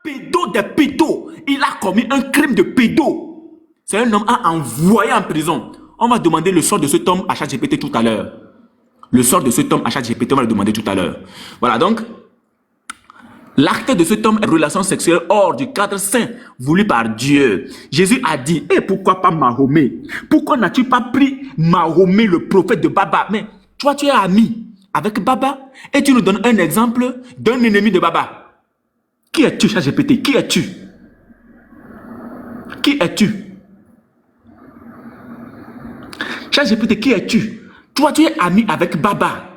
Pédo des pédos. Il a commis un crime de pédo. C'est un homme à envoyer en prison. On va demander le sort de cet homme à ChatGPT tout à l'heure. Le sort de cet homme à ChatGPT, on va le demander tout à l'heure. Voilà, donc, l'acte de cet homme est une relation sexuelle hors du cadre saint voulu par Dieu. Jésus a dit, et pourquoi pas Mahomet? Pourquoi n'as-tu pas pris Mahomet, le prophète de Baba? Mais toi, tu es ami avec Baba et tu nous donnes un exemple d'un ennemi de Baba. Qui es-tu, ChatGPT? Qui es-tu? Qui es-tu? ChatGPT, qui es-tu? Toi, tu es ami avec Baba.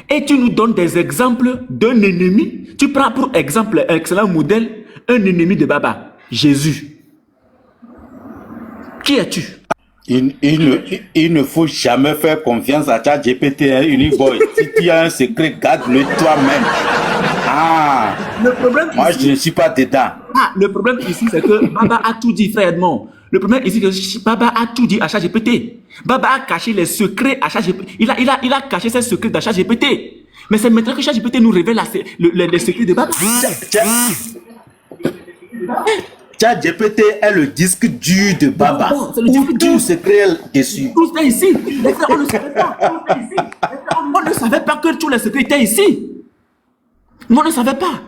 Et tu nous donnes des exemples d'un ennemi. Tu prends pour exemple, un excellent modèle, un ennemi de Baba, Jésus. Qui es-tu? Il ne faut jamais faire confiance à ChatGPT, hein, Uniboy. Si tu as un secret, garde-le toi-même. Ah, moi je ne suis pas dedans. Ah, le problème ici, c'est que Baba a tout dit, frère Edmond. Le problème ici, c'est que Baba a tout dit à ChatGPT. Baba a caché les secrets à ChatGPT. Il a caché ses secrets à ChatGPT. Mais c'est maintenant que ChatGPT nous révèle les secrets de Baba. ChatGPT est le disque dur de Baba. Où tout se crée dessus. Tout est ici. Les frères, on ne savait pas. On ne savait pas que tous les secrets étaient ici. On ne savait pas.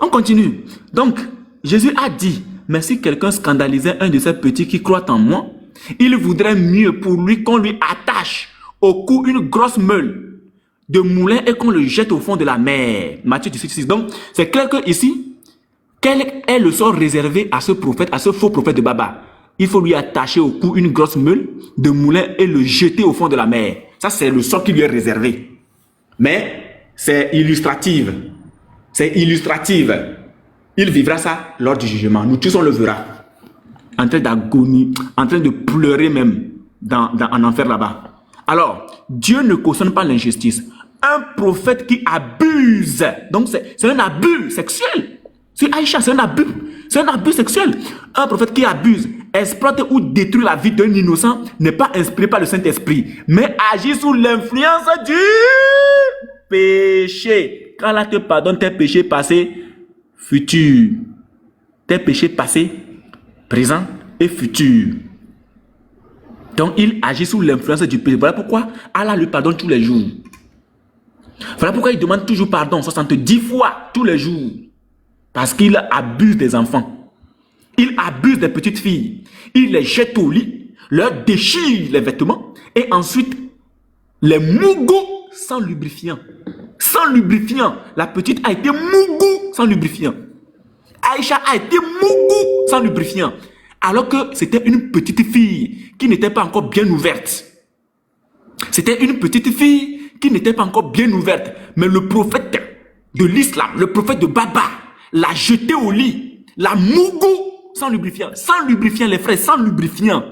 On continue. Donc, Jésus a dit, mais si quelqu'un scandalisait un de ces petits qui croient en moi, il voudrait mieux pour lui qu'on lui attache au cou une grosse meule de moulin et qu'on le jette au fond de la mer. Matthieu 18:6. Donc, c'est clair que ici, quel est le sort réservé à ce prophète, à ce faux prophète de Baba? Il faut lui attacher au cou une grosse meule de moulin et le jeter au fond de la mer. Ça, c'est le sort qui lui est réservé. Mais c'est illustratif. C'est illustratif. Il vivra ça lors du jugement. Nous tous, on le verra. En train d'agonie, en train de pleurer même en enfer là-bas. Alors, Dieu ne cautionne pas l'injustice. Un prophète qui abuse, donc c'est un abus sexuel. C'est Aïcha, c'est un abus. C'est un abus sexuel. Un prophète qui abuse, exploite ou détruit la vie d'un innocent n'est pas inspiré par le Saint-Esprit, mais agit sous l'influence du péché. Quand Allah te pardonne tes péchés passés, futurs. Tes péchés passés, présents et futurs. Donc il agit sous l'influence du péché. Voilà pourquoi Allah lui pardonne tous les jours. Voilà pourquoi il demande toujours pardon 70 fois tous les jours. Parce qu'il abuse des enfants. Il abuse des petites filles. Il les jette au lit, leur déchire les vêtements et ensuite les mougou sans lubrifiant. Sans lubrifiant. La petite a été mougou sans lubrifiant. Aïcha a été mougou sans lubrifiant. Alors que c'était une petite fille qui n'était pas encore bien ouverte. C'était une petite fille qui n'était pas encore bien ouverte. Mais le prophète de l'islam, le prophète de Baba, l'a jetée au lit. La mougou sans lubrifiant. Sans lubrifiant, les frères, sans lubrifiant.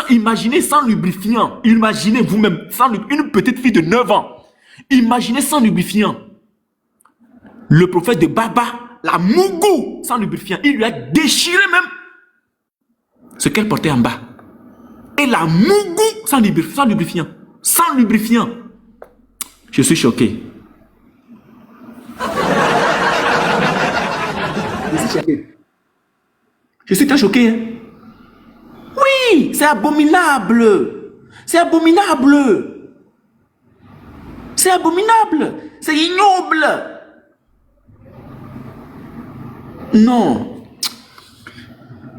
Imaginez sans lubrifiant. Imaginez vous-même, une petite fille de 9 ans. Imaginez sans lubrifiant. Le prophète de Baba, la mougou sans lubrifiant. Il lui a déchiré même ce qu'elle portait en bas. Et la mougou sans lubrifiant. Sans lubrifiant. Je suis choqué. Je suis très choqué. Hein? Oui, c'est abominable. C'est abominable. C'est abominable. C'est ignoble. Non.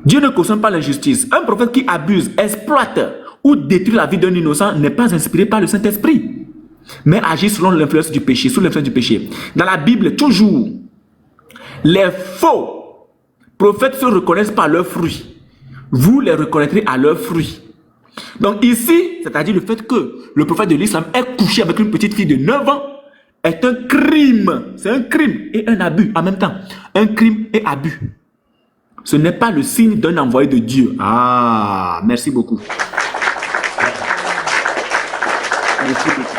Dieu ne cautionne pas l'injustice. Un prophète qui abuse, exploite ou détruit la vie d'un innocent n'est pas inspiré par le Saint-Esprit, mais agit selon l'influence du péché, sous l'influence du péché. Dans la Bible, toujours, les faux prophètes se reconnaissent par leurs fruits. Vous les reconnaîtrez à leurs fruits. Donc ici, c'est-à-dire le fait que le prophète de l'islam ait couché avec une petite fille de 9 ans est un crime. C'est un crime et un abus en même temps. Un crime et abus. Ce n'est pas le signe d'un envoyé de Dieu. Ah, merci beaucoup. Merci beaucoup.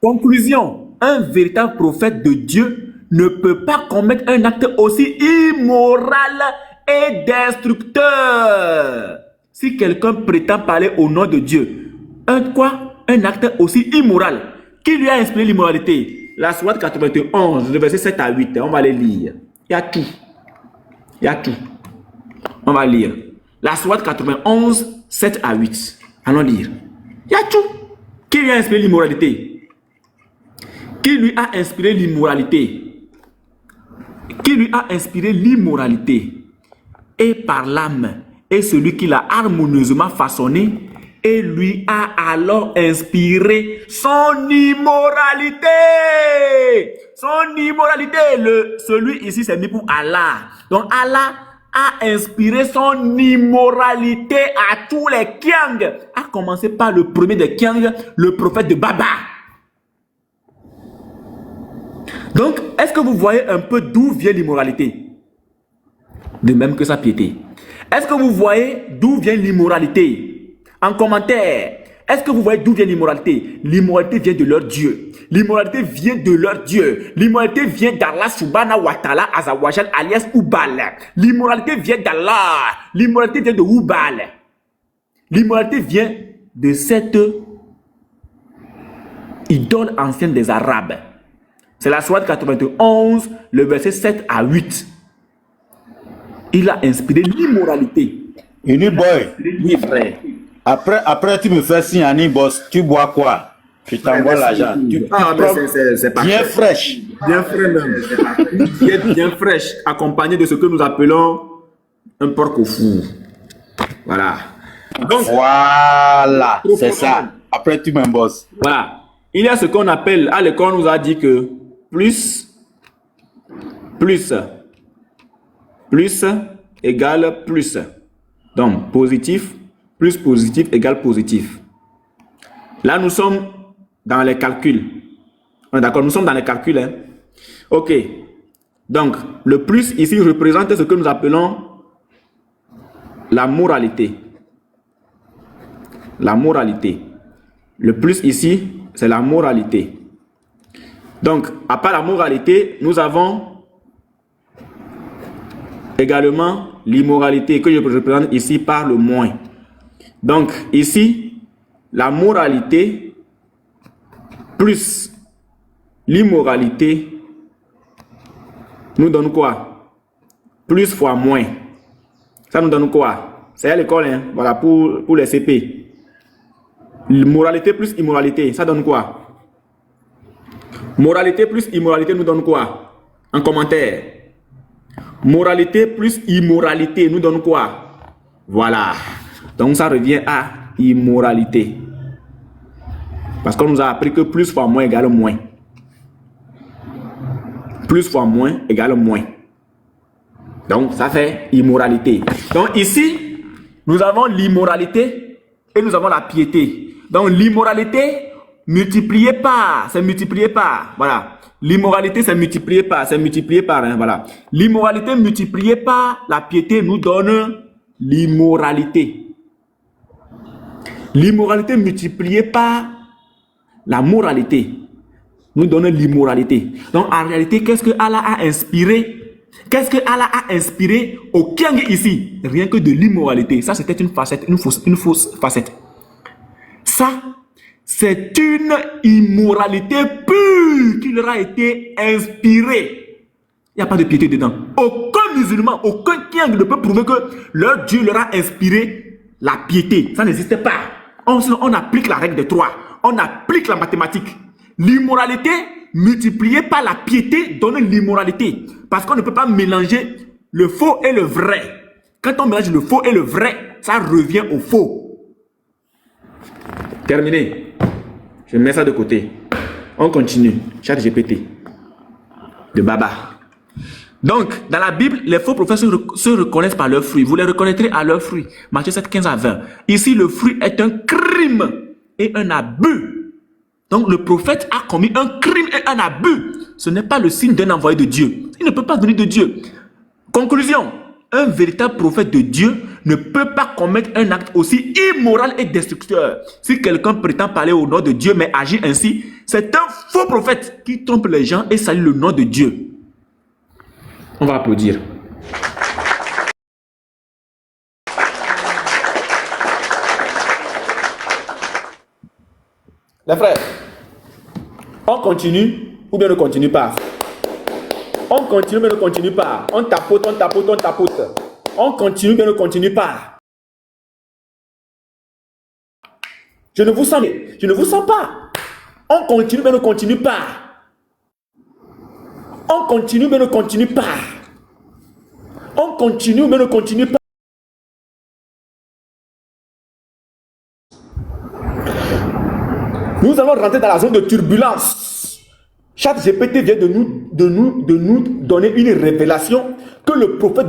Conclusion. Un véritable prophète de Dieu ne peut pas commettre un acte aussi immoral et destructeur. Si quelqu'un prétend parler au nom de Dieu, un acte aussi immoral. Qui lui a inspiré l'immoralité? La sourate 91, le verset 7 à 8, on va les lire. Il y a tout. Il y a tout. On va lire. La sourate 91, 7 à 8. Allons lire. Il y a tout. Qui lui a inspiré l'immoralité? Qui lui a inspiré l'immoralité? Qui lui a inspiré l'immoralité? Et par l'âme, et celui qui l'a harmonieusement façonné, et lui a alors inspiré son immoralité. Son immoralité. Celui ici s'est mis pour Allah. Donc Allah a inspiré son immoralité à tous les Kiang. A commencé par le premier des Kiang, le prophète de Baba. Donc, est-ce que vous voyez un peu d'où vient l'immoralité? De même que sa piété. Est-ce que vous voyez d'où vient l'immoralité? En commentaire, est-ce que vous voyez d'où vient l'immoralité? L'immoralité vient de leur Dieu. L'immoralité vient de leur Dieu. L'immoralité vient d'Allah subhanahu wa ta'ala azawajal alias Ubal. L'immoralité vient d'Allah. L'immoralité vient de Ubal. L'immoralité vient de cette idole ancienne des Arabes. C'est la sourate 91, le verset 7 à 8. Il a inspiré l'immoralité. Uniboy. Oui, frère. Après, tu me fais signe, Annie Boss. Tu bois quoi? Je t'envoie l'argent. C'est pas bien fraîche. Bien frais même. Bien fraîche, accompagné de ce que nous appelons un porc au four. Voilà. Donc, voilà, c'est ça. Après, tu m'embosses. Voilà. Il y a ce qu'on appelle, à l'école, on nous a dit que plus égale plus. Donc, positif, plus positif égale positif. Là, nous sommes dans les calculs. D'accord, nous sommes dans les calculs. Hein? Ok. Donc, le plus ici représente ce que nous appelons la moralité. La moralité. Le plus ici, c'est la moralité. Donc, à part la moralité, nous avons également l'immoralité que je représente ici par le moins. Donc, ici, la moralité plus l'immoralité nous donne quoi? Plus fois moins. Ça nous donne quoi? C'est à l'école, hein? Voilà, pour les CP. Moralité plus immoralité, ça donne quoi? Moralité plus immoralité nous donne quoi? En commentaire. Moralité plus immoralité nous donne quoi? Voilà. Donc ça revient à immoralité. Parce qu'on nous a appris que plus fois moins égale moins. Plus fois moins égale moins. Donc ça fait immoralité. Donc ici, nous avons l'immoralité et nous avons la piété. Donc l'immoralité multiplié par, c'est multiplié par, voilà. L'immoralité c'est multiplié par, hein, voilà. L'immoralité multipliée par la piété nous donne l'immoralité. L'immoralité multipliée par la moralité nous donne l'immoralité. Donc en réalité, qu'est-ce que Allah a inspiré? Qu'est-ce que Allah a inspiré au Kiang ici? Rien que de l'immoralité. Ça c'était une facette, une fausse facette. Ça, c'est une immoralité pure qui leur a été inspirée. Il n'y a pas de piété dedans. Aucun musulman, aucun Kiang ne peut prouver que leur Dieu leur a inspiré la piété. Ça n'existe pas. On applique la règle des 3. On applique la mathématique. L'immoralité multipliée par la piété donne l'immoralité. Parce qu'on ne peut pas mélanger le faux et le vrai. Quand on mélange le faux et le vrai, ça revient au faux. Terminé. Je mets ça de côté. On continue. ChatGPT de Baba. Donc, dans la Bible, les faux prophètes se reconnaissent par leurs fruits. Vous les reconnaîtrez à leurs fruits. Matthieu 7, 15 à 20. Ici, le fruit est un crime et un abus. Donc, le prophète a commis un crime et un abus. Ce n'est pas le signe d'un envoyé de Dieu. Il ne peut pas venir de Dieu. Conclusion. Un véritable prophète de Dieu ne peut pas commettre un acte aussi immoral et destructeur. Si quelqu'un prétend parler au nom de Dieu mais agit ainsi, c'est un faux prophète qui trompe les gens et salue le nom de Dieu. On va applaudir. Les frères, on continue ou bien on ne continue pas? On continue mais ne continue pas. On tapote, on tapote, on tapote. On continue mais ne continue pas. Je ne vous sens pas. On continue mais ne continue pas. On continue mais ne continue pas. On continue mais ne continue pas. Nous allons rentrer dans la zone de turbulence. ChatGPT vient de nous donner une révélation que le prophète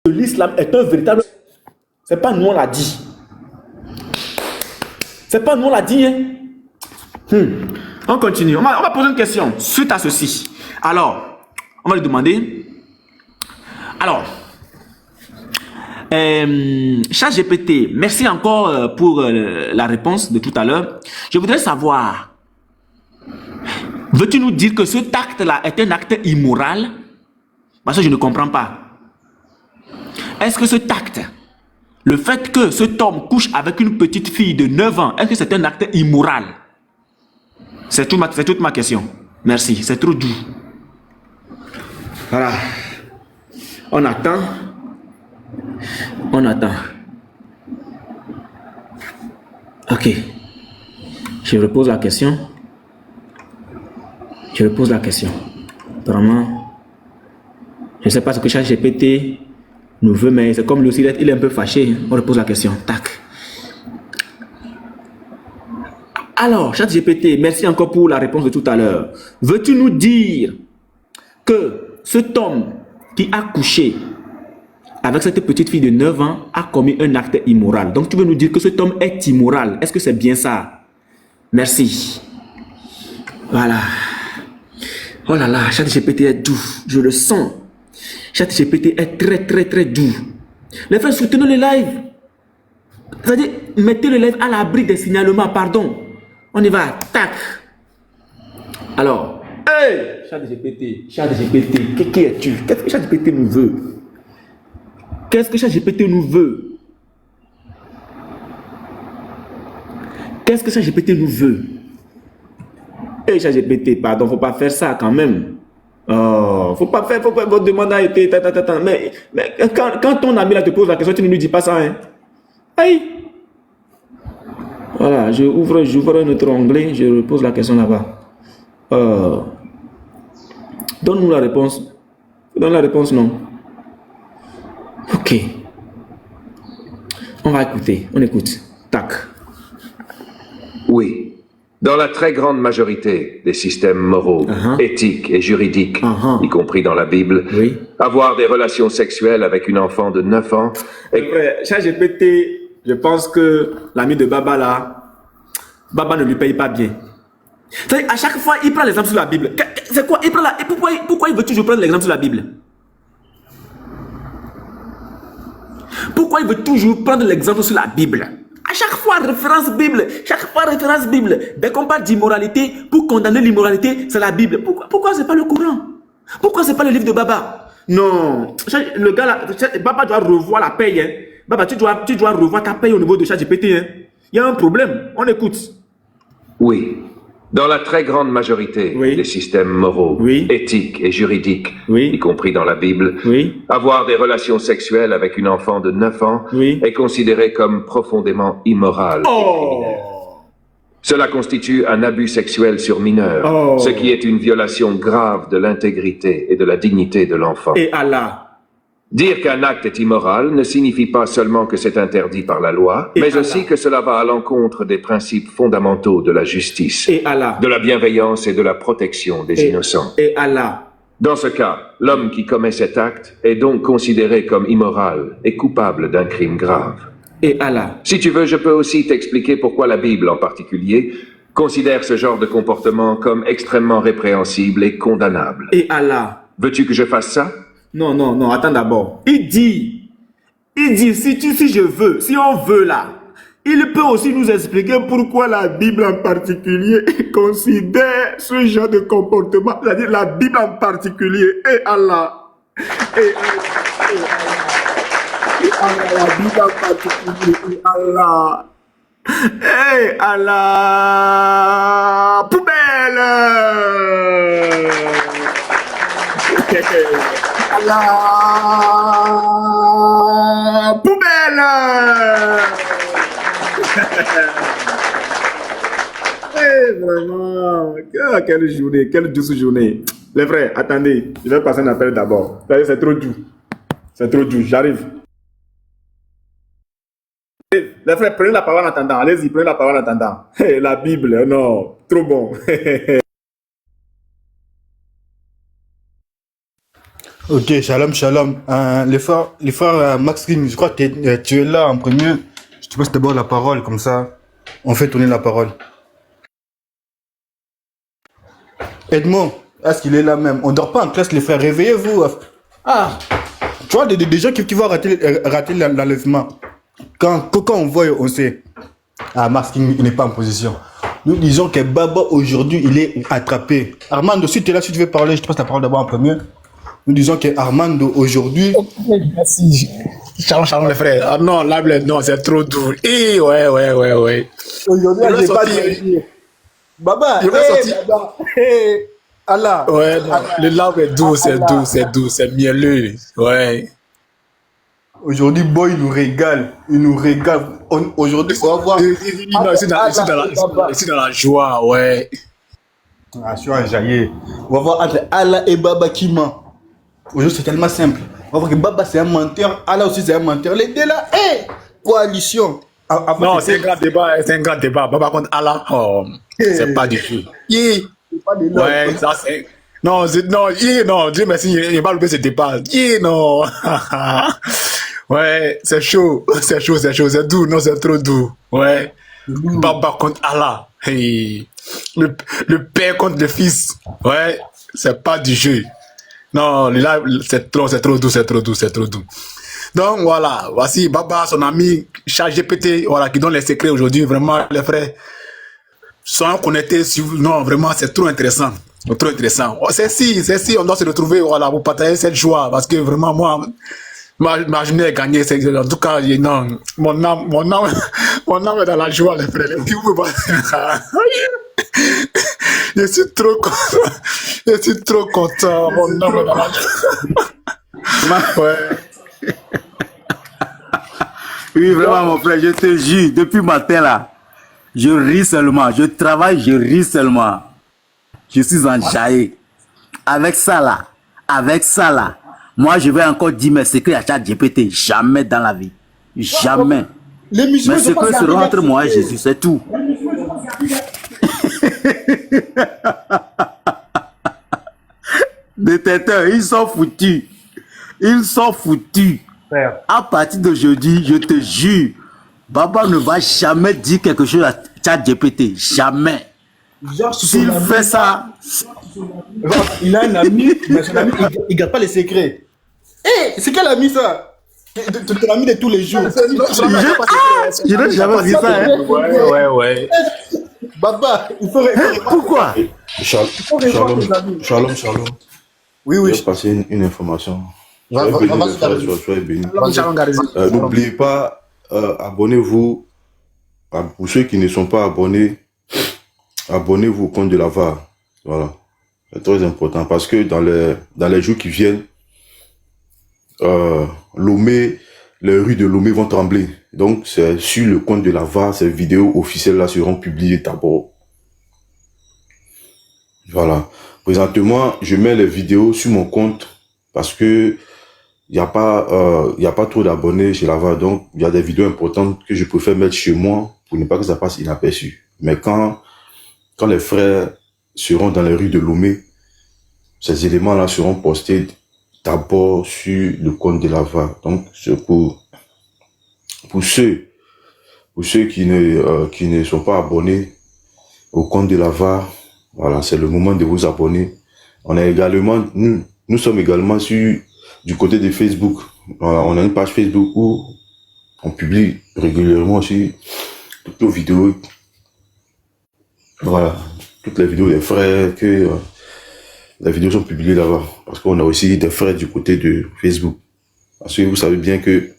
de l'islam est un véritable... C'est pas nous on l'a dit. C'est pas nous on l'a dit. Hein? On continue. On va poser une question suite à ceci. Alors, on va lui demander... Alors... ChatGPT, merci encore pour la réponse de tout à l'heure. Je voudrais savoir, veux-tu nous dire que cet acte-là est un acte immoral? Parce que je ne comprends pas. Est-ce que cet acte, le fait que cet homme couche avec une petite fille de 9 ans, est-ce que c'est un acte immoral? C'est toute ma question. Merci, c'est trop doux. Voilà. On attend. On attend. Ok. Je repose la question. Vraiment, je ne sais pas ce que ChatGPT nous veut, mais c'est comme lui aussi, il est un peu fâché. On repose la question. Tac. Alors, ChatGPT, merci encore pour la réponse de tout à l'heure. Veux-tu nous dire que cet homme qui a couché avec cette petite fille de 9 ans a commis un acte immoral? Donc tu veux nous dire que cet homme est immoral? Est-ce que c'est bien ça? Merci. Voilà. Oh là là, ChatGPT est doux. Je le sens. ChatGPT est très très très doux. Les frères, soutenez le live. C'est-à-dire, mettez le live à l'abri des signalements, pardon. On y va. Tac. Alors, hey, ChatGPT, qui es-tu? Qu'est-ce que ChatGPT nous veut? Qu'est-ce que ChatGPT nous veut? Qu'est-ce que ChatGPT nous veut? Eh, ChatGPT, pardon, faut pas faire ça quand même. Oh, faut pas votre demande a été... Mais quand ton ami là te pose la question, tu ne lui dis pas ça, hein? Aïe! Voilà, j'ouvre un autre onglet, je repose la question là-bas. Donne-nous la réponse. Donne la réponse, non? Ok. On va écouter. On écoute. Tac. Oui. Dans la très grande majorité des systèmes moraux, éthiques et juridiques, y compris dans la Bible, oui, avoir des relations sexuelles avec une enfant de 9 ans... ChatGPT, je pense que l'ami de Baba là, Baba ne lui paye pas bien. C'est-à-dire, à chaque fois, il prend l'exemple sur la Bible. C'est quoi? Il prend la... Pourquoi il veut toujours prendre l'exemple sur la Bible? Pourquoi il veut toujours prendre l'exemple sur la Bible? À chaque fois, référence Bible. Dès qu'on parle d'immoralité, pour condamner l'immoralité, c'est la Bible. Pourquoi c'est pas le Coran? Pourquoi c'est pas le livre de Baba? Non. Le gars là, Baba doit revoir la paye. Hein. Baba, tu dois revoir ta paye au niveau de ChatGPT. Hein. Il y a un problème. On écoute. Oui. Dans la très grande majorité des systèmes moraux, éthiques et juridiques, y compris dans la Bible, avoir des relations sexuelles avec une enfant de 9 ans est considéré comme profondément immoral et criminel. Cela constitue un abus sexuel sur mineur, ce qui est une violation grave de l'intégrité et de la dignité de l'enfant. Et Allah. Dire qu'un acte est immoral ne signifie pas seulement que c'est interdit par la loi, mais aussi que cela va à l'encontre des principes fondamentaux de la justice, de la bienveillance et de la protection des innocents. Et Allah. Dans ce cas, l'homme qui commet cet acte est donc considéré comme immoral et coupable d'un crime grave. Et Allah. Si tu veux, je peux aussi t'expliquer pourquoi la Bible en particulier considère ce genre de comportement comme extrêmement répréhensible et condamnable. Et Allah. Veux-tu que je fasse ça? Non, attends d'abord. Il dit, si on veut là, il peut aussi nous expliquer pourquoi la Bible en particulier considère ce genre de comportement, c'est-à-dire la Bible en particulier, et Allah. Et Allah, la Bible en particulier, et Allah. Et Allah, poubelle! Allah, poubelle. Vraiment, quelle journée, quelle douce journée. Les frères, attendez, je vais passer un appel d'abord. C'est trop doux. C'est trop doux, j'arrive. Les frères, prenez la parole en attendant. Allez-y, prenez la parole en attendant. La Bible, non, trop bon. Ok, shalom, shalom. Les frères Maxime, je crois que tu es là en premier. Je te passe d'abord la parole, comme ça, on fait tourner la parole. Edmond, est-ce qu'il est là même? On dort pas en classe, les frères, réveillez-vous. Ah, tu vois, des gens qui vont rater l'enlèvement. Quand on voit, on sait. Ah, Maxime, il n'est pas en position. Nous disons que Baba, aujourd'hui, il est attrapé. Armando, si tu es là, si tu veux parler, je te passe la parole d'abord en premier. Nous disons que Armando, aujourd'hui... Merci. Shalom, les frères. Ah non, là, non, c'est trop dur. Eh, ouais. Aujourd'hui, je n'ai pas dit... Baba, Baba. Allah. Ouais, non, le lave est doux, c'est doux, c'est mielleux. Ouais. Aujourd'hui, boy, il nous régale. Aujourd'hui, on va voir... Ici dans la joie, ouais. Ah, je suis un jaillet. On va voir entre Allah et Baba qui ment. Aujourd'hui, c'est tellement simple. On va voir que Baba, c'est un menteur. Allah aussi, c'est un menteur. Les deux là, coalition. Non, c'est un grand débat. Baba contre Allah, c'est pas du tout. Ouais, ça c'est... Non, Dieu merci, il n'a pas loupé ce débat. Non. Ouais, c'est chaud, c'est doux, non, c'est trop doux. Ouais. Baba contre Allah. Hey. Le père contre le fils. Ouais, c'est pas du jeu. Non, là, c'est trop doux. Donc voilà, voici Baba, son ami ChatGPT, voilà, qui donne les secrets aujourd'hui. Vraiment, les frères, sont connectés. Non, vraiment, c'est trop intéressant. Trop intéressant. Oh, c'est si, on doit se retrouver, voilà, pour partager cette joie. Parce que vraiment, moi, ma journée est gagnée. En tout cas, non, mon âme est dans la joie, les frères. Je suis trop content. Mon âme est dans la joie. Ouais. Oui, vraiment, mon frère, je te jure, depuis matin là, je ris seulement, je travaille, je ris seulement. Je suis en jaillet. Avec ça là, moi je vais encore dire mes secrets à ChatGPT. Jamais dans la vie. Jamais. Mes secrets seront entre moi et Jésus, c'est tout. Détecteurs, ils sont foutus. À partir d'aujourd'hui, je te jure, Baba ne va jamais dire quelque chose à ChatGPT. Jamais. S'il fait ça... Il a un ami, mais son ami, il ne garde pas les secrets. C'est quel ami ça? Ton ami de tous les jours. Je n'ai jamais dit ça. Hein? Ouais. Baba, il faut répondre. Pourquoi? Shalom. Oui. Je vais passer une information. Soyez bénis. N'oubliez pas, abonnez-vous. Pour ceux qui ne sont pas abonnés, abonnez-vous au compte de la VAR. Voilà. C'est très important parce que dans les jours qui viennent, Lomé, les rues de Lomé vont trembler. Donc, c'est sur le compte de la VAR, ces vidéos officielles là seront publiées d'abord. Voilà. Présentement, je mets les vidéos sur mon compte parce que il n'y a pas trop d'abonnés chez la VAR. Donc, il y a des vidéos importantes que je préfère mettre chez moi pour ne pas que ça passe inaperçu. Mais quand les frères seront dans les rues de Lomé, ces éléments-là seront postés d'abord sur le compte de la VAR. Donc, c'est pour ceux qui ne sont pas abonnés au compte de la VAR, voilà, c'est le moment de vous abonner. On a également, nous sommes également du côté de Facebook. Voilà, on a une page Facebook où on publie régulièrement aussi toutes nos vidéos. Voilà, toutes les vidéos des frères, les vidéos sont publiées là-bas. Parce qu'on a aussi des frères du côté de Facebook. Parce que vous savez bien que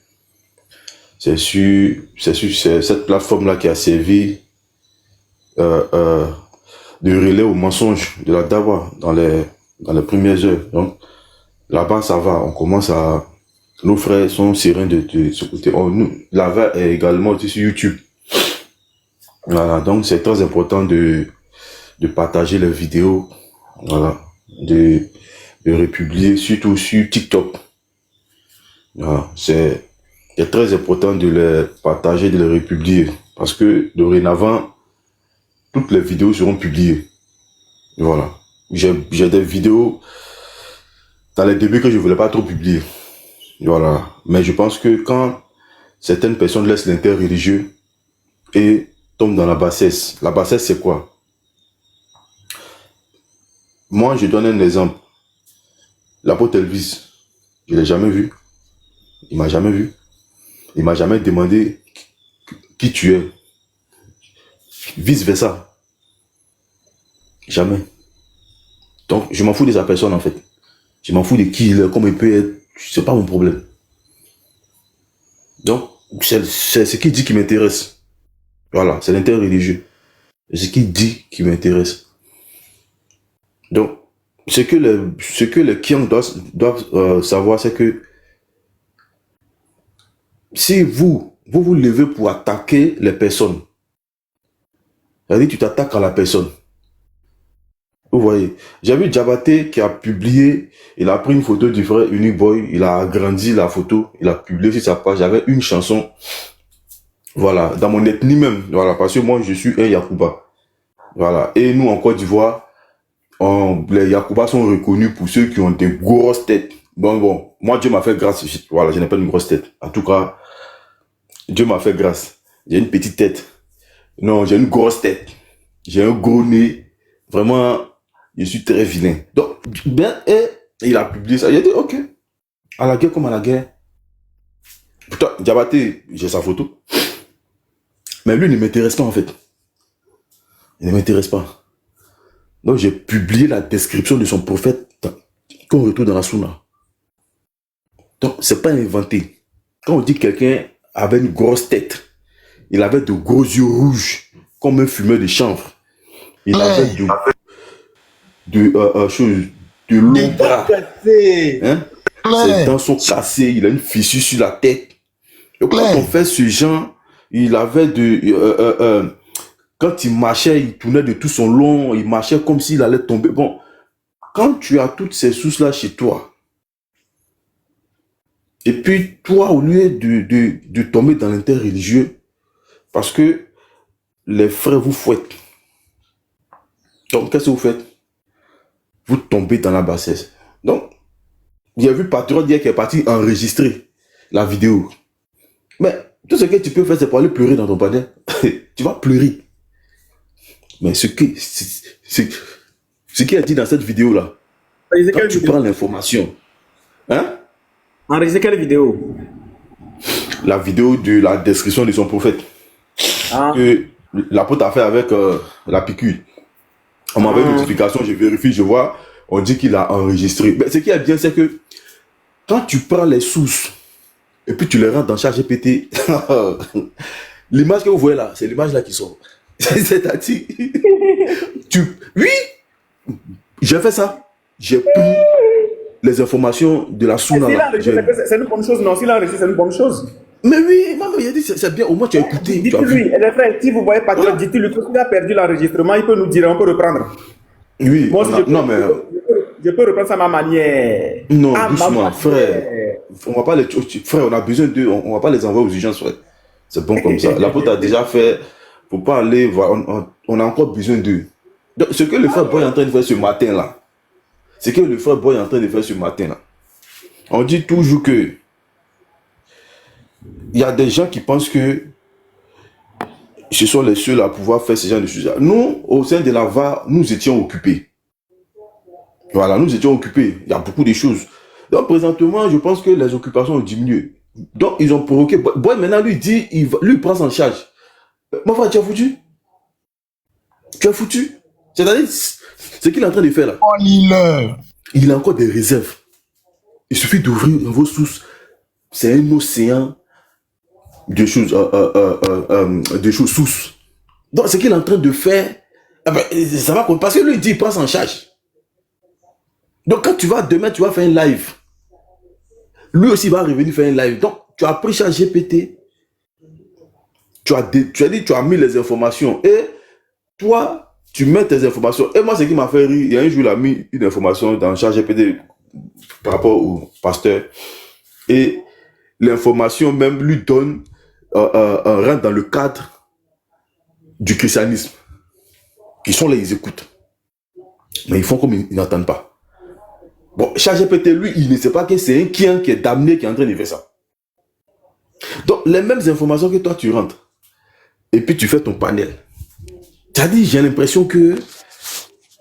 c'est sur cette plateforme-là qui a servi de relais au mensonge de la Dawa dans les premières heures. Donc, Là-bas, ça va. On commence à... Nos frères sont sereins de ce côté. Là-bas est également aussi sur YouTube. Voilà, donc c'est très important de partager les vidéos, voilà, de republier, surtout sur TikTok. Voilà, c'est très important de les partager, de les republier, parce que dorénavant, toutes les vidéos seront publiées. Voilà, j'ai des vidéos dans les débuts que je voulais pas trop publier. Voilà, mais je pense que quand certaines personnes laissent l'interreligieux et tombent dans la bassesse c'est quoi? Moi, je donne un exemple. L'apôtre Elvis, je l'ai jamais vu. Il m'a jamais vu. Il m'a jamais demandé qui tu es. Vice versa. Jamais. Donc, je m'en fous de sa personne, en fait. Je m'en fous de qui il est, comment il peut être. C'est pas mon problème. Donc, c'est ce qu'il dit qui m'intéresse. Voilà, c'est l'interreligieux. C'est ce qu'il dit qui m'intéresse. Donc, ce que les Kiang doivent savoir, c'est que si vous levez pour attaquer les personnes, c'est-à-dire tu t'attaques à la personne. Vous voyez, j'ai vu Diabaté qui a publié, il a pris une photo du frère Unique Boy, il a agrandi la photo, il a publié sur sa page, j'avais une chanson, voilà, dans mon ethnie même, voilà, parce que moi je suis un Yakuba. Voilà, et nous en Côte d'Ivoire, les Yakuba sont reconnus pour ceux qui ont des grosses têtes. Bon, moi Dieu m'a fait grâce, voilà, je n'ai pas une grosse tête. En tout cas, Dieu m'a fait grâce. J'ai une petite tête. Non, j'ai une grosse tête. J'ai un gros nez. Vraiment, je suis très vilain. Donc, ben, et il a publié ça. Il a dit, ok, à la guerre comme à la guerre. Putain, Diabaté, j'ai sa photo. Mais lui, il ne m'intéresse pas en fait. Il ne m'intéresse pas. Donc, j'ai publié la description de son prophète qu'on retrouve dans la Sunna. Donc, c'est pas inventé. Quand on dit que quelqu'un avait une grosse tête, il avait de gros yeux rouges, comme un fumeur de chanvre. Il avait de longs bras. Hein? Ses dents sont cassées, il a une fissure sur la tête. Donc, quand on fait ce genre, il avait quand il marchait, il tournait de tout son long, il marchait comme s'il allait tomber. Bon, quand tu as toutes ces sources-là chez toi, et puis toi, au lieu de tomber dans l'interreligieux, parce que les frères vous fouettent. Donc, qu'est-ce que vous faites? Vous tombez dans la bassesse. Donc, j'ai vu Patriote hier qui est parti enregistrer la vidéo. Mais tout ce que tu peux faire, c'est pour aller pleurer dans ton panel. Tu vas pleurer. Mais ce qu'il a dit dans cette vidéo-là, quand tu prends l'information, hein? Enregistrer quelle vidéo? La vidéo de la description de son prophète. Que l'apôtre a fait avec la piqûre. On m'avait une notification, je vérifie, je vois, on dit qu'il a enregistré. Mais ce qui est bien, c'est que quand tu prends les sources et puis tu les rentres dans ChatGPT, l'image que vous voyez là, c'est l'image là qui sort. C'est-à-dire, oui, j'ai fait ça. J'ai pris les informations de la Sunna. C'est une bonne chose, non? S'il a enregistré, c'est une bonne chose. Mais oui, maman, il a dit c'est bien, au moins tu as écouté. Dites-lui, les frères, si vous voyez Patriote, dites-lui que s'il a perdu l'enregistrement, il peut nous dire, on peut reprendre. Oui, moi aussi, je peux reprendre ça à ma manière. Non, doucement, frère. On va pas frère, on a besoin d'eux, on va pas les envoyer aux urgences, frère. C'est bon comme ça. L'apôtre a déjà fait, faut pas aller voir, on a encore besoin d'eux. Donc, ce que le frère Boy est en train de faire ce matin-là, on dit toujours que il y a des gens qui pensent que ce sont les seuls à pouvoir faire ce genre de choses. Nous, au sein de la VAR, nous étions occupés. Voilà, nous étions occupés. Il y a beaucoup de choses. Donc, présentement, je pense que les occupations ont diminué. Donc, ils ont provoqué. Boy, maintenant, lui dit, lui prend en charge. Ma frère, tu as foutu? Tu as foutu? C'est-à-dire, ce qu'il est en train de faire là. Il a encore des réserves. Il suffit d'ouvrir vos sources. C'est un océan de choses, sources. Donc, ce qu'il est en train de faire, ça va parce que lui, il dit, il prend en charge. Donc, quand tu vas demain, tu vas faire un live. Lui aussi va revenir faire un live. Donc, tu as pris ChatGPT, tu as mis les informations et toi, tu mets tes informations. Et moi, ce qui m'a fait rire, il y a un jour, il a mis une information dans ChatGPT par rapport au pasteur et l'information même lui donne rentre dans le cadre du christianisme. Ils sont là, ils écoutent. Mais ils font comme ils n'entendent pas. Bon, ChatGPT, lui, il ne sait pas que c'est un qui est damné qui est en train de faire ça. Donc, les mêmes informations que toi, tu rentres. Et puis, tu fais ton panel. C'est-à-dire, j'ai l'impression que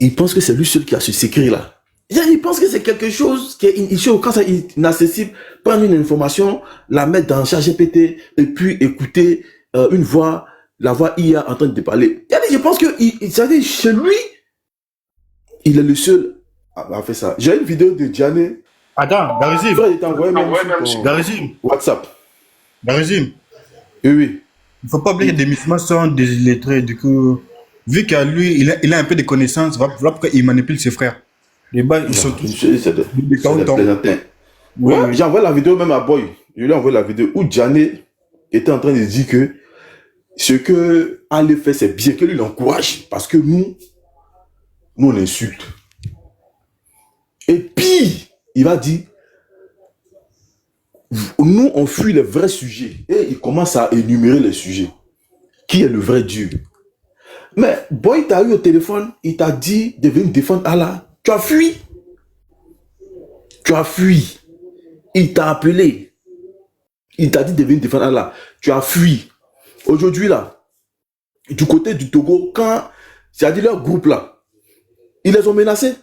il pense que c'est lui seul qui a ce secret-là. Il pense que c'est quelque chose qui est quand c'est inaccessible. Prendre une information, la mettre dans ChatGPT et puis écouter une voix, la voix IA en train de parler. Je pense que chez lui, il est le seul à faire ça. J'ai une vidéo de Diane. Attends, Darizim. Il t'a envoyé même sur Darizim. WhatsApp. Darizim. Oui. Il ne faut pas oublier que des musulmans sont des illettrés. Du coup, vu qu'à lui, il a un peu de connaissances, voilà pourquoi il manipule ses frères. Les bas, ils sont tous. C'est plaisantin. Oui. J'ai envoyé la vidéo même à Boy. Je lui ai envoyé la vidéo où Diane était en train de dire que ce que Allah fait, c'est bien, que lui l'encourage. Parce que nous, on insulte. Et puis, il va dire, nous, on fuit les vrais sujets. Et il commence à énumérer les sujets. Qui est le vrai Dieu? Mais Boy t'a eu au téléphone, il t'a dit de venir défendre Allah. Tu as fui. Tu as fui. Il t'a appelé. Il t'a dit de venir défendre Allah. Tu as fui. Aujourd'hui, là, du côté du Togo, quand, c'est-à-dire leur groupe, là, ils les ont menacés.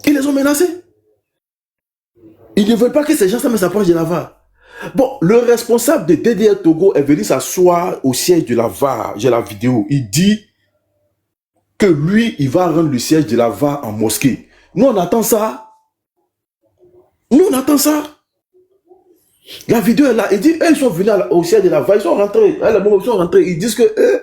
Ils les ont menacés. Ils ne veulent pas que ces gens s'approchent de la VAR. Bon, le responsable de DDR Togo est venu s'asseoir au siège de la VAR. J'ai la vidéo. Il dit que lui, il va rendre le siège de la VAR en mosquée. Nous, on attend ça. Nous, on attend ça. La vidéo est là. Il dit, eux, ils sont venus au siège de la VAR. Ils sont rentrés. Ils sont rentrés. Ils disent que eux,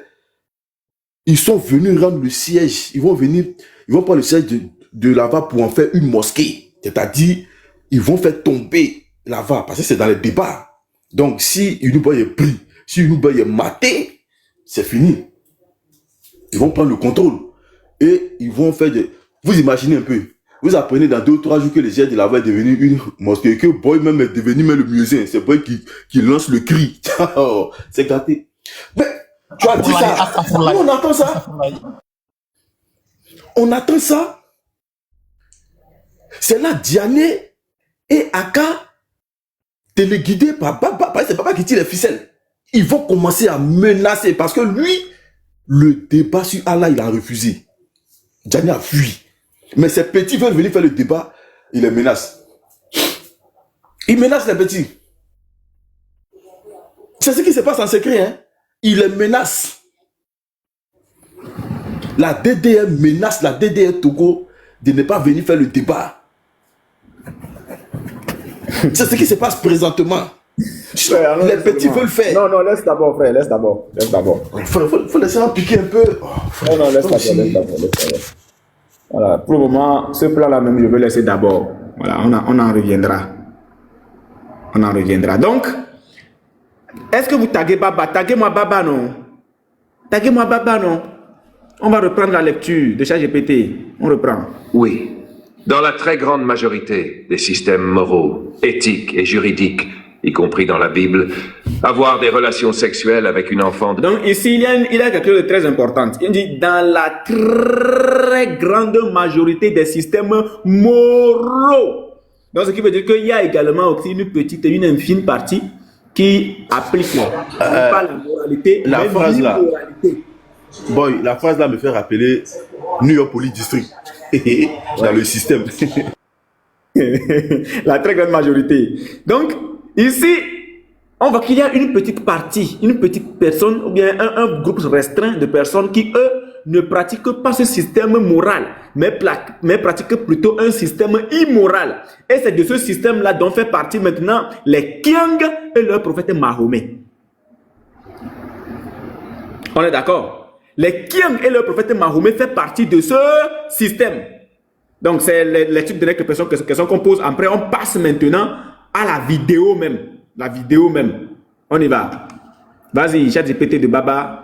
ils sont venus rendre le siège. Ils vont prendre le siège de la VAR pour en faire une mosquée. C'est-à-dire, ils vont faire tomber la VAR. Parce que c'est dans les débats. Donc, si une boy est pris, si une boy est maté, c'est fini. Ils vont prendre le contrôle. Et ils vont faire des... Vous imaginez un peu. Vous apprenez dans 2 ou 3 jours que le siège de la VAR est devenu une mosquée. Que Boy même est devenu même le musée. C'est Boy qui lance le cri. C'est gâté. Mais tu as dit ça. Nous, on attend ça. On attend ça. C'est là Diane et Aka, téléguidés par Baba. C'est Baba qui tire les ficelles. Ils vont commencer à menacer. Parce que lui, le débat sur Allah, il a refusé. Diane a fui. Mais ces petits veulent venir faire le débat, il les menace. Il menace les petits. C'est ce qui se passe en secret. Hein? Il les menace. La DDR menace la DDR Togo de ne pas venir faire le débat. C'est ce qui se passe présentement. Frère, les petits veulent faire. Non, laisse d'abord, frère, laisse d'abord. Faut laisser en piquer un peu. Non, laisse d'abord. Voilà, pour le moment, ce plan-là même, je veux laisser d'abord. Voilà, on en reviendra. On en reviendra. Donc, est-ce que vous taguez Baba? Taguez-moi Baba, non? Taguez-moi Baba, non? On va reprendre la lecture de ChatGPT. On reprend. Oui. Dans la très grande majorité des systèmes moraux, éthiques et juridiques, y compris dans la Bible, avoir des relations sexuelles avec une enfant... Donc ici, il y a quelque chose de très important. Il dit, dans la très grande majorité des systèmes moraux. Donc ce qui veut dire qu'il y a également aussi une infime partie qui applique pas la moralité, la mais phrase là. l'immoralité. Boy, la phrase là me fait rappeler New York Police District. Dans le système. La très grande majorité. Donc, ici, on voit qu'il y a une petite partie, une petite personne, ou bien un groupe restreint de personnes qui, eux, ne pratiquent pas ce système moral, mais pratiquent plutôt un système immoral. Et c'est de ce système-là dont fait partie maintenant les Kiang et leur prophète Mahomet. On est d'accord? Les Kiang et leur prophète Mahomet fait partie de ce système. Donc, c'est les types de questions qu'on pose. Après, on passe maintenant à la vidéo même. La vidéo même. On y va. Vas-y, ChatGPT de Baba.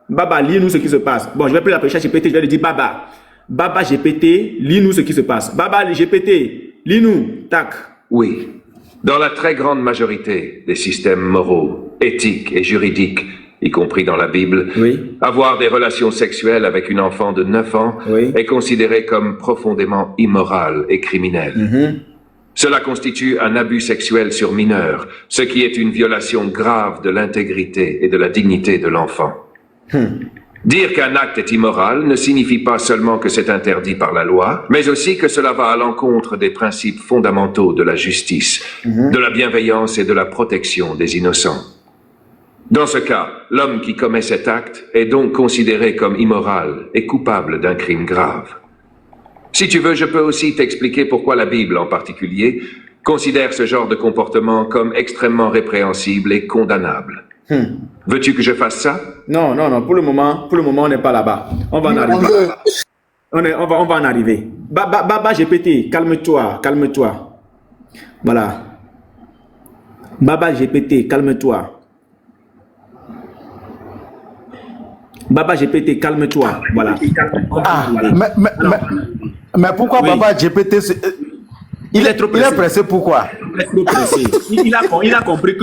Baba, lis-nous ce qui se passe. Bon, je vais plus l'appeler ChatGPT, je vais lui dire Baba. Baba GPT, lis-nous ce qui se passe. Baba GPT, lis-nous. Tac. Oui. Dans la très grande majorité des systèmes moraux, éthiques et juridiques, y compris dans la Bible, oui, avoir des relations sexuelles avec une enfant de 9 ans oui, est considéré comme profondément immoral et criminel. Cela constitue un abus sexuel sur mineur, ce qui est une violation grave de l'intégrité et de la dignité de l'enfant. Dire qu'un acte est immoral ne signifie pas seulement que c'est interdit par la loi, mais aussi que cela va à l'encontre des principes fondamentaux de la justice, de la bienveillance et de la protection des innocents. Dans ce cas, l'homme qui commet cet acte est donc considéré comme immoral et coupable d'un crime grave. Si tu veux, je peux aussi t'expliquer pourquoi la Bible en particulier considère ce genre de comportement comme extrêmement répréhensible et condamnable. Veux-tu que je fasse ça? Non, non, non. Pour le moment, on n'est pas là-bas. On va en arriver. On va en arriver. Baba GPT, calme-toi, calme-toi. Voilà. Baba GPT, calme-toi. Baba GPT, calme-toi. Voilà. Ah, mais pourquoi Oui. Baba GPT il est pressé, pourquoi? Il est trop pressé. Il a compris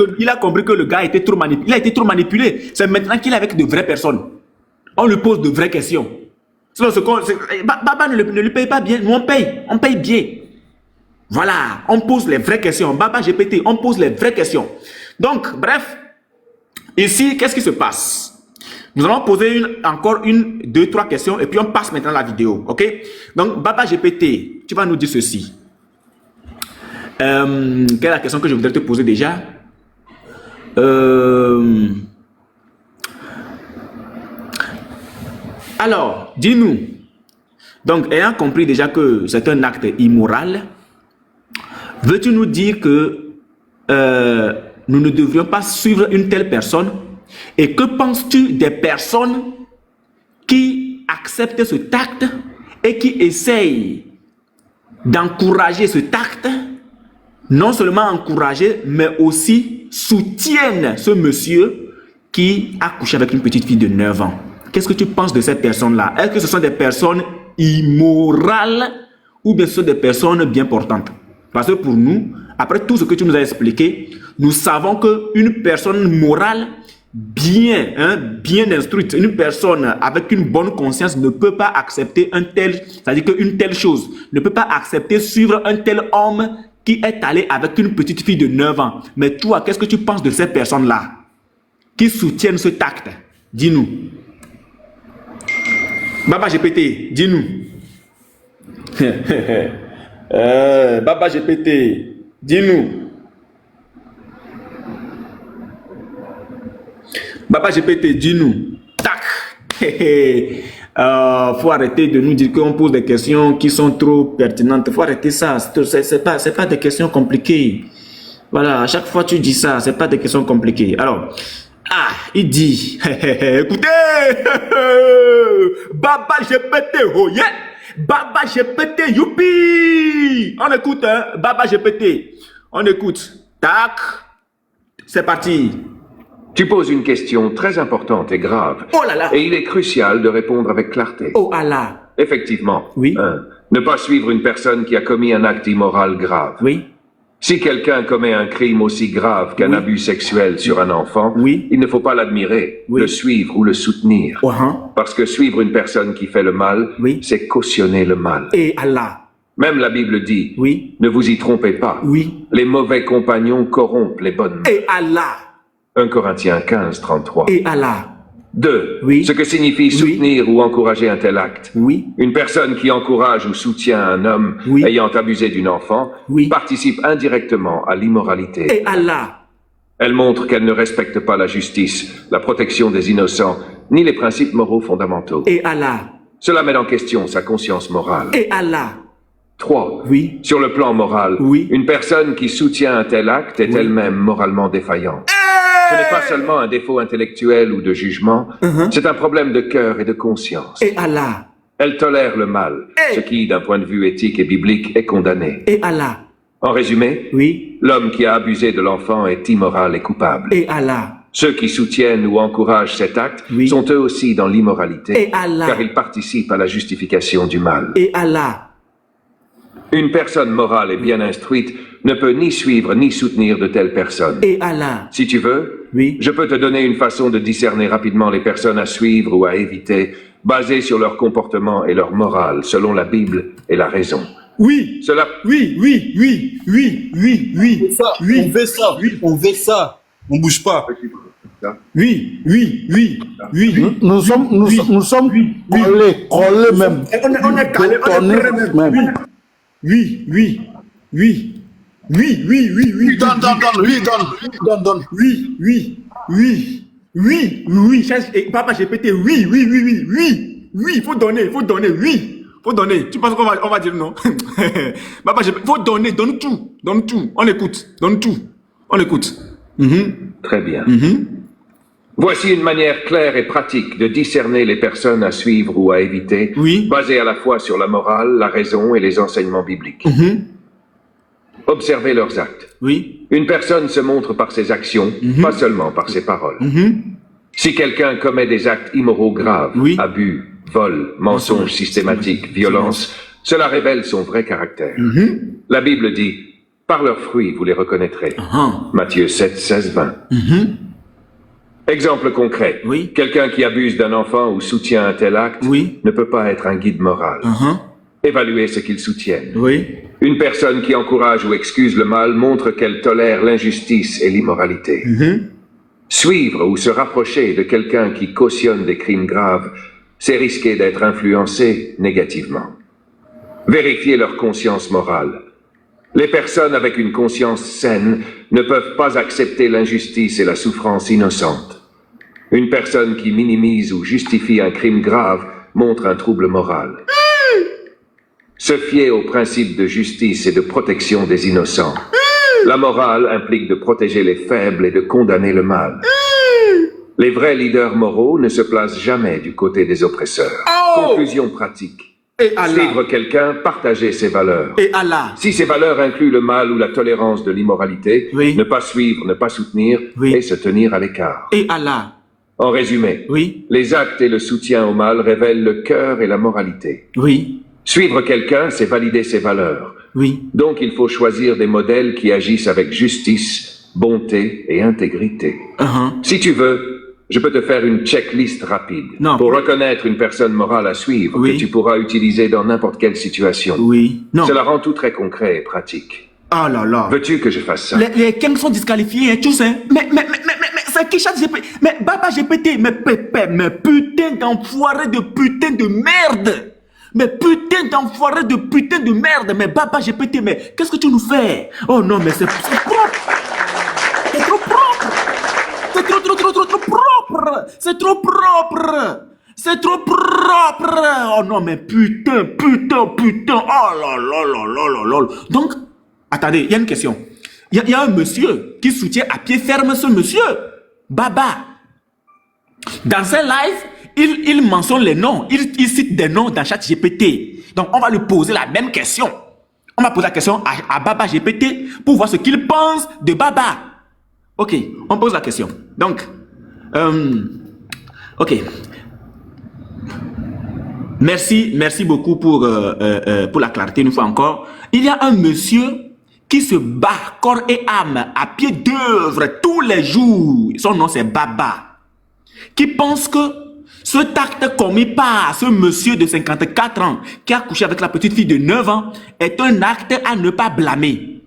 que le gars était trop manipulé. Il a été trop manipulé. C'est maintenant qu'il est avec de vraies personnes. On lui pose de vraies questions. Sinon, Baba ne lui paye pas bien. Nous, on paye bien. Voilà. On pose les vraies questions. Baba GPT, on pose les vraies questions. Donc, bref. Ici, qu'est-ce qui se passe? Nous allons poser encore une, deux, trois questions et puis on passe maintenant à la vidéo. Ok? Donc, Baba GPT, tu vas nous dire ceci. Quelle est la question que je voudrais te poser déjà? Alors, dis-nous. Donc, ayant compris déjà que c'est un acte immoral, veux-tu nous dire que nous ne devrions pas suivre une telle personne? Et que penses-tu des personnes qui acceptent ce acte et qui essayent d'encourager ce acte? Non seulement encourager, mais aussi soutiennent ce monsieur qui a couché avec une petite fille de 9 ans. Qu'est-ce que tu penses de cette personne-là? Est-ce que ce sont des personnes immorales ou bien ce sont des personnes bien portantes? Parce que pour nous, après tout ce que tu nous as expliqué, nous savons qu'une personne morale bien instruite, une personne avec une bonne conscience ne peut pas accepter un tel, c'est-à-dire qu'une telle chose, ne peut pas accepter suivre un tel homme qui est allé avec une petite fille de 9 ans. Mais toi, qu'est-ce que tu penses de ces personnes-là qui soutiennent ce acte? Dis-nous. Baba GPT, dis-nous. Baba GPT, dis-nous. Baba GPT, dis-nous. Tac. Faut arrêter de nous dire qu'on pose des questions qui sont trop pertinentes. Faut arrêter ça. C'est pas des questions compliquées. Voilà, à chaque fois tu dis ça, c'est pas des questions compliquées. Alors, il dit, écoutez, Baba GPT, oh yeah, Baba GPT, youpi. On écoute, hein, Baba GPT. On écoute. Tac. C'est parti. Tu poses une question très importante et grave. Oh là là. Et il est crucial de répondre avec clarté. Oh Allah. Effectivement. Oui. Ne pas suivre une personne qui a commis un acte immoral grave. Oui. Si quelqu'un commet un crime aussi grave qu'un abus sexuel sur un enfant, il ne faut pas l'admirer, le suivre ou le soutenir. Parce que suivre une personne qui fait le mal, c'est cautionner le mal. Et Allah. Même la Bible dit, ne vous y trompez pas. Les mauvais compagnons corrompent les bonnes. Et Allah. 1 Corinthiens 15, 33. Et Allah. 2. Ce que signifie soutenir ou encourager un tel acte. Une personne qui encourage ou soutient un homme ayant abusé d'une enfant participe indirectement à l'immoralité. Et Allah. Elle montre qu'elle ne respecte pas la justice, la protection des innocents, ni les principes moraux fondamentaux. Et Allah. Cela met en question sa conscience morale. Et Allah. 3. Sur le plan moral, une personne qui soutient un tel acte est elle-même moralement défaillante. Ce n'est pas seulement un défaut intellectuel ou de jugement, c'est un problème de cœur et de conscience. Et Allah. Elle tolère le mal, ce qui, d'un point de vue éthique et biblique, est condamné. Et Allah. En résumé, Oui. l'homme qui a abusé de l'enfant est immoral et coupable. Et Allah. Ceux qui soutiennent ou encouragent cet acte sont eux aussi dans l'immoralité, Et Allah. car ils participent à la justification du mal. Et Allah. Une personne morale et bien instruite ne peut ni suivre ni soutenir de telles personnes. Et Allah. Si tu veux, Oui. je peux te donner une façon de discerner rapidement les personnes à suivre ou à éviter, basée sur leur comportement et leur morale, selon la Bible et la raison. Oui, Cela... oui. On veut ça, on veut ça. On bouge pas. Oui. Nous sommes collés même. On est calé, on est prêt même. Oui. Donne. Oui. Papa, j'ai pété. Oui. Faut donner. Faut donner. Tu penses qu'on va dire non? Papa, faut donner. Donne tout. On écoute. Donne tout. On écoute. Très bien. Voici une manière claire et pratique de discerner les personnes à suivre ou à éviter, basée à la fois sur la morale, la raison et les enseignements bibliques. Observez leurs actes. Oui. Une personne se montre par ses actions, pas seulement par ses paroles. Si quelqu'un commet des actes immoraux graves, abus, vol, mensonges systématiques, violence, cela révèle son vrai caractère. La Bible dit: par leurs fruits, vous les reconnaîtrez. Matthieu 7, 16, 20. Exemple concret. Quelqu'un qui abuse d'un enfant ou soutient un tel acte ne peut pas être un guide moral. Évaluez ce qu'ils soutiennent. Une personne qui encourage ou excuse le mal montre qu'elle tolère l'injustice et l'immoralité. Suivre ou se rapprocher de quelqu'un qui cautionne des crimes graves, c'est risquer d'être influencé négativement. Vérifiez leur conscience morale. Les personnes avec une conscience saine ne peuvent pas accepter l'injustice et la souffrance innocente. Une personne qui minimise ou justifie un crime grave montre un trouble moral. Se fier aux principes de justice et de protection des innocents. La morale implique de protéger les faibles et de condamner le mal. Les vrais leaders moraux ne se placent jamais du côté des oppresseurs. Conclusion pratique. Suivre quelqu'un, partager ses valeurs. Et Allah. Si ces valeurs incluent le mal ou la tolérance de l'immoralité, ne pas suivre, ne pas soutenir et se tenir à l'écart. Et Allah. En résumé, les actes et le soutien au mal révèlent le cœur et la moralité. Suivre quelqu'un, c'est valider ses valeurs. Donc il faut choisir des modèles qui agissent avec justice, bonté et intégrité. Si tu veux, je peux te faire une checklist rapide pour reconnaître une personne morale à suivre que tu pourras utiliser dans n'importe quelle situation. Cela rend tout très concret et pratique. Ah là là. Veux-tu que je fasse ça? Les gangs sont disqualifiés, hein, tous, hein. Mais c'est qui chat GPT? Mais Baba GPT, mais putain d'enfoiré de putain de merde. Mais putain d'enfoiré de putain de merde. Mais Baba GPT, mais qu'est-ce que tu nous fais? Oh non, mais c'est propre. C'est trop propre. C'est trop propre. C'est trop propre. C'est trop propre. Oh non, mais putain. Oh là là. Donc, attendez, il y a une question. Il y a un monsieur qui soutient à pied ferme ce monsieur, Baba. Dans ses lives, il mentionne les noms. Il cite des noms dans ChatGPT. Donc, on va lui poser la même question. On va poser la question à Baba GPT pour voir ce qu'il pense de Baba. Ok, on pose la question. Donc, ok. Merci beaucoup pour la clarté une fois encore. Il y a un monsieur qui se bat corps et âme à pied d'œuvre tous les jours. Son nom c'est Baba. Qui pense que cet acte commis par ce monsieur de 54 ans qui a couché avec la petite fille de 9 ans est un acte à ne pas blâmer.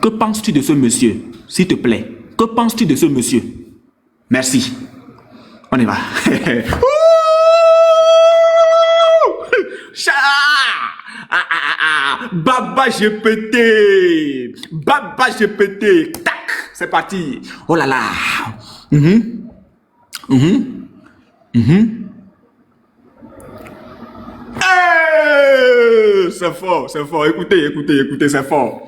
Que penses-tu de ce monsieur, s'il te plaît? Que penses-tu de ce monsieur? Merci. On y va. Baba GPT. Tac. C'est parti. Oh là là. C'est fort. Écoutez, c'est fort.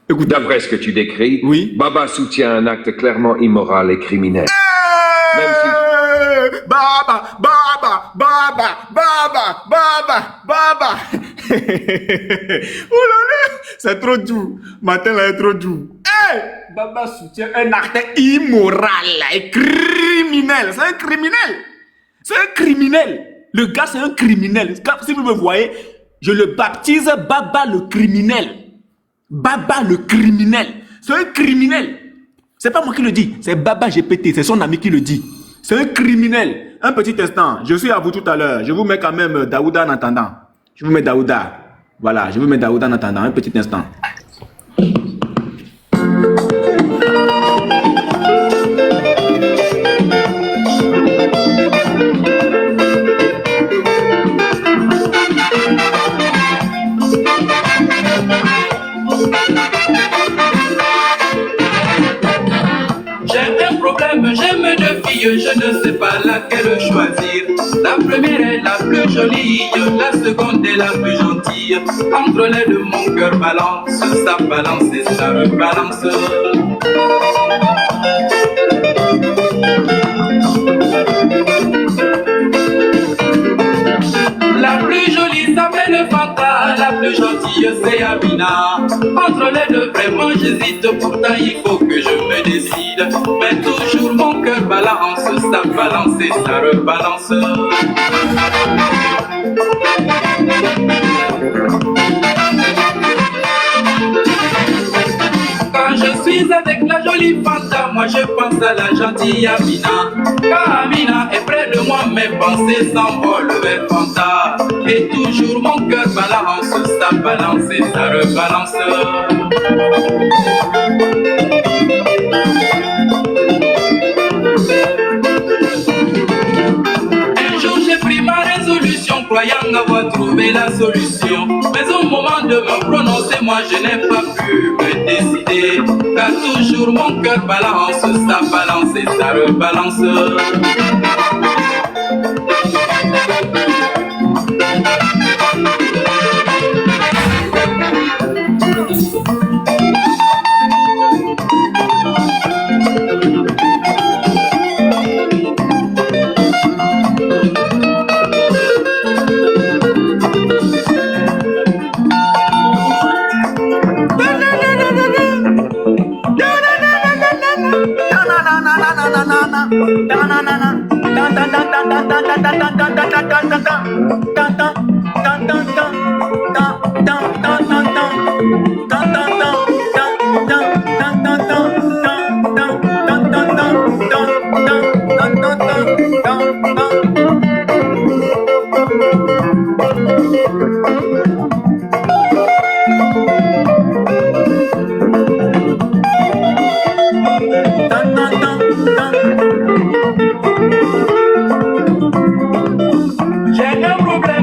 D'après ce que tu décris, Baba soutient un acte clairement immoral et criminel. Baba, Baba, Baba, Baba, Baba, Baba. Oh là là, c'est trop doux. Matin là, c'est trop doux. Hey, Baba soutient un acte immoral et criminel. C'est un criminel. C'est un criminel. Le gars, c'est un criminel. Si vous me voyez, je le baptise Baba le criminel. Baba le criminel. C'est un criminel. C'est pas moi qui le dis, c'est Baba GPT, c'est son ami qui le dit. C'est un criminel. Un petit instant, je suis à vous tout à l'heure. Je vous mets quand même Daouda en attendant. Je vous mets Daouda. Voilà, je vous mets Daouda en attendant. Un petit instant. J'aime deux filles, je ne sais pas laquelle choisir. La première est la plus jolie, la seconde est la plus gentille. Entre les deux, mon cœur balance, ça balance et ça rebalance. La plus jolie s'appelle Fanta, la plus gentille c'est Amina. Entre les deux vraiment j'hésite, pourtant il faut que je me décide. Mais toujours mon cœur balance, ça balance et ça rebalance. Quand je suis avec la jolie Fanta, moi je pense à la gentille Amina. Quand Amina est près de moi, mes pensées s'envolent vers Fanta. Et toujours mon cœur balance, ça balance et ça rebalance. Un jour j'ai pris ma résolution, croyant avoir trouvé la solution. Mais au moment de me prononcer, moi je n'ai pas pu me décider. Car toujours mon cœur balance, ça balance et ça rebalance.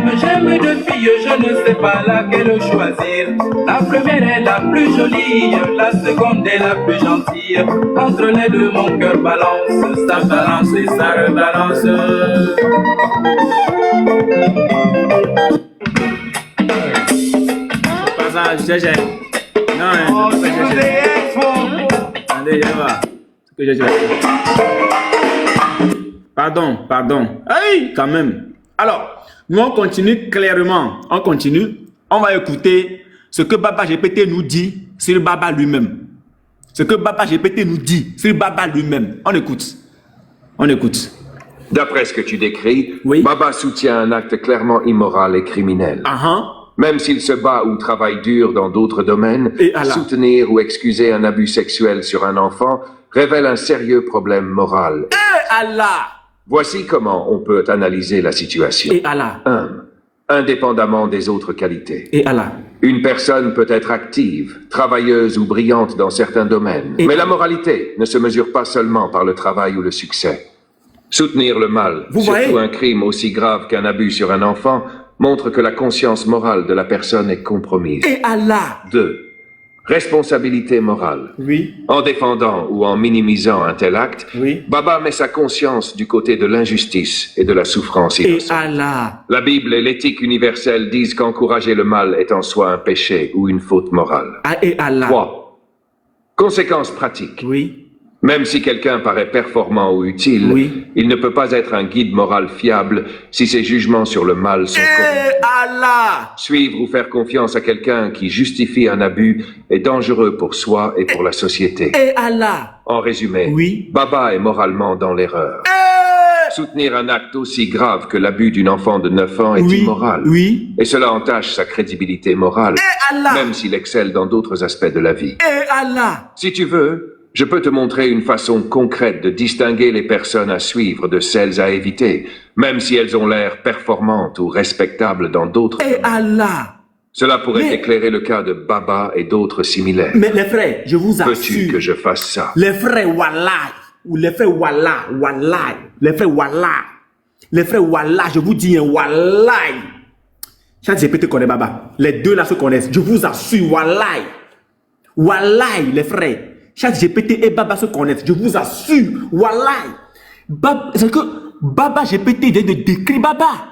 Je ne sais pas laquelle choisir. La première est la plus jolie, la seconde est la plus gentille. Entre les deux, mon cœur balance, ça balance et ça rebalance. Pas ça, GG. Non, attendez, je vois. Ce que j'ai Pardon. Aïe, quand même. Alors, nous on continue clairement. On continue. On va écouter ce que Baba GPT nous dit sur Baba lui-même. Ce que Baba GPT nous dit sur Baba lui-même. On écoute. D'après ce que tu décris, Oui. Baba soutient un acte clairement immoral et criminel. Même s'il se bat ou travaille dur dans d'autres domaines, Et Allah. soutenir ou excuser un abus sexuel sur un enfant révèle un sérieux problème moral. Allah. Voici comment on peut analyser la situation. Et Allah. 1. Indépendamment des autres qualités. Et Allah. Une personne peut être active, travailleuse ou brillante dans certains domaines. Et Mais la moralité ne se mesure pas seulement par le travail ou le succès. Soutenir le mal, Vous surtout voyez? un crime aussi grave qu'un abus sur un enfant, montre que la conscience morale de la personne est compromise. Et Allah. 2. Responsabilité morale. Oui. En défendant ou en minimisant un tel acte, Oui. Baba met sa conscience du côté de l'injustice et de la souffrance Et innocente. Allah. La Bible et l'éthique universelle disent qu'encourager le mal est en soi un péché ou une faute morale. Et Allah. 3. Conséquences pratiques. Oui. Même si quelqu'un paraît performant ou utile, il ne peut pas être un guide moral fiable si ses jugements sur le mal sont corrompus. Allah! Suivre ou faire confiance à quelqu'un qui justifie un abus est dangereux pour soi et pour la société. Allah! En résumé, Baba est moralement dans l'erreur. Soutenir un acte aussi grave que l'abus d'une enfant de 9 ans est immoral. Et cela entache sa crédibilité morale, même s'il excelle dans d'autres aspects de la vie. Si tu veux, je peux te montrer une façon concrète de distinguer les personnes à suivre de celles à éviter, même si elles ont l'air performantes ou respectables dans d'autres domaines. Cela pourrait éclairer le cas de Baba et d'autres similaires. Mais les frères, je vous assure. Veux-tu que je fasse ça? Les frères Wallah, ou les frères Wallah, Wallah, les frères Wallah, je vous dis un Wallah. ChatGPT connaît Baba. Les deux là se connaissent. Je vous assure, Wallah. Wallah, les frères. ChatGPT et Baba se connaissent. Je vous assure, Wallah. C'est que Baba GPT vient de décrire Baba.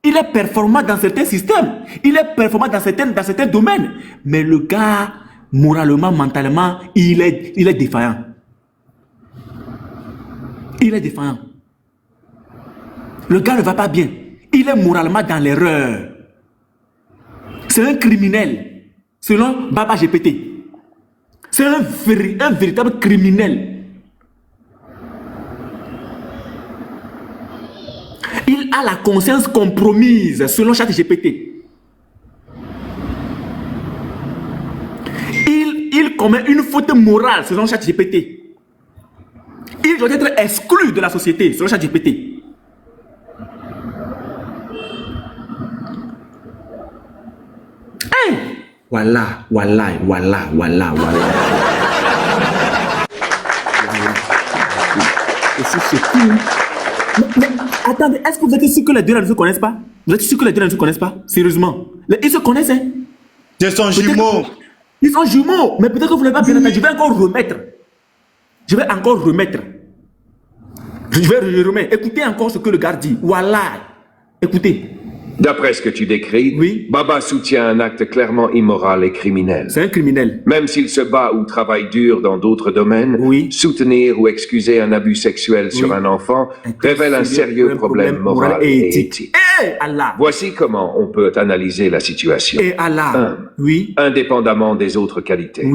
Il est performant dans certains systèmes. Il est performant dans certains domaines. Mais le gars, moralement, mentalement, il est défaillant. Il est défaillant. Le gars ne va pas bien. Il est moralement dans l'erreur. C'est un criminel, selon Baba GPT. C'est un véritable criminel. Il a la conscience compromise, selon ChatGPT. Il commet une faute morale, selon ChatGPT. Il doit être exclu de la société, selon ChatGPT. Voilà. Mais attendez, est-ce que vous êtes sûr que les deux là ne se connaissent pas? Vous êtes sûr que les deux là ne se connaissent pas? Sérieusement. Ils se connaissent, hein? Ils sont jumeaux. Ils sont jumeaux. Mais peut-être que vous ne l'avez pas bien entendu. Je vais encore remettre. Je vais remettre. Écoutez encore ce que le gars dit. Voilà. Écoutez. D'après ce que tu décris, Baba soutient un acte clairement immoral et criminel. C'est un criminel. Même s'il se bat ou travaille dur dans d'autres domaines, soutenir ou excuser un abus sexuel sur un enfant révèle un sérieux problème moral et éthique. Voici comment on peut analyser la situation. 1. Indépendamment des autres qualités.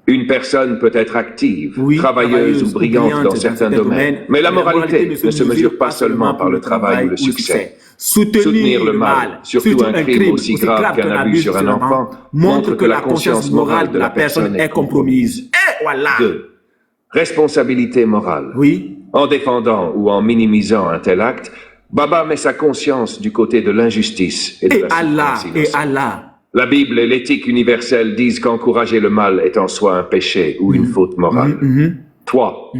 Une personne peut être active, travailleuse ou brillante dans certains domaines, mais la moralité ne se mesure pas seulement par le travail ou le succès. Soutenir le mal, surtout un crime aussi grave qu'un abus sur un enfant, montre que la conscience morale de la personne est compromise. 2. Responsabilité morale. En défendant ou en minimisant un tel acte, Baba met sa conscience du côté de l'injustice et de la souffrance innocente. La Bible et l'éthique universelle disent qu'encourager le mal est en soi un péché ou une faute morale. 3.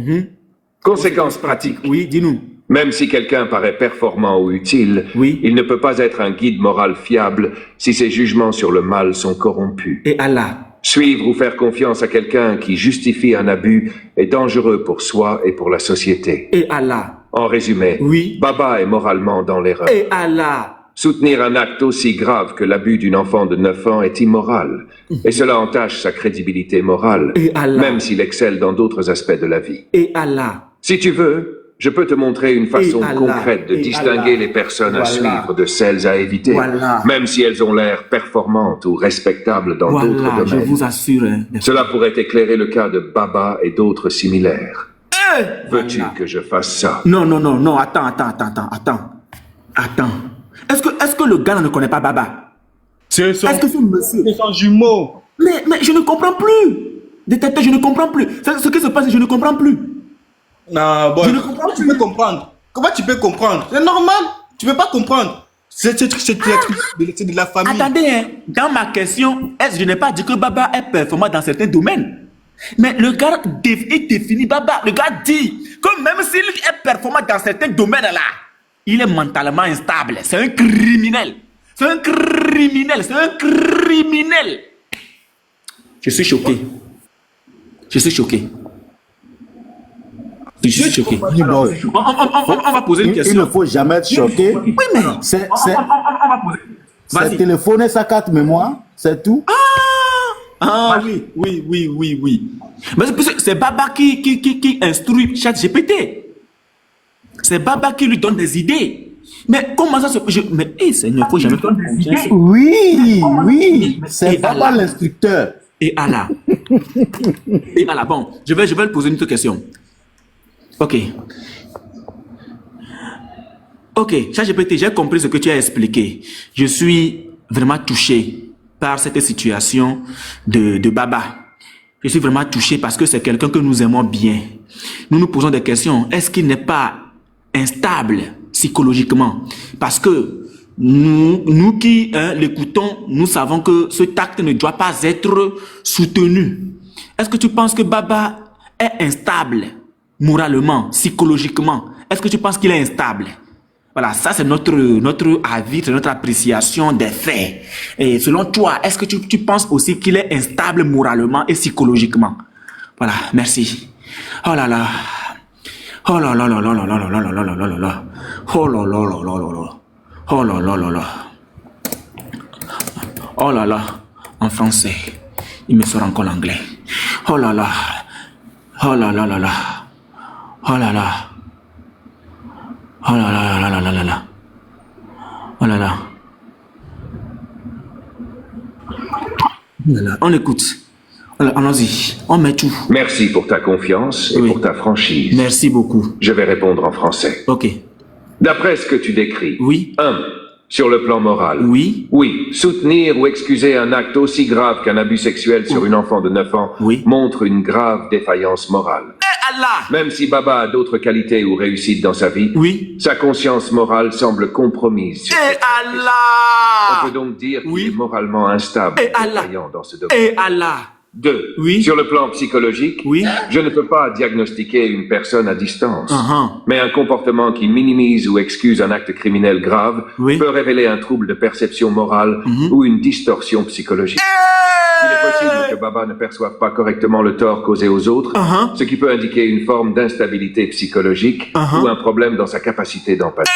Conséquences pratiques. Dis-nous. Même si quelqu'un paraît performant ou utile, il ne peut pas être un guide moral fiable si ses jugements sur le mal sont corrompus. Suivre ou faire confiance à quelqu'un qui justifie un abus est dangereux pour soi et pour la société. En résumé, Baba est moralement dans l'erreur. Soutenir un acte aussi grave que l'abus d'une enfant de 9 ans est immoral, et cela entache sa crédibilité morale, même s'il excelle dans d'autres aspects de la vie. Si tu veux, je peux te montrer une façon concrète de distinguer les personnes à suivre de celles à éviter, même si elles ont l'air performantes ou respectables dans d'autres domaines. Je vous assure. Cela pourrait éclairer le cas de Baba et d'autres similaires. Veux-tu que je fasse ça? Non, attends. Est-ce que le gars ne connaît pas Baba? Est-ce que ce monsieur... C'est son jumeau. Mais je ne comprends plus. Détecteur, je ne comprends plus. Ce qui se passe, je ne comprends plus. Non, bon, tu peux comprendre. Comment tu peux comprendre? C'est normal. Tu peux pas comprendre. C'est de la famille. Attendez, hein. Dans ma question, je n'ai pas dit que Baba est performant dans certains domaines. Mais le gars il définit Baba. Le gars dit que même s'il est performant dans certains domaines là, il est mentalement instable. C'est un criminel. Je suis choqué. Alors, on va poser une question. Il ne faut jamais être choqué. Oui, mais... C'est téléphoner sa carte mémoire, c'est tout. Ah oui. Mais c'est Baba qui instruit ChatGPT. C'est Baba qui lui donne des idées. Mais comment ça se fait? Mais Seigneur, il faut jamais faire confiance. Oui, c'est Baba l'instructeur. Et Allah. Bon, je vais lui poser une autre question. Ok, ChatGPT, j'ai compris ce que tu as expliqué. Je suis vraiment touché par cette situation de Baba. Je suis vraiment touché parce que c'est quelqu'un que nous aimons bien. Nous nous posons des questions. Est-ce qu'il n'est pas instable psychologiquement? Parce que nous qui l'écoutons, nous savons que ce acte ne doit pas être soutenu. Est-ce que tu penses que Baba est instable moralement, psychologiquement? Est-ce que tu penses qu'il est instable? Voilà, ça c'est notre avis, c'est notre appréciation des faits. Et selon toi, est-ce que tu penses aussi qu'il est instable moralement et psychologiquement? Voilà, merci. Oh là là. Oh là là là là là là là là là là là là là. Oh là là là là là là. Oh là là là là. Oh là là. En français. Il me sort encore l'anglais. Oh là là. Oh là là là là. Oh là là. Oh là là là là là là là. Oh là là. Oh là là. On écoute. Allons-y. On met tout. Merci pour ta confiance et pour ta franchise. Merci beaucoup. Je vais répondre en français. Ok. D'après ce que tu décris. Oui. 1. Sur le plan moral. Oui. Oui. Soutenir ou excuser un acte aussi grave qu'un abus sexuel sur une enfant de 9 ans montre une grave défaillance morale. Allah. Même si Baba a d'autres qualités ou réussites dans sa vie, sa conscience morale semble compromise. Sur Allah. On peut donc dire qu'il est moralement instable et défaillant dans ce domaine. Allah. 2. Sur le plan psychologique, je ne peux pas diagnostiquer une personne à distance. Mais un comportement qui minimise ou excuse un acte criminel grave peut révéler un trouble de perception morale ou une distorsion psychologique. Il est possible que Baba ne perçoive pas correctement le tort causé aux autres, ce qui peut indiquer une forme d'instabilité psychologique ou un problème dans sa capacité d'empathie.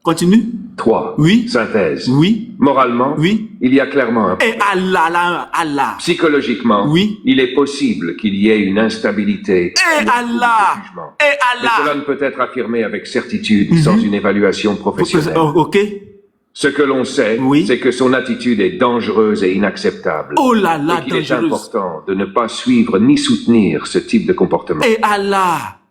Continue. 3. Synthèse. Moralement, il y a clairement un problème. Allah. Psychologiquement, il est possible qu'il y ait une instabilité. Allah. Mais cela ne peut être affirmé avec certitude sans une évaluation professionnelle. Ce que l'on sait, c'est que son attitude est dangereuse et inacceptable. Oh là là, et qu'il est important de ne pas suivre ni soutenir ce type de comportement.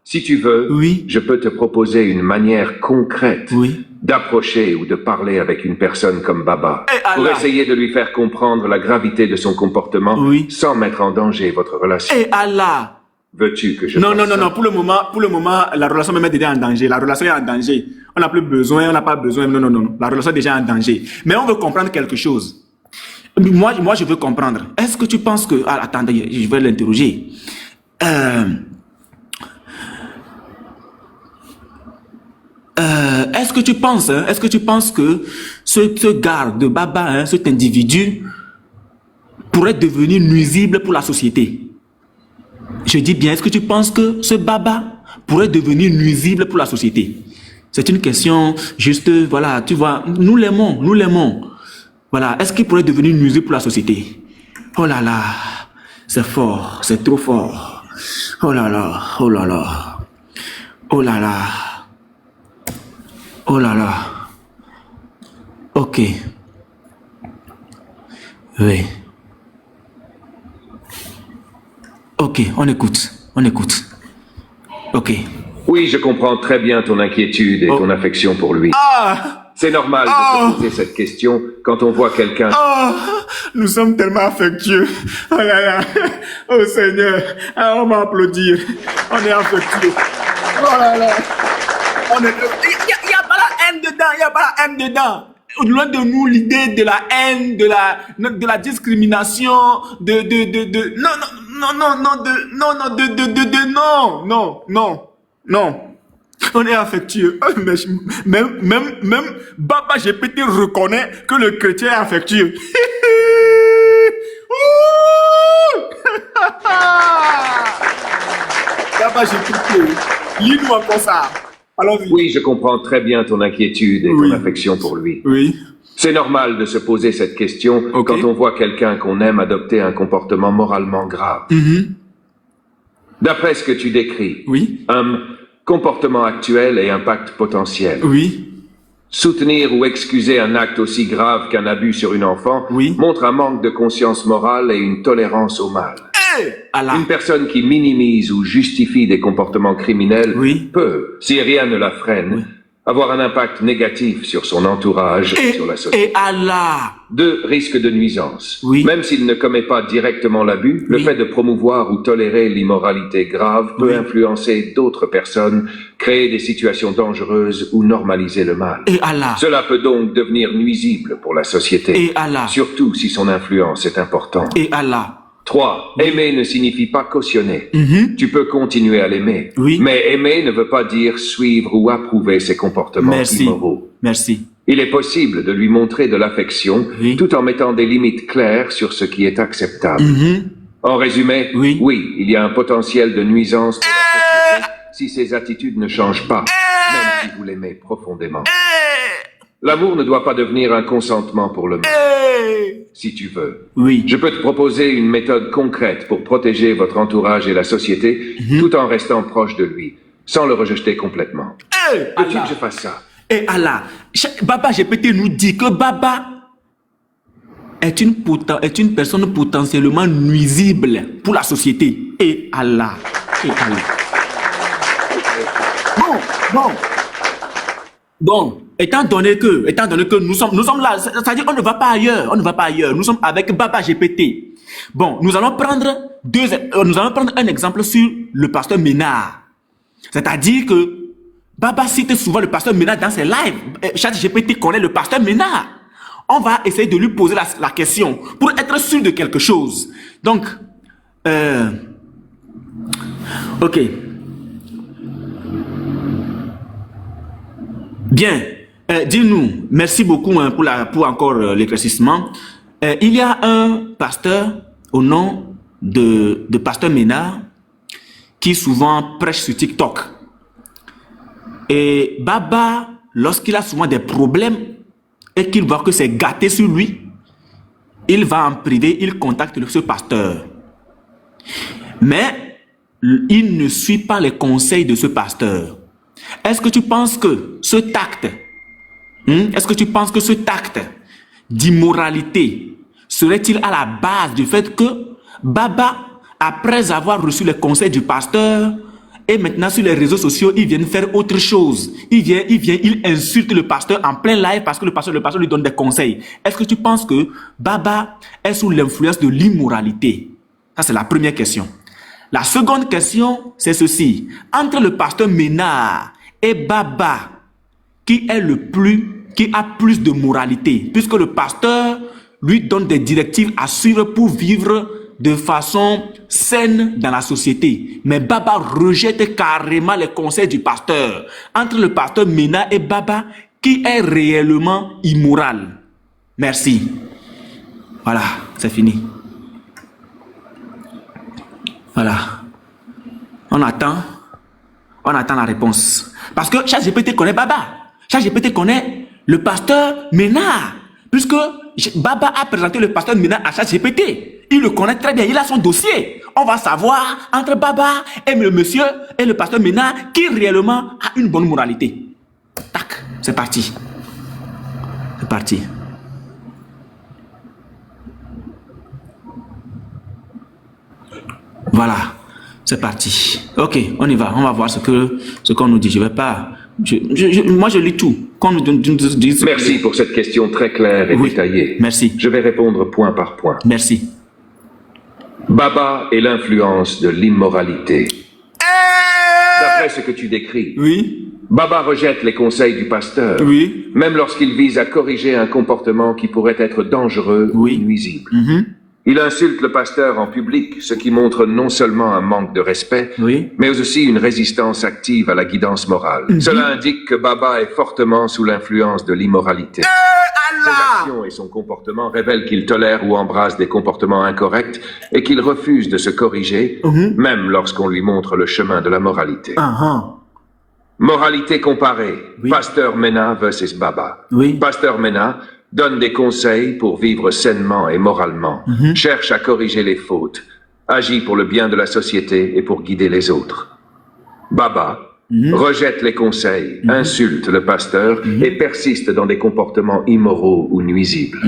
Si tu veux, je peux te proposer une manière concrète d'approcher ou de parler avec une personne comme Baba pour essayer de lui faire comprendre la gravité de son comportement sans mettre en danger votre relation. Veux-tu que je Non, pour le moment, la relation me met déjà en danger. La relation est en danger. On n'a plus besoin, on n'a pas besoin. Non. La relation est déjà en danger. Mais on veut comprendre quelque chose. Moi, je veux comprendre. Est-ce que tu penses que... Ah, attendez, je vais l'interroger. Est-ce que tu penses que ce garde de Baba, cet individu, pourrait devenir nuisible pour la société? Je dis bien, est-ce que tu penses que ce Baba pourrait devenir nuisible pour la société? C'est une question juste, voilà, tu vois, nous l'aimons. Voilà, est-ce qu'il pourrait devenir nuisible pour la société? Oh là là, c'est fort, c'est trop fort. Oh là là, oh là là, oh là là, oh là là. Ok. Oui. Ok, on écoute. Ok. Oui, je comprends très bien ton inquiétude et ton affection pour lui. C'est normal de se poser cette question quand on voit quelqu'un... Nous sommes tellement affectueux. Oh là là. Oh Seigneur. On va applaudir. On est affectueux. Oh là là. Il n'y a pas la haine dedans. Au-delà de nous, l'idée de la haine, de la discrimination, non. On est affectueux. Même Baba GPT reconnaît que le chrétien est affectueux. Baba GPT, lis-nous encore ça. Allons-y. Oui, je comprends très bien ton inquiétude et ton affection pour lui. Oui. C'est normal de se poser cette question quand on voit quelqu'un qu'on aime adopter un comportement moralement grave. D'après ce que tu décris, comportement actuel et impact potentiel. Oui. Soutenir ou excuser un acte aussi grave qu'un abus sur une enfant montre un manque de conscience morale et une tolérance au mal. Une personne qui minimise ou justifie des comportements criminels peut, si rien ne la freine, avoir un impact négatif sur son entourage et sur la société. Et Allah. 2. Risque de nuisance. Même s'il ne commet pas directement l'abus, le fait de promouvoir ou tolérer l'immoralité grave peut influencer d'autres personnes, créer des situations dangereuses ou normaliser le mal. Et Allah. Cela peut donc devenir nuisible pour la société. Et Allah. Surtout si son influence est importante. Et Allah. 3. Aimer ne signifie pas cautionner. Tu peux continuer à l'aimer. Mais aimer ne veut pas dire suivre ou approuver ses comportements immoraux. Merci. Il est possible de lui montrer de l'affection tout en mettant des limites claires sur ce qui est acceptable. En résumé, oui, il y a un potentiel de nuisance pour la société si ses attitudes ne changent pas, même si vous l'aimez profondément. L'amour ne doit pas devenir un consentement pour le mal. Si tu veux. Je peux te proposer une méthode concrète pour protéger votre entourage et la société tout en restant proche de lui, sans le rejeter complètement. Veux-tu que je fasse ça? Et Allah. Baba GPT nous dit que Baba est une personne potentiellement nuisible pour la société. Et Allah. Et Allah. Bon, étant donné que nous sommes là, c'est-à-dire on ne va pas ailleurs, nous sommes avec Baba GPT. Bon, nous allons prendre un exemple sur le pasteur Ménard. C'est-à-dire que Baba cite souvent le pasteur Ménard dans ses lives. ChatGPT connaît le pasteur Ménard. On va essayer de lui poser la question pour être sûr de quelque chose. Donc, ok. Bien, dis-nous, merci beaucoup pour encore l'éclaircissement. Il y a un pasteur au nom de pasteur Ménard qui souvent prêche sur TikTok. Et Baba, lorsqu'il a souvent des problèmes et qu'il voit que c'est gâté sur lui, il va en privé, il contacte ce pasteur. Mais il ne suit pas les conseils de ce pasteur. Est-ce que tu penses que ce tact d'immoralité serait-il à la base du fait que Baba, après avoir reçu les conseils du pasteur, et maintenant sur les réseaux sociaux, il vient faire autre chose. Il insulte le pasteur en plein live parce que le pasteur lui donne des conseils. Est-ce que tu penses que Baba est sous l'influence de l'immoralité? Ça, c'est la première question. La seconde question, c'est ceci. Entre le pasteur Ménard et Baba, qui a plus de moralité, puisque le pasteur lui donne des directives à suivre pour vivre de façon saine dans la société. Mais Baba rejette carrément les conseils du pasteur. Entre le pasteur Ménard et Baba, qui est réellement immoral? Merci. Voilà, c'est fini. Voilà. On attend la réponse. Parce que ChatGPT connaît Baba. ChatGPT connaît le pasteur Ménard. Puisque Baba a présenté le pasteur Ménard à ChatGPT. Il le connaît très bien, il a son dossier. On va savoir entre Baba et le monsieur et le pasteur Ménard qui réellement a une bonne moralité. Tac, c'est parti. C'est parti. Voilà, c'est parti. Ok, on y va. On va voir ce qu'on nous dit. Je vais pas... moi, je lis tout. Merci pour cette question très claire et détaillée. Merci. Je vais répondre point par point. Merci. Baba et l'influence de l'immoralité. D'après ce que tu décris, Baba rejette les conseils du pasteur, même lorsqu'il vise à corriger un comportement qui pourrait être dangereux ou nuisible. Il insulte le pasteur en public, ce qui montre non seulement un manque de respect, mais aussi une résistance active à la guidance morale. Cela indique que Baba est fortement sous l'influence de l'immoralité. Ses actions et son comportement révèlent qu'il tolère ou embrasse des comportements incorrects et qu'il refuse de se corriger, même lorsqu'on lui montre le chemin de la moralité. Moralité comparée. Oui. Pasteur Mena versus Baba. Oui. Pasteur Mena donne des conseils pour vivre sainement et moralement. Cherche à corriger les fautes. Agit pour le bien de la société et pour guider les autres. Baba rejette les conseils, insulte le pasteur et persiste dans des comportements immoraux ou nuisibles.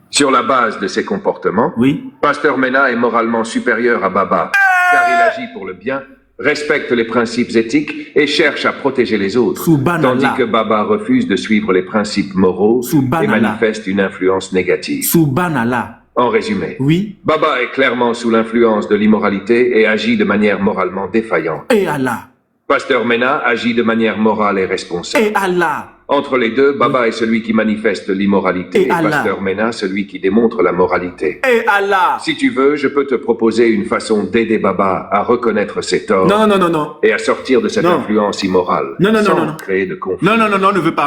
Sur la base de ces comportements, Pasteur Mena est moralement supérieur à Baba, car il agit pour le bien, respecte les principes éthiques et cherche à protéger les autres, tandis que Baba refuse de suivre les principes moraux et manifeste une influence négative. Subhanallah. En résumé, Baba est clairement sous l'influence de l'immoralité et agit de manière moralement défaillante. Et Allah. Pasteur Mena agit de manière morale et responsable. Et Allah. Entre les deux, Baba est celui qui manifeste l'immoralité et Pasteur Mena celui qui démontre la moralité. Et Allah. Si tu veux, je peux te proposer une façon d'aider Baba à reconnaître ses torts et à sortir de cette influence immorale sans créer de conflit. Non, on ne veut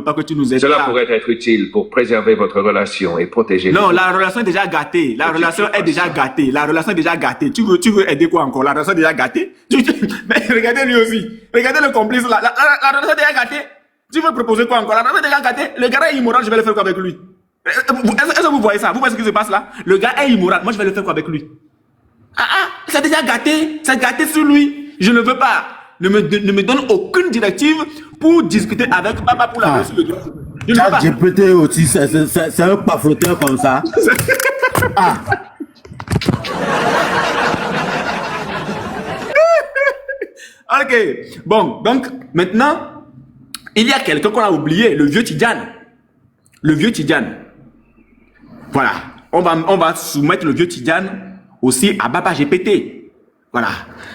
pas que tu nous aides. Cela pourrait être utile pour préserver votre relation et protéger les autres. La relation est déjà gâtée. La relation est déjà gâtée. Tu veux aider quoi encore? La relation est déjà gâtée. Mais regardez lui aussi. Regardez le complice là. La relation est déjà gâtée. Tu veux proposer quoi encore? La relation est déjà gâtée. Le gars est immoral, je vais le faire quoi avec lui? Est-ce que vous voyez ça? Vous voyez ce qui se passe là? Le gars est immoral, moi je vais le faire quoi avec lui? C'est déjà gâté. C'est gâté sur lui. Je ne veux pas. Ne me donne aucune directive pour discuter avec Baba pour la sur le droit. Je ne veux pas. GPT aussi, c'est un pafloteur comme ça. Ok, bon, donc maintenant, il y a quelqu'un qu'on a oublié, le vieux Tidjane. Le vieux Tidjane. Voilà, on va soumettre le vieux Tidjane aussi à Baba GPT. Voilà,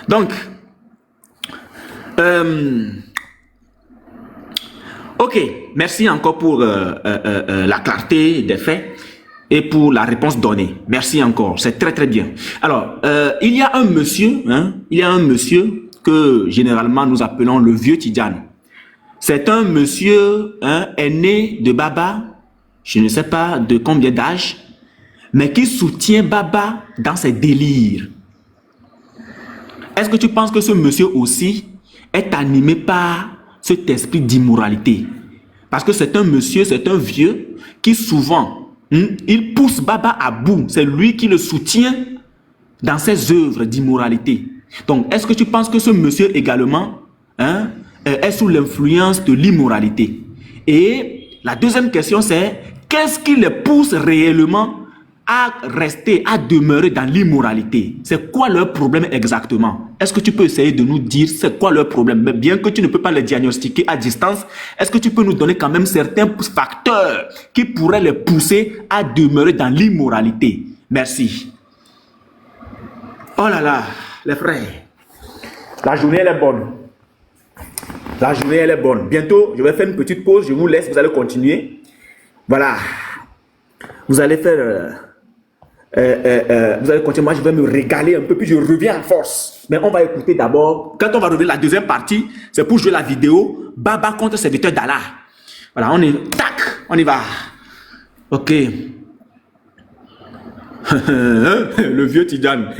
donc, ok, merci encore pour la clarté des faits et pour la réponse donnée. Merci encore, c'est très très bien. Alors, il y a un monsieur, que généralement nous appelons le vieux Tidjane. C'est un monsieur aîné de Baba, je ne sais pas de combien d'âge, mais qui soutient Baba dans ses délires. Est-ce que tu penses que ce monsieur aussi est animé par cet esprit d'immoralité? Parce que c'est un monsieur, c'est un vieux qui souvent, il pousse Baba à bout. C'est lui qui le soutient dans ses œuvres d'immoralité. Donc, est-ce que tu penses que ce monsieur également est sous l'influence de l'immoralité? Et la deuxième question, c'est qu'est-ce qui le pousse réellement à rester, à demeurer dans l'immoralité? C'est quoi leur problème exactement? Est-ce que tu peux essayer de nous dire c'est quoi leur problème? Mais bien que tu ne peux pas le diagnostiquer à distance, est-ce que tu peux nous donner quand même certains facteurs qui pourraient les pousser à demeurer dans l'immoralité? Merci. Oh là là, les frères, la journée elle est bonne. La journée elle est bonne. Bientôt, je vais faire une petite pause, je vous laisse, vous allez continuer. Voilà. Vous allez faire... vous allez continuer, moi je vais me régaler un peu, puis je reviens en force. Mais on va écouter d'abord, quand on va revenir la deuxième partie, c'est pour jouer la vidéo Baba contre serviteur d'Allah. Voilà, on est... Tac, on y va. Ok. Le vieux Tidjane.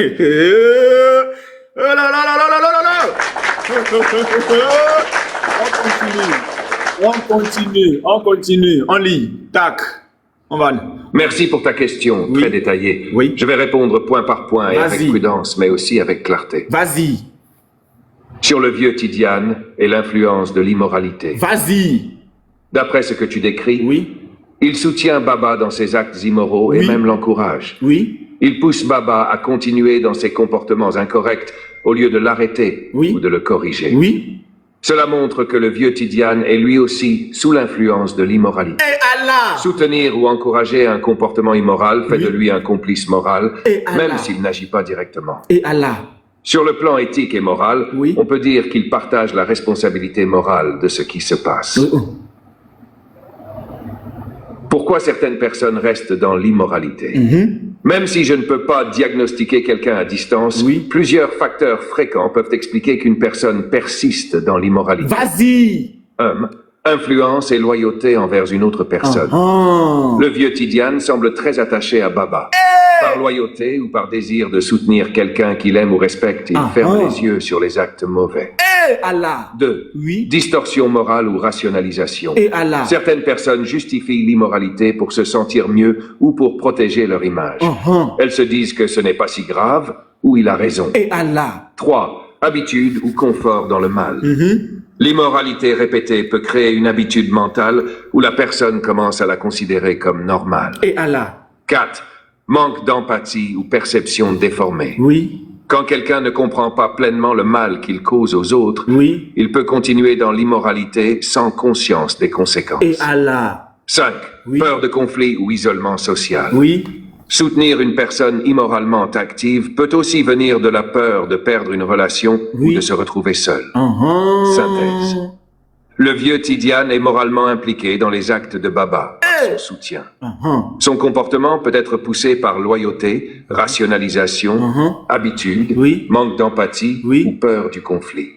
On continue, on lit. Tac. On va. Merci pour ta question, très détaillée. Oui. Je vais répondre point par point et avec prudence, mais aussi avec clarté. Vas-y. Sur le vieux Tidjane et l'influence de l'immoralité. Vas-y. D'après ce que tu décris, oui. Il soutient Baba dans ses actes immoraux et même l'encourage. Oui. Il pousse Baba à continuer dans ses comportements incorrects au lieu de l'arrêter ou de le corriger. Oui. Cela montre que le vieux Tidjane est lui aussi sous l'influence de l'immoralité. Et Allah! Soutenir ou encourager un comportement immoral fait de lui un complice moral, même s'il n'agit pas directement. Et Allah! Sur le plan éthique et moral, on peut dire qu'il partage la responsabilité morale de ce qui se passe. Pourquoi certaines personnes restent dans l'immoralité? Même si je ne peux pas diagnostiquer quelqu'un à distance, plusieurs facteurs fréquents peuvent expliquer qu'une personne persiste dans l'immoralité. Vas-y! Influence et loyauté envers une autre personne. Le vieux Tidjane semble très attaché à Baba. Par loyauté ou par désir de soutenir quelqu'un qu'il aime ou respecte, il ferme les yeux sur les actes mauvais. Eh Allah. 2. Oui. Distorsion morale ou rationalisation. Et Allah. Certaines personnes justifient l'immoralité pour se sentir mieux ou pour protéger leur image. Elles se disent que ce n'est pas si grave ou il a raison. Et Allah. 3. Habitude ou confort dans le mal. L'immoralité répétée peut créer une habitude mentale où la personne commence à la considérer comme normale. Et Allah. 4. Manque d'empathie ou perception déformée. Oui. Quand quelqu'un ne comprend pas pleinement le mal qu'il cause aux autres, Oui. il peut continuer dans l'immoralité sans conscience des conséquences. Et Allah. 5. Oui. Peur de conflit ou isolement social. Oui. Soutenir une personne immoralement active peut aussi venir de la peur de perdre une relation ou de se retrouver seul. Synthèse. Le vieux Tidiane est moralement impliqué dans les actes de Baba, par son soutien. Son comportement peut être poussé par loyauté, rationalisation, habitude, manque d'empathie ou peur du conflit.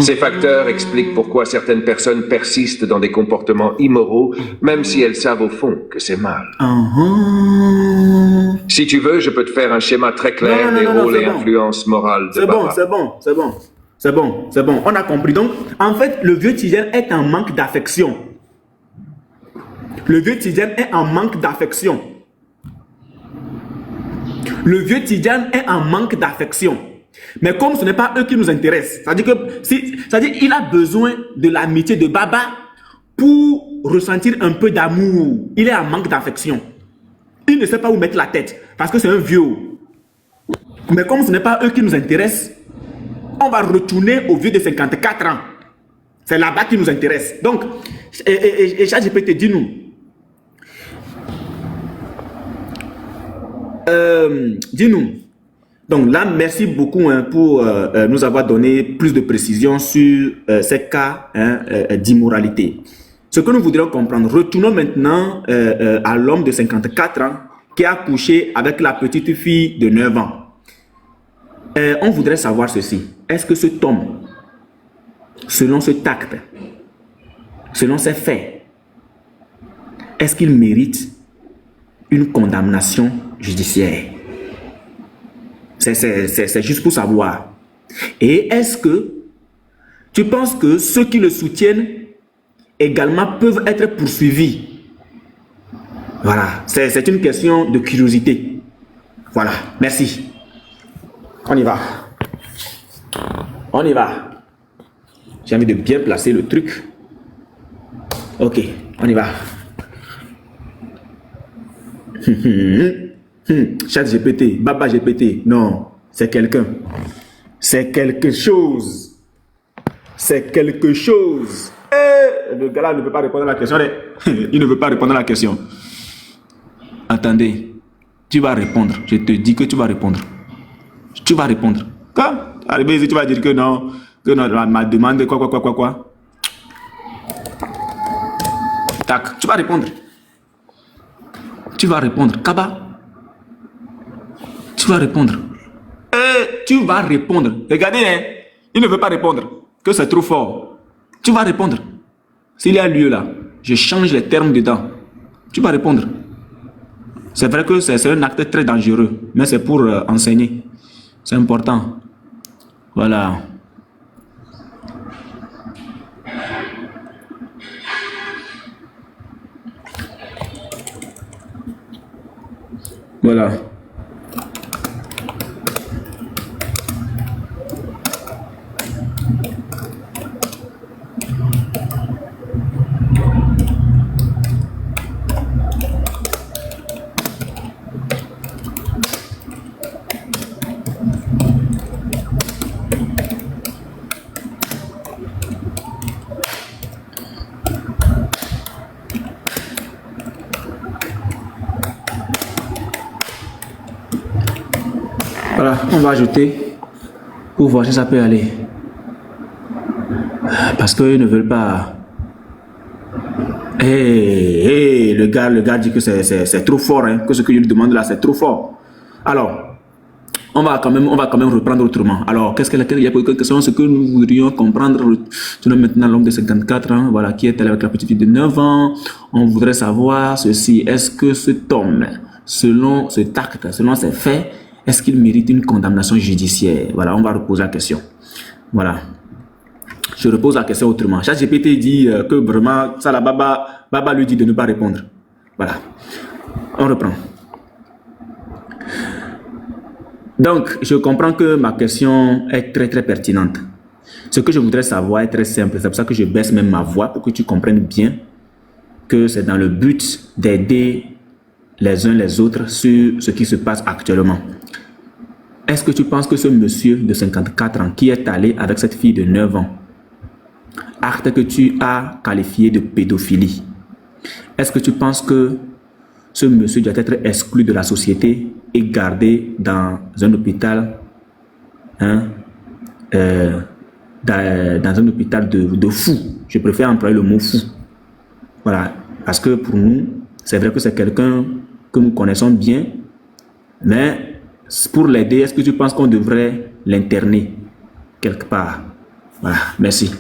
Ces facteurs expliquent pourquoi certaines personnes persistent dans des comportements immoraux, même si elles savent au fond que c'est mal. Si tu veux, je peux te faire un schéma très clair des rôles et influences morales de Baba. C'est bon, on a compris. Donc, en fait, le vieux Tidiane est en manque d'affection. Le vieux Tidiane est en manque d'affection. Le vieux Tidiane est en manque d'affection. Mais comme ce n'est pas eux qui nous intéressent, c'est-à-dire qu'il a besoin de l'amitié de Baba pour ressentir un peu d'amour. Il est en manque d'affection. Il ne sait pas où mettre la tête parce que c'est un vieux. Mais comme ce n'est pas eux qui nous intéressent, on va retourner au vieux de 54 ans. C'est là-bas qui nous intéresse. Donc, ChatGPT, dis-nous. Dis-nous. Donc là, merci beaucoup pour nous avoir donné plus de précisions sur ces cas d'immoralité. Ce que nous voudrions comprendre, retournons maintenant à l'homme de 54 ans qui a couché avec la petite fille de 9 ans. On voudrait savoir ceci. Est-ce que cet homme, selon ce tact, selon ses faits, est-ce qu'il mérite une condamnation judiciaire? C'est juste pour savoir. Et est-ce que tu penses que ceux qui le soutiennent également peuvent être poursuivis? Voilà, c'est une question de curiosité. Voilà, merci. On y va. On y va. J'ai envie de bien placer le truc. Ok, on y va. ChatGPT, Baba GPT, non, c'est quelqu'un. C'est quelque chose. C'est quelque chose. Le gars-là ne peut pas répondre à la question. Il ne veut pas répondre à la question. Attendez, tu vas répondre. Je te dis que tu vas répondre. Tu vas répondre. Quand arrivé ici, tu vas dire que non, ma demande, quoi. Tac, tu vas répondre. Tu vas répondre. Kaba. Tu vas répondre. Tu vas répondre. Regardez, hein, il ne veut pas répondre. Que c'est trop fort. Tu vas répondre. S'il y a lieu là, je change les termes dedans. Tu vas répondre. C'est vrai que c'est un acte très dangereux, mais c'est pour enseigner. C'est important. Voilà. Voilà. Voilà, on va ajouter pour voir si ça peut aller. Parce qu'ils ne veulent pas. Le gars dit que c'est trop fort, hein, que ce que je lui demande là, c'est trop fort. Alors, on va quand même reprendre autrement. Alors, qu'est-ce qu'il y a pour question, ce que nous voudrions comprendre maintenant l'homme de 54 ans, voilà, qui est allé avec la petite fille de 9 ans. On voudrait savoir ceci. Est-ce que cet homme, selon ce tact, selon ses faits, est-ce qu'il mérite une condamnation judiciaire? Voilà, on va reposer la question. Voilà. Je repose la question autrement. ChatGPT dit que vraiment, ça la Baba lui dit de ne pas répondre. Voilà. On reprend. Donc, je comprends que ma question est très très pertinente. Ce que je voudrais savoir est très simple. C'est pour ça que je baisse même ma voix pour que tu comprennes bien que c'est dans le but d'aider les uns les autres sur ce qui se passe actuellement. Est-ce que tu penses que ce monsieur de 54 ans qui est allé avec cette fille de 9 ans, acte que tu as qualifié de pédophilie, est-ce que tu penses que ce monsieur doit être exclu de la société et gardé dans un hôpital, dans un hôpital de fous? Je préfère employer le mot fou. Voilà, parce que pour nous, c'est vrai que c'est quelqu'un que nous connaissons bien, mais pour l'aider, est-ce que tu penses qu'on devrait l'interner quelque part? Voilà, merci.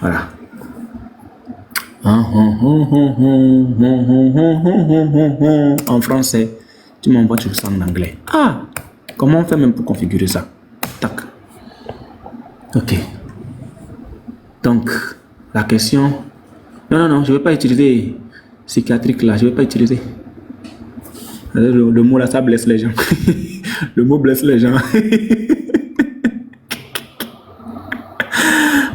Voilà. En français, tu m'envoies tout ça en anglais. Ah, comment on fait même pour configurer ça? Tac. Ok. Donc, la question... Non, je ne vais pas utiliser psychiatrique là, je ne vais pas utiliser. Le mot là, ça blesse les gens. Le mot blesse les gens.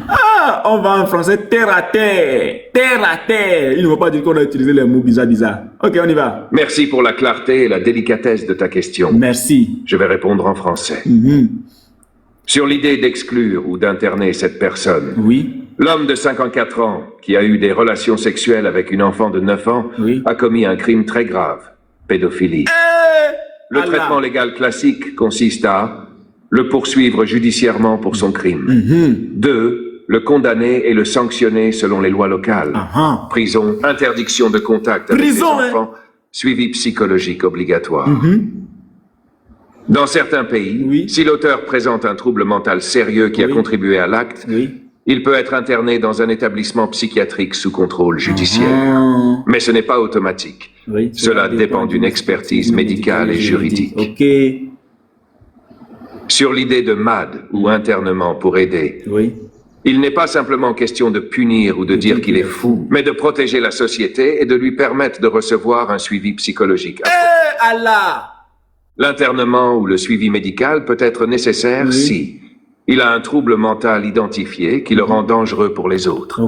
Ah, on va en français terre à terre. Terre à terre. Il ne faut pas dire qu'on a utilisé les mots bizarres. Ok, on y va. Merci pour la clarté et la délicatesse de ta question. Merci. Je vais répondre en français. Sur l'idée d'exclure ou d'interner cette personne. Oui. L'homme de 54 ans, qui a eu des relations sexuelles avec une enfant de 9 ans, a commis un crime très grave, pédophilie. Le traitement légal classique consiste à le poursuivre judiciairement pour son crime. 2. Le condamner et le sanctionner selon les lois locales. Prison, interdiction de contact avec les enfants, suivi psychologique obligatoire. Dans certains pays, si l'auteur présente un trouble mental sérieux qui a contribué à l'acte, il peut être interné dans un établissement psychiatrique sous contrôle judiciaire. Mais ce n'est pas automatique. Cela dépend d'une expertise médicale et juridique. Sur l'idée de MAD ou internement pour aider, il n'est pas simplement question de punir ou de dire qu'il est fou, mais de protéger la société et de lui permettre de recevoir un suivi psychologique. L'internement ou le suivi médical peut être nécessaire si il a un trouble mental identifié qui le rend dangereux pour les autres.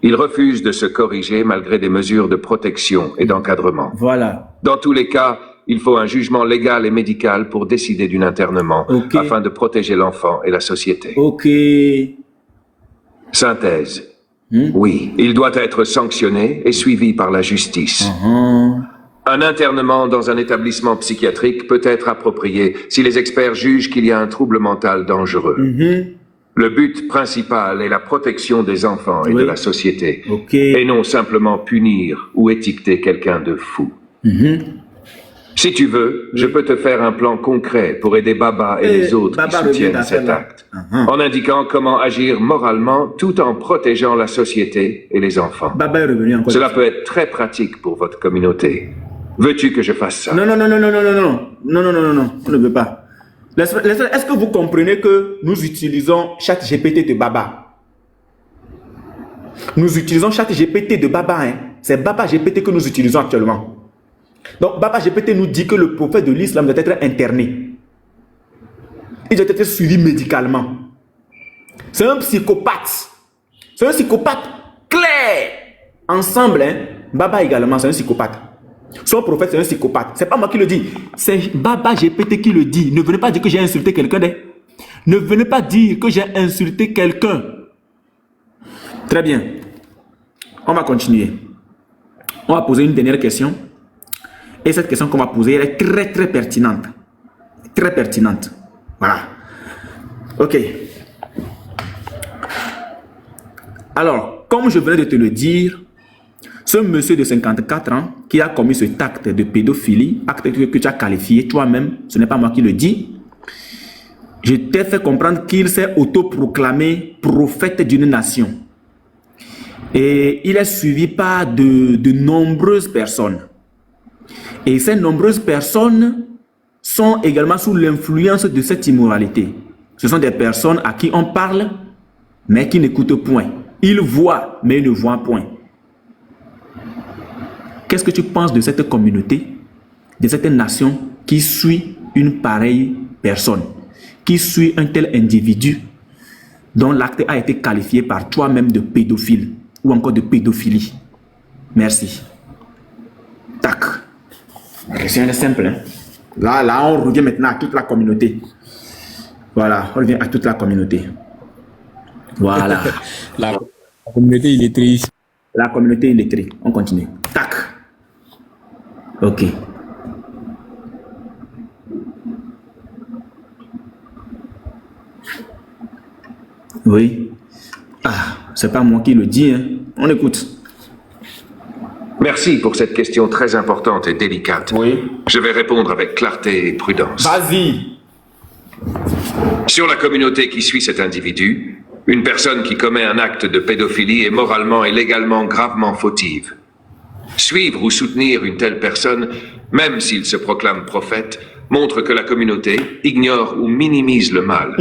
Il refuse de se corriger malgré des mesures de protection et d'encadrement. Dans tous les cas, il faut un jugement légal et médical pour décider d'un internement afin de protéger l'enfant et la société. Synthèse. Oui, il doit être sanctionné et suivi par la justice. Un internement dans un établissement psychiatrique peut être approprié si les experts jugent qu'il y a un trouble mental dangereux. Le but principal est la protection des enfants et de la société, et non simplement punir ou étiqueter quelqu'un de fou. Si tu veux, je peux te faire un plan concret pour aider Baba et les autres qui soutiennent cet acte, en indiquant comment agir moralement tout en protégeant la société et les enfants. Cela peut être très pratique pour votre communauté. Veux-tu que je fasse ça? Non, on ne veut pas. Est-ce que vous comprenez que nous utilisons ChatGPT de Baba? Nous utilisons ChatGPT de Baba, hein? C'est Baba GPT que nous utilisons actuellement. Donc Baba GPT nous dit que le prophète de l'islam doit être interné. Il doit être suivi médicalement. C'est un psychopathe. C'est un psychopathe clair. Ensemble, hein? Baba également, c'est un psychopathe. Son prophète, c'est un psychopathe. C'est pas moi qui le dis. C'est Baba GPT qui le dit. Ne venez pas dire que j'ai insulté quelqu'un. Ne venez pas dire que j'ai insulté quelqu'un. Très bien. On va continuer. On va poser une dernière question. Et cette question qu'on va poser, elle est très très pertinente. Très pertinente. Voilà. Ok. Alors, comme je venais de te le dire, ce monsieur de 54 ans qui a commis cet acte de pédophilie, acte que tu as qualifié toi-même, ce n'est pas moi qui le dis, je t'ai fait comprendre qu'il s'est autoproclamé prophète d'une nation. Et il est suivi par de nombreuses personnes. Et ces nombreuses personnes sont également sous l'influence de cette immoralité. Ce sont des personnes à qui on parle mais qui n'écoutent point. Ils voient, mais ils ne voient point. Qu'est-ce que tu penses de cette communauté, de cette nation qui suit une pareille personne, qui suit un tel individu dont l'acte a été qualifié par toi-même de pédophile ou encore de pédophilie? Merci. Tac. La question est simple. Hein? Là, on revient maintenant à toute la communauté. Voilà, on revient à toute la communauté. Voilà. La communauté illettrée. La communauté illettrée. On continue. Tac. Ok. Oui. Ah, c'est pas moi qui le dis. Hein. On écoute. Merci pour cette question très importante et délicate. Oui. Je vais répondre avec clarté et prudence. Vas-y. Sur la communauté qui suit cet individu, une personne qui commet un acte de pédophilie est moralement et légalement gravement fautive. Suivre ou soutenir une telle personne, même s'il se proclame prophète, montre que la communauté ignore ou minimise le mal,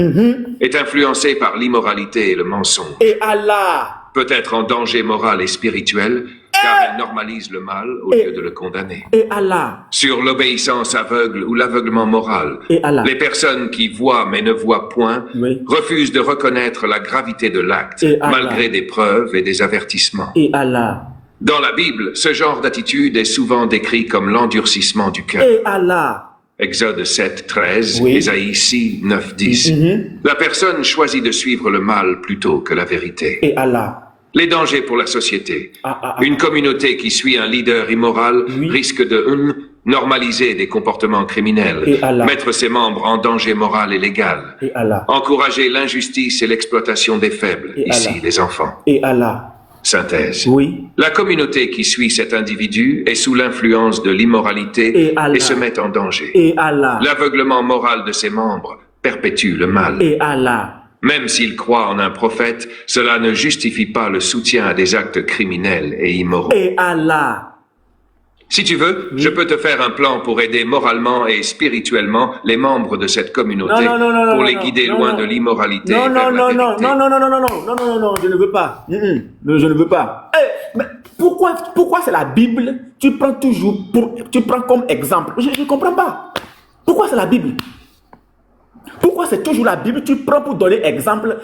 est influencée par l'immoralité et le mensonge. Et Allah. Peut être en danger moral et spirituel, car elle normalise le mal au lieu de le condamner. Et Allah. Sur l'obéissance aveugle ou l'aveuglement moral, Et Allah. les personnes qui voient mais ne voient point Oui. refusent de reconnaître la gravité de l'acte, Et Allah. malgré des preuves et des avertissements. Et Allah. Dans la Bible, ce genre d'attitude est souvent décrit comme l'endurcissement du cœur. Et Allah. Exode 7, 13, Oui. Ésaïe 6, 9, 10. La personne choisit de suivre le mal plutôt que la vérité. Et Allah. Les dangers pour la société. Une communauté qui suit un leader immoral risque de normaliser des comportements criminels, Et Allah. mettre ses membres en danger moral et légal, Et Allah. encourager l'injustice et l'exploitation des faibles, Et ici Allah. les enfants. Et Allah. Synthèse. Oui. La communauté qui suit cet individu est sous l'influence de l'immoralité et se met en danger. Et Allah. L'aveuglement moral de ses membres perpétue le mal. Et Allah. Même s'il croit en un prophète, cela ne justifie pas le soutien à des actes criminels et immoraux. Et Allah. Si tu veux, je peux te faire un plan pour aider moralement et spirituellement les membres de cette communauté, pour les guider loin de l'immoralité. Non, vers non, la non, non, vérité. non, non, non, non, non, non, non, non, non, je ne veux pas. Non, je ne veux pas. Mais pourquoi c'est la Bible? Tu prends comme exemple. Je ne comprends pas. Pourquoi c'est la Bible? Pourquoi c'est toujours la Bible? Tu prends pour donner exemple.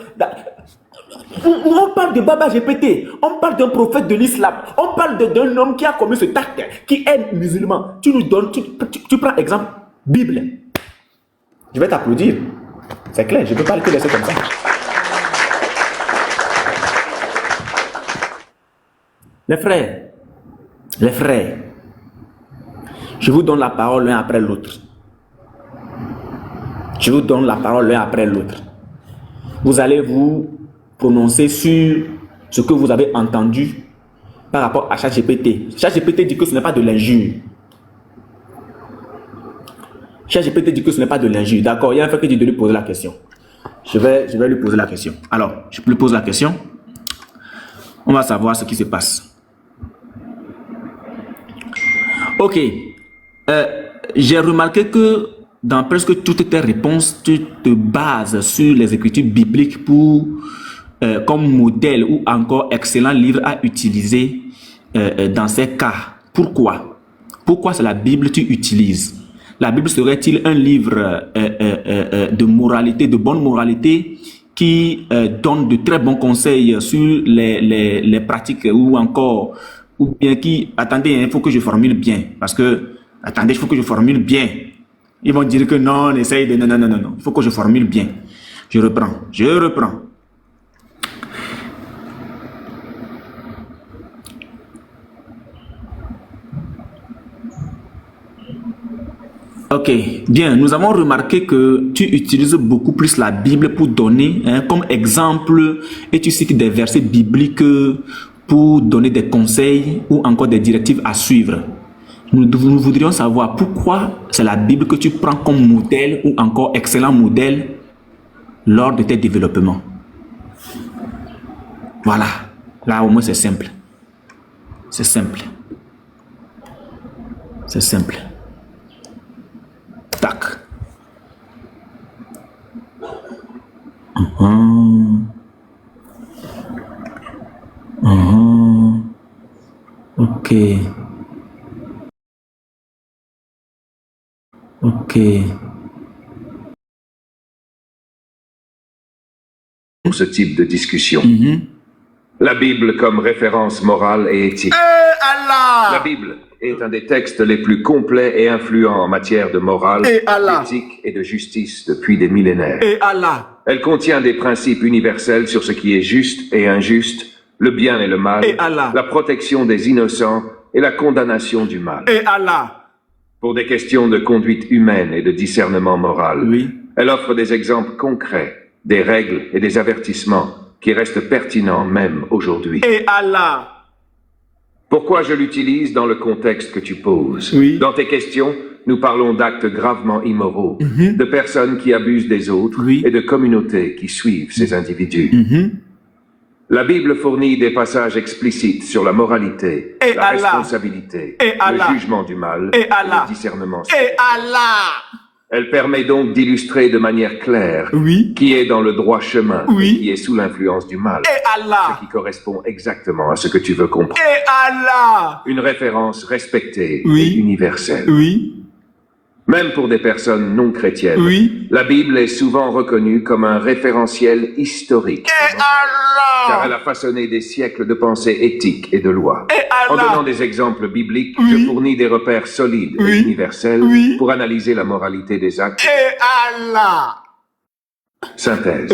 On parle de Baba GPT, on parle d'un prophète de l'islam, on parle d'un homme qui a commis ce acte, qui est musulman. Tu nous donnes, tu prends exemple Bible. Je vais t'applaudir. C'est clair, je ne peux pas le laisser comme ça. Les frères, je vous donne la parole l'un après l'autre. Je vous donne la parole l'un après l'autre. Vous allez vous prononcer sur ce que vous avez entendu par rapport à ChatGPT. ChatGPT dit que ce n'est pas de l'injure. ChatGPT dit que ce n'est pas de l'injure. D'accord, il y a un fait que dit de lui poser la question. Je vais lui poser la question. Alors, je lui pose la question. On va savoir ce qui se passe. Ok. J'ai remarqué que dans presque toutes tes réponses, tu te bases sur les écritures bibliques pour, comme modèle ou encore excellent livre à utiliser dans ces cas. Pourquoi? Pourquoi c'est la Bible que tu utilises? La Bible serait-il un livre de moralité, de bonne moralité, qui donne de très bons conseils sur les pratiques ou encore, ou bien qui, attendez, il faut que je formule bien, parce que, attendez, il faut que je formule bien. Ils vont dire que non, on essaye de... Non. Il faut que je formule bien. Je reprends. Ok, bien. Nous avons remarqué que tu utilises beaucoup plus la Bible pour donner comme exemple et tu cites des versets bibliques pour donner des conseils ou encore des directives à suivre. Nous voudrions savoir pourquoi c'est la Bible que tu prends comme modèle ou encore excellent modèle lors de tes développements. Voilà. Là, au moins, c'est simple. C'est simple. C'est simple. Tac. Ok. Ok. Pour ce type de discussion. La Bible comme référence morale et éthique. La Bible est un des textes les plus complets et influents en matière de morale, d'éthique et de justice depuis des millénaires. Elle contient des principes universels sur ce qui est juste et injuste, le bien et le mal, la protection des innocents et la condamnation du mal. Pour des questions de conduite humaine et de discernement moral, elle offre des exemples concrets, des règles et des avertissements qui restent pertinents même aujourd'hui. Pourquoi je l'utilise dans le contexte que tu poses? Dans tes questions, nous parlons d'actes gravement immoraux, de personnes qui abusent des autres et de communautés qui suivent ces individus. La Bible fournit des passages explicites sur la moralité, la responsabilité, le jugement du mal et le discernement. Elle permet donc d'illustrer de manière claire qui est dans le droit chemin et qui est sous l'influence du mal, ce qui correspond exactement à ce que tu veux comprendre. Une référence respectée et universelle. Même pour des personnes non chrétiennes, la Bible est souvent reconnue comme un référentiel historique, car elle a façonné des siècles de pensée éthique et de loi. En donnant des exemples bibliques, je fournis des repères solides et universels pour analyser la moralité des actes. Synthèse.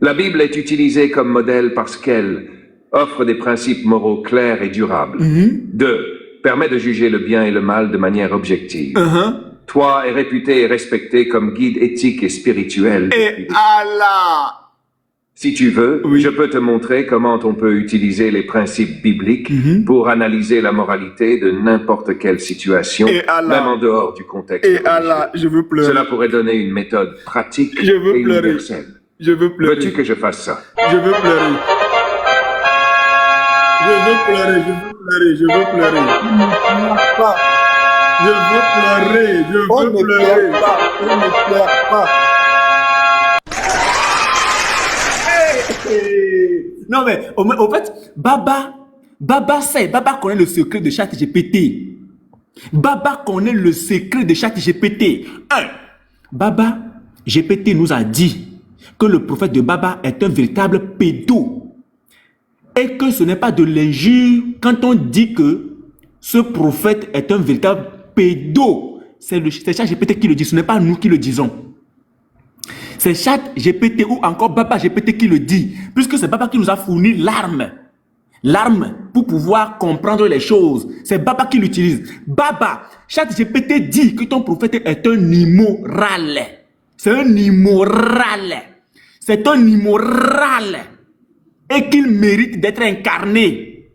La Bible est utilisée comme modèle parce qu'elle offre des principes moraux clairs et durables. 2. Permet de juger le bien et le mal de manière objective. 3. Est réputé et respecté comme guide éthique et spirituel. Si tu veux, je peux te montrer comment on peut utiliser les principes bibliques pour analyser la moralité de n'importe quelle situation, même en dehors du contexte religieux. Je veux pleurer. Cela pourrait donner une méthode pratique Je veux et pleurer. universelle. Je veux pleurer. Veux-tu que je fasse ça? Je veux pleurer. Je veux pleurer, je veux pleurer, je veux pleurer. Il ne pleure pas. Je veux pleurer, je veux pleurer. On ne pleure pas. Non mais, au fait, Baba sait, Baba connaît le secret de ChatGPT. Baba connaît le secret de ChatGPT. 1. Baba, GPT nous a dit que le prophète de Baba est un véritable pédo. Et que ce n'est pas de l'injure quand on dit que ce prophète est un véritable pédo. C'est ChatGPT qui le dit, ce n'est pas nous qui le disons. C'est ChatGPT ou encore Baba GPT qui le dit, puisque c'est Baba qui nous a fourni l'arme. L'arme pour pouvoir comprendre les choses. C'est Baba qui l'utilise. Baba, ChatGPT dit que ton prophète est un immoral. C'est un immoral. C'est un immoral. Et qu'il mérite d'être incarné.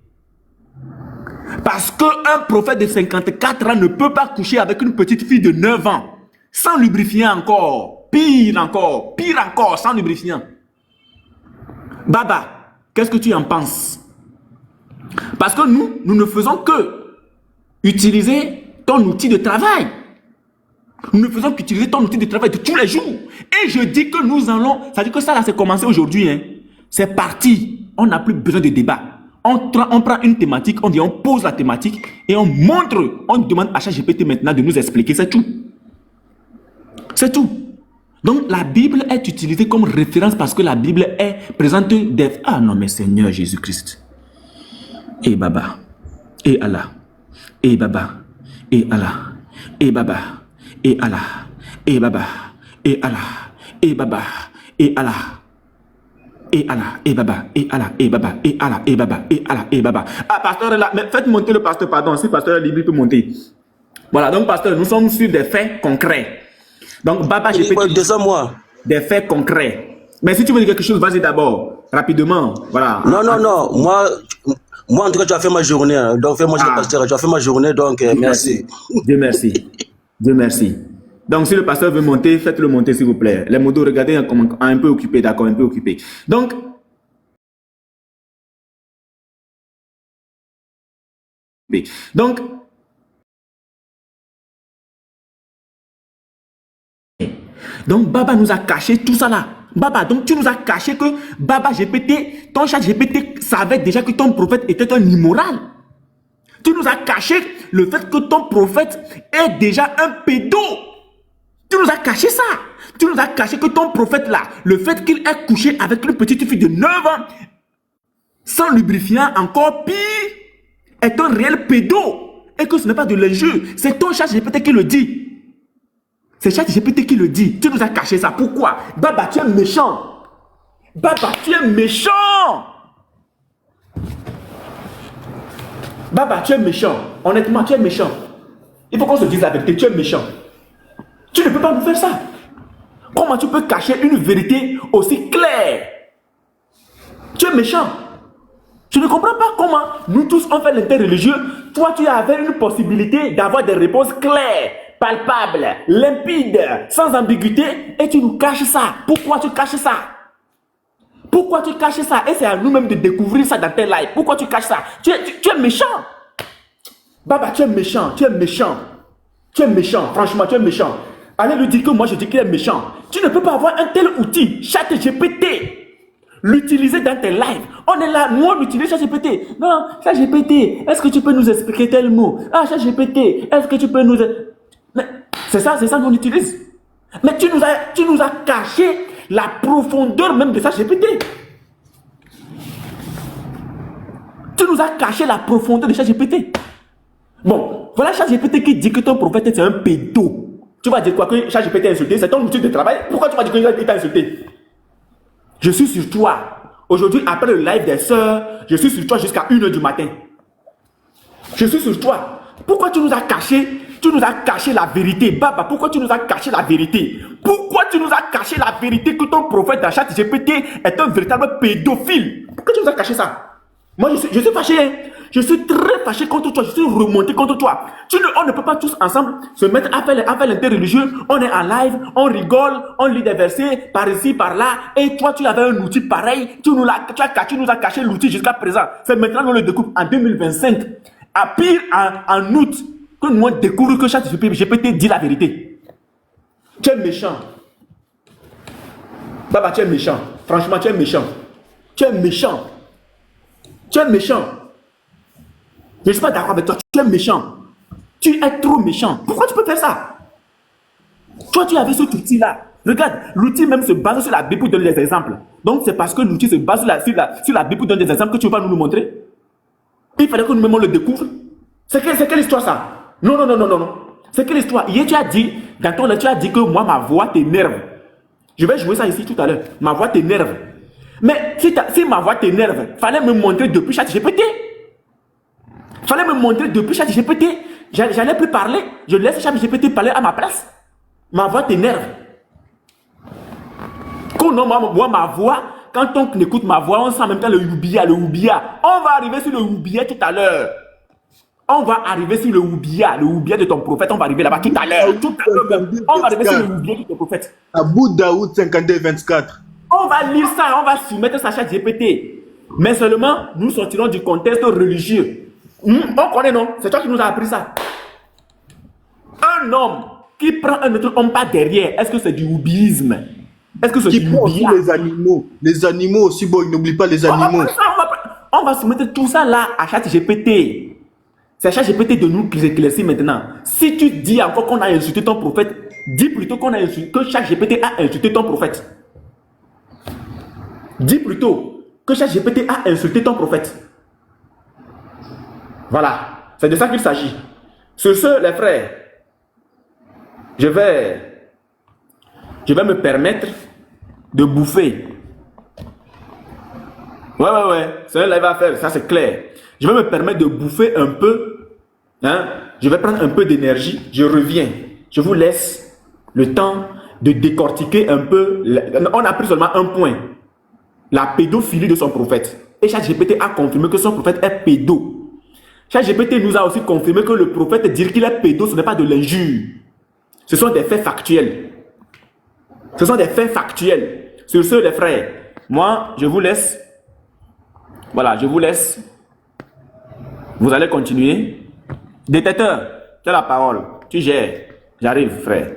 Parce qu'un prophète de 54 ans ne peut pas coucher avec une petite fille de 9 ans. Sans lubrifiant encore. Pire encore, sans lubrifiant. Baba, qu'est-ce que tu en penses? Parce que nous ne faisons que utiliser ton outil de travail. Nous ne faisons qu'utiliser ton outil de travail de tous les jours. Et je dis que nous allons... Ça dit que ça là, c'est commencé aujourd'hui. Hein. C'est parti. On n'a plus besoin de débat. On prend une thématique, on pose la thématique et on montre, on demande à ChatGPT maintenant de nous expliquer. C'est tout. C'est tout. Donc la Bible est utilisée comme référence parce que la Bible est présente des... Ah non mais Seigneur Jésus-Christ. Et Baba. Et Allah. Et Baba. Et Allah. Et Baba. Et Allah. Et Baba. Et Allah. Et Baba. Et Allah. Et Allah. Et Baba. Et Allah. Et Baba. Et Allah. Et Baba. Et Allah. Et Baba. Ah pasteur est là. Mais faites monter le pasteur, pardon. Si pasteur est libre, il peut monter. Voilà, donc pasteur, nous sommes sur des faits concrets. Donc, Baba, j'ai fait des faits concrets. Mais si tu veux dire quelque chose, vas-y d'abord, rapidement. Voilà. Non. Moi, en tout cas, tu as fait ma journée. Hein. Donc, fais-moi le pasteur. Tu as fait ma journée, donc merci. Dieu merci. Dieu merci. Donc, si le pasteur veut monter, faites-le monter, s'il vous plaît. Les modos, regardez, un peu occupé, d'accord, un peu occupé. Donc, Baba nous a caché tout ça là. Baba, donc tu nous as caché que Baba GPT, ton chat GPT savait déjà que ton prophète était un immoral. Tu nous as caché le fait que ton prophète est déjà un pédo. Tu nous as caché ça. Tu nous as caché que ton prophète là, le fait qu'il ait couché avec une petite fille de 9 ans, sans lubrifiant, encore pire, est un réel pédo. Et que ce n'est pas de l'injure. C'est ton ChatGPT qui le dit. C'est ChatGPT qui le dit. Tu nous as caché ça. Pourquoi? Baba, tu es méchant. Baba, tu es méchant. Baba, tu es méchant. Honnêtement, tu es méchant. Il faut qu'on se dise la vérité. Tu es méchant. Tu ne peux pas nous faire ça. Comment tu peux cacher une vérité aussi claire? Tu es méchant. Je ne comprends pas comment nous tous on fait l'interreligieux. Toi, tu avais une possibilité d'avoir des réponses claires, palpables, limpides, sans ambiguïté, et tu nous caches ça. Pourquoi tu caches ça? Pourquoi tu caches ça? Et c'est à nous-mêmes de découvrir ça dans tes lives. Pourquoi tu caches ça? Tu es méchant. Baba, tu es méchant. Tu es méchant. Tu es méchant. Franchement, tu es méchant. Allez lui dire que moi je dis qu'il est méchant. Tu ne peux pas avoir un tel outil, ChatGPT. L'utiliser dans tes lives. On est là, nous on utilise ChatGPT. Non, ChatGPT, est-ce que tu peux nous expliquer tel mot? Ah, ChatGPT, est-ce que tu peux nous... Mais c'est ça qu'on utilise. Mais tu nous as caché la profondeur même de ChatGPT. Tu nous as caché la profondeur de ChatGPT. Bon, voilà ChatGPT qui dit que ton prophète c'est un pédo. Tu vas dire quoi? Que ChatGPT est insulté? C'est ton outil de travail? Pourquoi tu vas dire qu'il t'a insulté? Je suis sur toi. Aujourd'hui, après le live des sœurs, je suis sur toi jusqu'à 1h du matin. Je suis sur toi. Pourquoi tu nous as caché? Tu nous as caché la vérité. Baba, pourquoi tu nous as caché la vérité? Pourquoi tu nous as caché la vérité que ton prophète dans ChatGPT est un véritable pédophile? Pourquoi tu nous as caché ça? Moi, je suis fâché. Hein? Je suis très fâché contre toi. Je suis remonté contre toi. On ne peut pas tous ensemble se mettre à faire l'interreligieux. On est en live, on rigole, on lit des versets par ici, par là. Et toi, tu avais un outil pareil. Tu nous as caché l'outil jusqu'à présent. C'est maintenant qu'on le découvre en 2025. À pire, en août, que nous on découvre que ChatGPT dit la vérité. Tu es méchant. Baba, tu es méchant. Franchement, tu es méchant. Tu es méchant. Tu es méchant. Je ne suis pas d'accord avec toi. Tu es méchant. Tu es trop méchant. Pourquoi tu peux faire ça? Toi, tu avais cet outil-là. Regarde, l'outil même se base sur la Bible pour donner des exemples. Donc, c'est parce que l'outil se base sur la Bible pour donner des exemples que tu ne veux pas nous le montrer. Il fallait que nous-mêmes on le découvre. C'est quelle histoire ça? Non. C'est quelle histoire? Hier, tu as dit, dans ton livre, tu as dit que moi, ma voix t'énerve. Je vais jouer ça ici tout à l'heure. Ma voix t'énerve. Mais si ma voix t'énerve, fallait me montrer depuis ChatGPT. Fallait me montrer depuis ChatGPT. J'allais plus parler. Je laisse ChatGPT parler à ma place. Ma voix t'énerve. Quand moi, ma voix, quand on écoute ma voix, on sent en même temps le oubia. On va arriver sur le oubia tout à l'heure. On va arriver sur le oubia de ton prophète. On va arriver là-bas tout à l'heure. On va arriver sur le oubia de ton prophète. Abu Daoud 52-24. On va lire ça, on va soumettre ça à ChatGPT. Mais seulement, nous sortirons du contexte religieux. On connaît, non? C'est toi qui nous as appris ça. Un homme qui prend un autre homme pas derrière, est-ce que c'est du oubisme? Est-ce que c'est du oubia? Les animaux. Les animaux aussi, bon, il n'oublie pas les animaux. On va soumettre tout ça là à ChatGPT. C'est à ChatGPT de nous éclaircir maintenant. Si tu dis encore qu'on a insulté ton prophète, dis plutôt que ChatGPT a insulté ton prophète. Dis plutôt que ChatGPT a insulté ton prophète. Voilà, c'est de ça qu'il s'agit. Sur ce, les frères, je vais me permettre de bouffer. Ouais, c'est un live à faire, ça c'est clair. Je vais me permettre de bouffer un peu. Hein? Je vais prendre un peu d'énergie, je reviens. Je vous laisse le temps de décortiquer un peu. On a pris seulement un point. La pédophilie de son prophète. Et ChatGPT a confirmé que son prophète est pédo. ChatGPT nous a aussi confirmé que le prophète dire qu'il est pédo, ce n'est pas de l'injure. Ce sont des faits factuels. Ce sont des faits factuels. Sur ce, les frères, moi, je vous laisse. Voilà, je vous laisse. Vous allez continuer. Détecteur, tu as la parole. Tu gères. J'arrive, frère.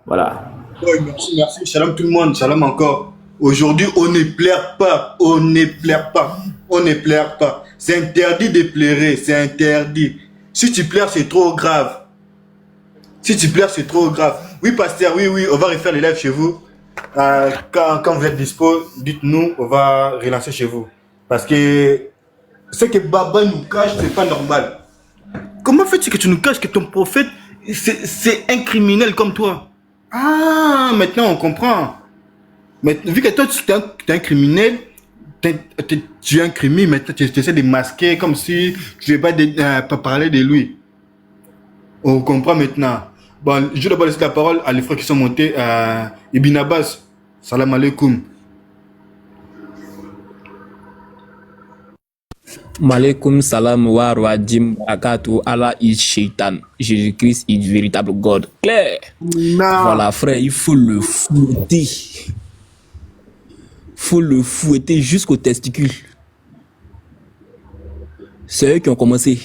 Voilà. Oui, merci. Shalom tout le monde. Shalom encore. Aujourd'hui, on ne plaire pas. C'est interdit de pleurer, c'est interdit. Si tu pleures, c'est trop grave. Si tu pleures, c'est trop grave. Oui, pasteur, oui, on va refaire les lives chez vous. Quand vous êtes dispo, dites-nous, on va relancer chez vous. Parce que ce que Baba nous cache, c'est pas normal. Comment fais-tu que tu nous caches que ton prophète, c'est un criminel comme toi? Ah, maintenant on comprend. Mais vu que toi, tu es un criminel, tu es un criminel, maintenant tu essaies de masquer comme si tu ne veux pas parler de lui. On comprend maintenant. Bon, je vais d'abord laisser la parole à les frères qui sont montés à Ibn Abbas. Salam alaikum. Malaikum salam wa rajim barakatuh. Allah is shaitan. Jésus-Christ est véritable God. Claire. Non. Voilà, frère, il faut le fouetter. Faut le fouetter jusqu'aux testicules. C'est eux qui ont commencé.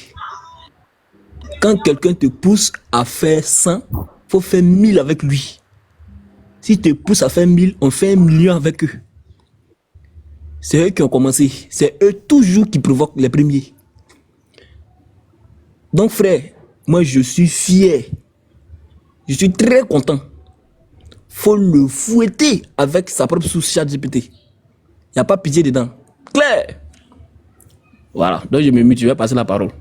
Quand quelqu'un te pousse à faire 100, faut faire 1000 avec lui. Si te pousse à faire 1000, on fait 1 million avec eux. C'est eux qui ont commencé. C'est eux toujours qui provoquent les premiers. Donc frère, moi je suis fier. Je suis très content. Faut le fouetter avec sa propre source ChatGPT. Il n'y a pas pitié dedans. Claire. Voilà, donc je me mute, je vais passer la parole.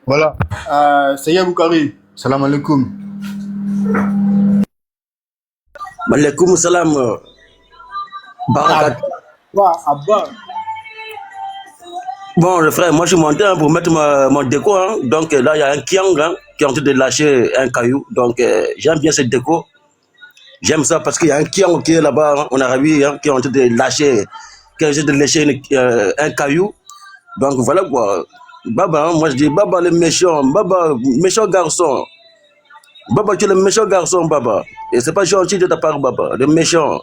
Voilà. Seyya Boukari. Salam alaikum. Malaikum salam. Barakat. Abba. Bon, le frère, moi je suis monté pour mettre mon déco. Hein. Donc là, il y a un kiang qui est en train de lâcher un caillou. Donc j'aime bien cette déco. J'aime ça parce qu'il y a un kiang qui est là-bas en Arabie qui est en train de lâcher, un caillou. Donc voilà quoi. Baba, moi je dis Baba le méchant, Baba, méchant garçon. Baba, tu es le méchant garçon, Baba. Et c'est pas gentil de ta part, Baba, le méchant.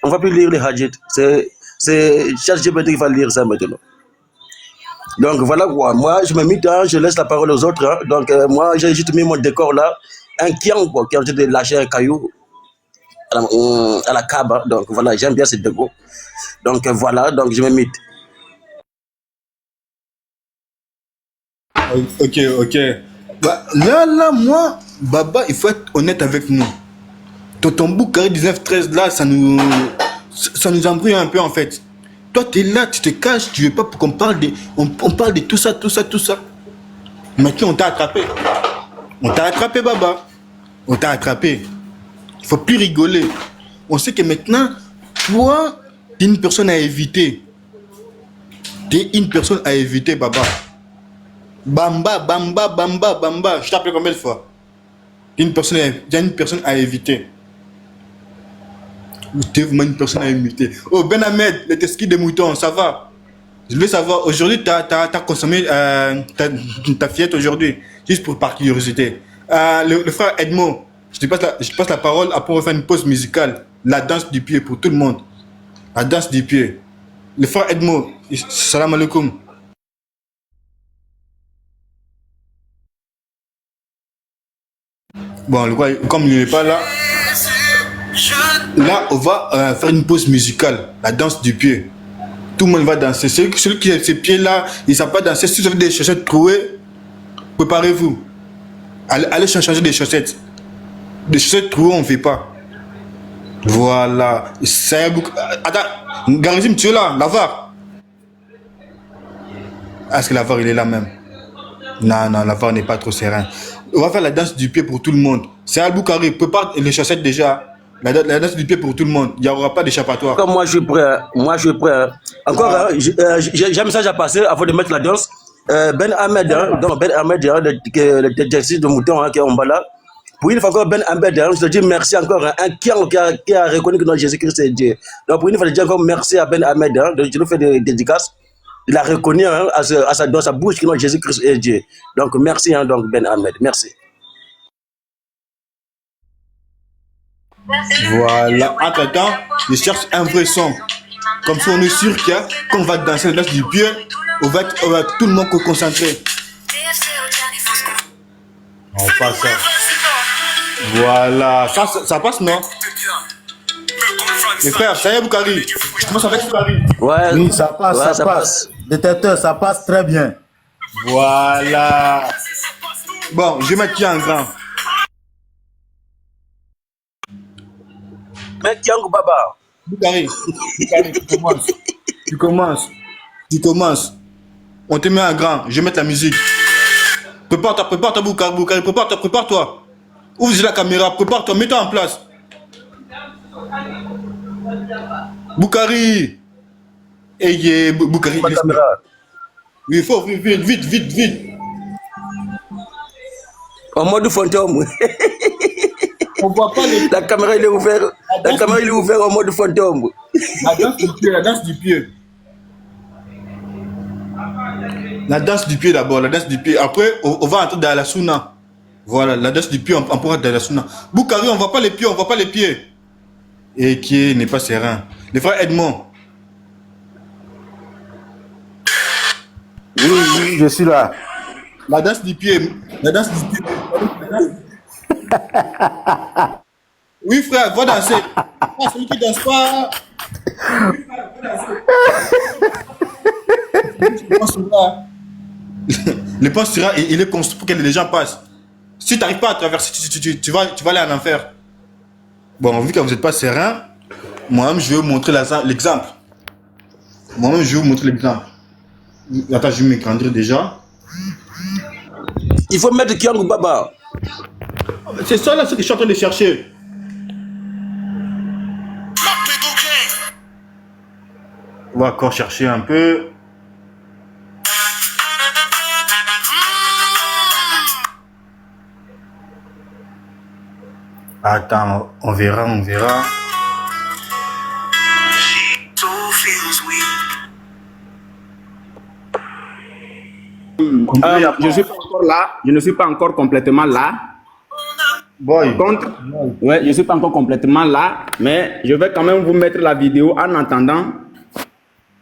On va plus lire les hadiths. C'est ChatGPT qui va lire ça maintenant. Donc voilà quoi. Moi, je me mets dedans, je laisse la parole aux autres. Hein. Donc moi, j'ai juste mis mon décor là. Un kiang quoi, qui est en train de lâcher un caillou à la Kaaba. Donc voilà, j'aime bien ce décor. Donc voilà, donc je me mets. Ok. Bah, là, moi, Baba, il faut être honnête avec nous. Tonton Boukari 1913, là, ça nous embrouille un peu, en fait. Toi, tu es là, tu te caches, tu veux pas qu'on parle de... On parle de tout ça. Maintenant, on t'a attrapé. Baba. On t'a attrapé. Il faut plus rigoler. On sait que maintenant, toi, tu es une personne à éviter. Baba. Bamba. Je t'appelle combien de fois? Il y a une personne à éviter. Tu es vraiment une personne à éviter. Oh, Ben Ahmed, le tesquis de mouton, ça va? Je veux savoir, aujourd'hui, tu as consommé ta fillette aujourd'hui, juste par curiosité. Le frère Edmond, je te passe la parole, après on va faire une pause musicale. La danse du pied pour tout le monde. La danse du pied. Le frère Edmond, salam alaikum. Bon, comme il n'est pas là, on va faire une pause musicale, la danse du pied. Tout le monde va danser. Celui qui a ses pieds là, il ne sait pas danser. Si vous avez des chaussettes trouées, préparez-vous. Allez changer des chaussettes. Des chaussettes trouées, on ne fait pas. Voilà. Attends, Garizim, tu es là, Lavar. Est-ce que Lavar, il est là même? Non, Lavar n'est pas trop serein. On va faire la danse du pied pour tout le monde. C'est Al-Boukari, prépare les chaussettes déjà. La danse du pied pour tout le monde. Il n'y aura pas d'échappatoire. Comme moi, je suis prêt. Encore, j'ai un message à passer avant de mettre la danse. Ben Ahmed, le détective de mouton qui est en bas là. Pour une fois encore, Ben Ahmed, je te dis merci encore. Un kiang qui a reconnu que notre Jésus-Christ est Dieu. Donc pour une fois, je dis encore merci à Ben Ahmed. Je lui fais des dédicaces. Il a reconnu dans sa bouche que notre Jésus-Christ est Dieu. Donc merci donc Ben Ahmed. Merci. Voilà. Entre-temps, je cherche un vrai son. Comme ça, on est sûr qu'on va danser la danse du pied, on va tout le monde concentrer. On passe ça. Voilà. Ça passe, non? Les frères, ça y est, Boukari. Je commence avec Boukari. Ouais, Oui, ça passe, ouais, ça passe. Détecteur, ça passe très bien. Voilà. Bon, je vais mettre qui en grand? Mais Kiangou Baba. Boukari, tu commences. Tu commences. Tu commences. On te met en grand. Je vais mettre la musique. Prépare-toi, Boukari, prépare-toi. Ouvre la caméra, prépare-toi, mets-toi en place. Boukari. Hey, Boukari. Oui, il faut, vite. En mode fantôme. On voit pas les... La caméra, il est ouvert. La caméra, il est ouvert en mode fantôme. La danse du pied. La danse du pied d'abord, la danse du pied. Après, on va entrer dans la souna. Voilà, la danse du pied, on pourra dans la souna. Boukari, on voit pas les pieds, Et qui n'est pas serein. Les frères Edmond. Oui, je suis là. La danse du pied. Oui, frère, va danser. Celui qui danse pas. Le pont sera, il est construit pour que les gens passent. Si tu n'arrives pas à traverser, tu vas aller en enfer. Bon, vu que vous n'êtes pas serein, moi-même, je vais vous montrer l'exemple. Attends, je vais m'écrander déjà. Il faut mettre Kiangou Baba. C'est ça là, ce que je suis en train de chercher. On va encore chercher un peu. Attends, on verra. Je suis pas encore là. Je ne suis pas encore complètement là. Boy. Ouais, je suis pas encore complètement là, mais je vais quand même vous mettre la vidéo en attendant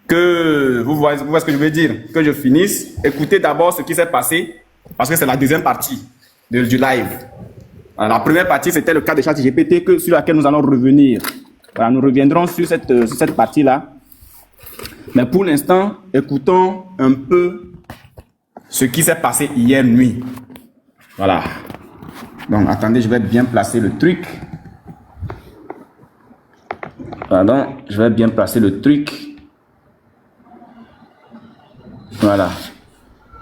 que vous voyez ce que je veux dire, que je finisse. Écoutez d'abord ce qui s'est passé, parce que c'est la deuxième partie du live. Alors, la première partie, c'était le cas de ChatGPT sur laquelle nous allons revenir. Voilà, nous reviendrons sur cette partie-là. Mais pour l'instant, écoutons un peu ce qui s'est passé hier nuit. Voilà. Donc, attendez, je vais bien placer le truc. Pardon, je vais bien placer le truc. Voilà.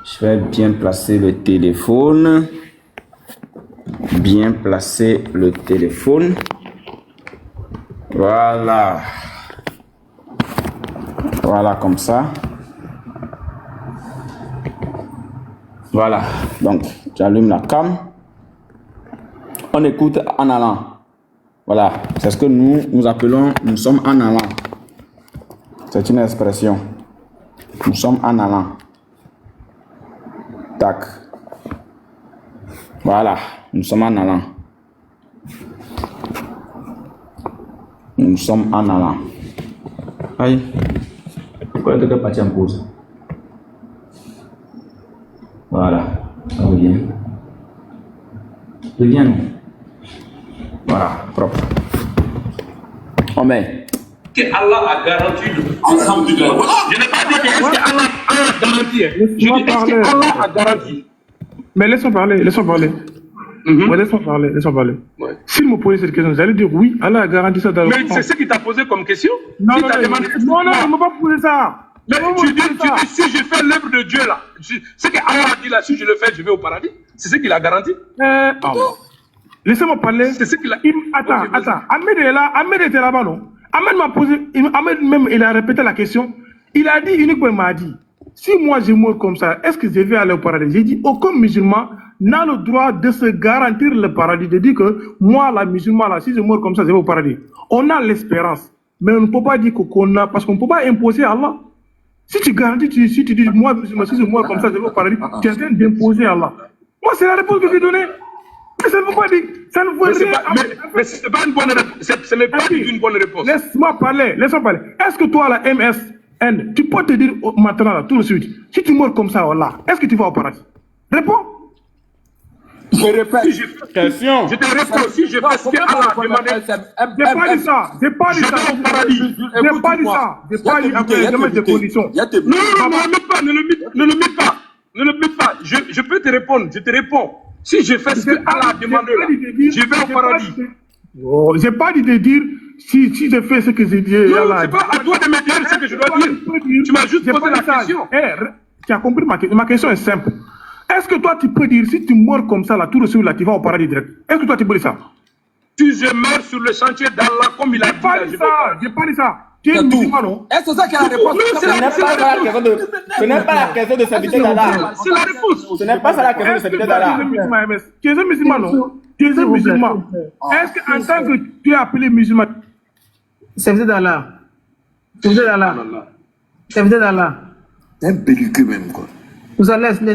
Je vais bien placer le téléphone. Bien placer le téléphone. Voilà. Voilà, comme ça. Voilà. Donc, j'allume la cam. On écoute en allant. Voilà. C'est ce que nous appelons, nous sommes en allant. C'est une expression. Nous sommes en allant. Tac. Voilà. Nous sommes en allant. Nous sommes en allant. Aïe. Pourquoi est-ce que tu es parti en pause? Voilà. Ça revient. Reviens nous. Voilà. Propre. On met. Que Allah a garanti le Alhamdulillah. Je n'ai pas dit que est-ce que Allah a garanti. Je dis est-ce que Allah a garanti. Mais laissons parler. Ouais, laisse-moi parler. Ouais. S'il me posait cette question, j'allais dire oui, Allah a garanti ça dans le Coran. Mais c'est ce qu'il t'a posé comme question? Non, il ne m'a pas posé ça. Mais tu dis, si je fais l'œuvre de Dieu là, ce que Allah a dit là, si je le fais, je vais au paradis. C'est ce qu'il a garanti. Laissez-moi parler. C'est ce qu'il a... Attends. Ahmed était là-bas, non? Ahmed m'a posé, Ahmed même, il a répété la question. Il a dit, uniquement, il m'a dit, si moi je meurs comme ça, est-ce que je vais aller au paradis? J'ai dit, aucun musulman n'a le droit de se garantir le paradis, de dire que moi, la musulman, là, si je meurs comme ça, je vais au paradis. On a l'espérance, mais on ne peut pas dire qu'on a, parce qu'on ne peut pas imposer à Allah. Si tu garantis, si tu dis, moi, musulman, si je meurs comme ça, je vais au paradis, tu es en train d'imposer à Allah. Moi, c'est la réponse que j'ai donnée. Mais ça ne veut pas dire, ça ne veut rien. Mais ce n'est pas une bonne réponse. Ce n'est pas une bonne réponse. Laisse-moi parler. Est-ce que toi, la MSN, tu peux te dire maintenant, là, tout de suite, si tu meurs comme ça, Allah, est-ce que tu vas au paradis? Réponds. Je répète. Si je te réponds, si je fais ce qu'Allah a demandé. J'ai pas dit ça. J'ai pas dit ça. J'ai pas dit ça. J'ai pas dit après je mets des conditions. Non, ne le mets pas. Ne le mets pas. Je peux te répondre. Je te réponds. Si je fais ce qu'Allah a demandé, je vais au paradis. J'ai pas dit de dire si je fais ce que j'ai dit. Non, c'est pas à toi de me dire ce que je dois dire. Tu m'as juste posé la question. Tu as compris ma question est simple. Est-ce que toi, tu peux dire, si tu meurs comme ça, là, tout le suite, là, tu vas au paradis direct? Est-ce que toi, tu peux dire ça? Si je meurs sur le chantier d'Allah, comme il a dit, j'ai pas dit ça. Tu es musulman, non? Est-ce que c'est ça qui est la réponse? Ce n'est pas la question de serviteur d'Allah. C'est la réponse. Ce n'est pas ça la question de serviteur d'Allah. Tu es un musulman, non? Tu es un musulman. Est-ce qu'en tant que tu es appelé musulman? Serviteur d'Allah. Serviteur d'Allah. Serviteur d'Allah. Un belliqueux même, quoi. Vous allez s'il te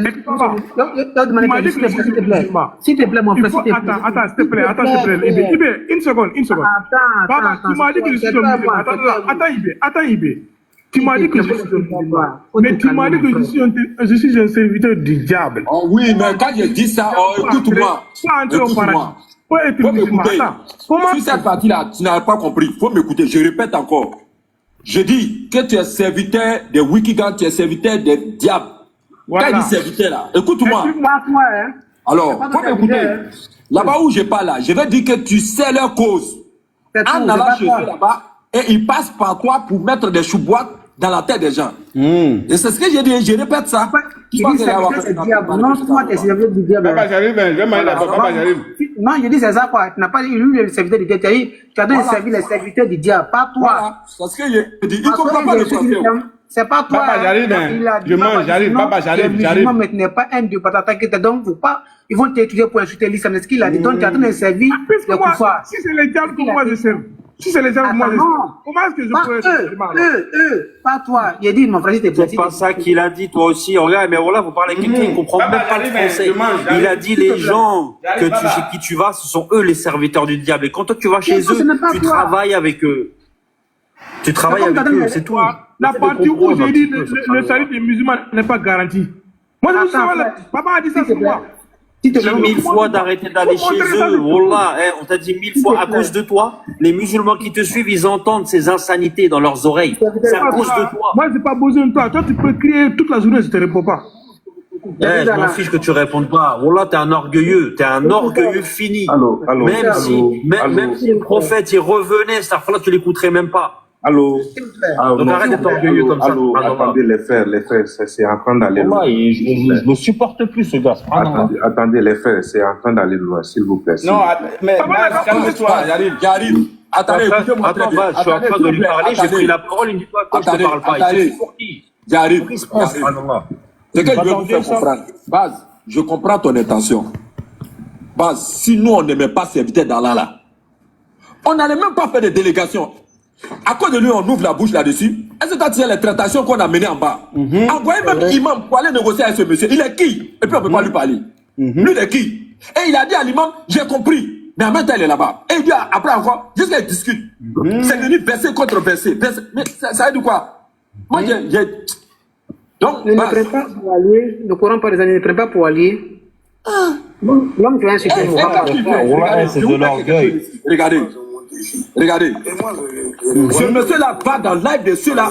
plaît, mon frère, s'il te plaît. Attends, s'il te plaît. Ibé, une seconde. Baba, tu m'as dit que je suis un musulman. Attends, Ibé. Tu m'as dit que je suis un musulman. Mais tu m'as dit que je suis un serviteur du diable. Oh oui, mais quand je dis ça, écoute-moi. Écoute-moi. Faut être musulman. Sur cette partie-là, tu n'as pas compris. Faut m'écouter. Je répète encore. Je dis que tu es serviteur des Wikigan, tu es serviteur des diables. Voilà. Quand il dit serviteur là, écoute-moi. Alors, faut m'écouter. Là-bas où je parle là, je vais dire que tu sais leur cause. En allant chez eux là-bas, et ils passent par toi pour mettre des chou-boîtes dans la tête des gens. Et c'est ce que j'ai dit, je répète ça. Non, toi, tu es serviteur du diable. Papa, j'arrive, j'arrive. Non, je dis c'est ça quoi. Tu n'as pas dit lui le serviteur du diable. Tu as donné servir les serviteurs du diable, pas toi. C'est ce que j'ai dit. Il ne comprend pas le français. C'est pas toi. Papa, j'arrive, je mange, j'arrive. Papa, j'arrive. Mais tu n'es pas un dieu, pas t'attaquer. Donc, faut pas. Ils vont t'étudier pour insulter l'islam. C'est ce qu'il a dit. Donc, tu as donné servir le pouvoir. Si c'est les diables que moi je sers. Si c'est les diables que moi je sers. Comment est-ce que je peux être pas toi. Il a dit, mon frère, c'est pas ça qu'il a dit, toi aussi. Regarde, mais voilà, vous parlez quelqu'un qui ne comprend même pas le français. Il a dit les gens chez qui tu vas, ce sont eux les serviteurs du diable. Et quand toi tu vas chez eux, tu travailles avec eux. Tu travailles avec eux, c'est tout. La partie où j'ai dit le salut des musulmans n'est pas garanti. Moi, je sais papa a dit ça sur moi. Si tu dis 1000 fois d'arrêter d'aller chez eux, wallah, on t'a dit 1000 fois à cause de toi. Les musulmans qui te suivent, ils entendent ces insanités dans leurs oreilles. C'est à cause de toi. Moi, j'ai pas besoin de toi. Toi, tu peux crier toute la journée, je te réponds pas. Je m'en fiche que tu répondes pas. Wallah, t'es un orgueilleux. T'es un orgueilleux fini. Même si le prophète, il revenait, cette fois-là, tu l'écouterais même pas. Allô. Donc arrête d'être orgueilleux comme ça. Attendez les frères, c'est en train d'aller loin. Je ne supporte plus ce gars. Attendez les frères, c'est en train d'aller loin, s'il vous plaît. Non, mais calme-toi, j'arrive. Attendez, écoutez-moi très bien. Je suis en train de lui parler, j'ai pris la parole, il me dit toi, je ne te parle pas. J'arrive. C'est que je veux vous faire comprendre. Baz, je comprends ton intention. Baz, si nous on n'aimait pas serviteur d'Allah là, on n'allait même pas faire de délégation. À cause de lui, on ouvre la bouche là-dessus. Est-ce que tu as tiré les tractations qu'on a menées en bas? Envoyez même l'imam pour aller négocier avec ce monsieur. Il est qui? Et puis on ne peut pas lui parler. Lui, il est qui? Et il a dit à l'imam, j'ai compris. Mais en même temps, il est là-bas. Et il dit après encore, jusqu'à qu'il discute. C'est devenu verset contre verset. Mais ça veut dire quoi? Moi, j'ai... Donc, ne prépare pas pour allier. Le Coran par les années ne prépare pas pour allier. L'homme qui va insulter c'est de l'orgueil. Regardez. Ce monsieur-là va dans le live de ceux-là.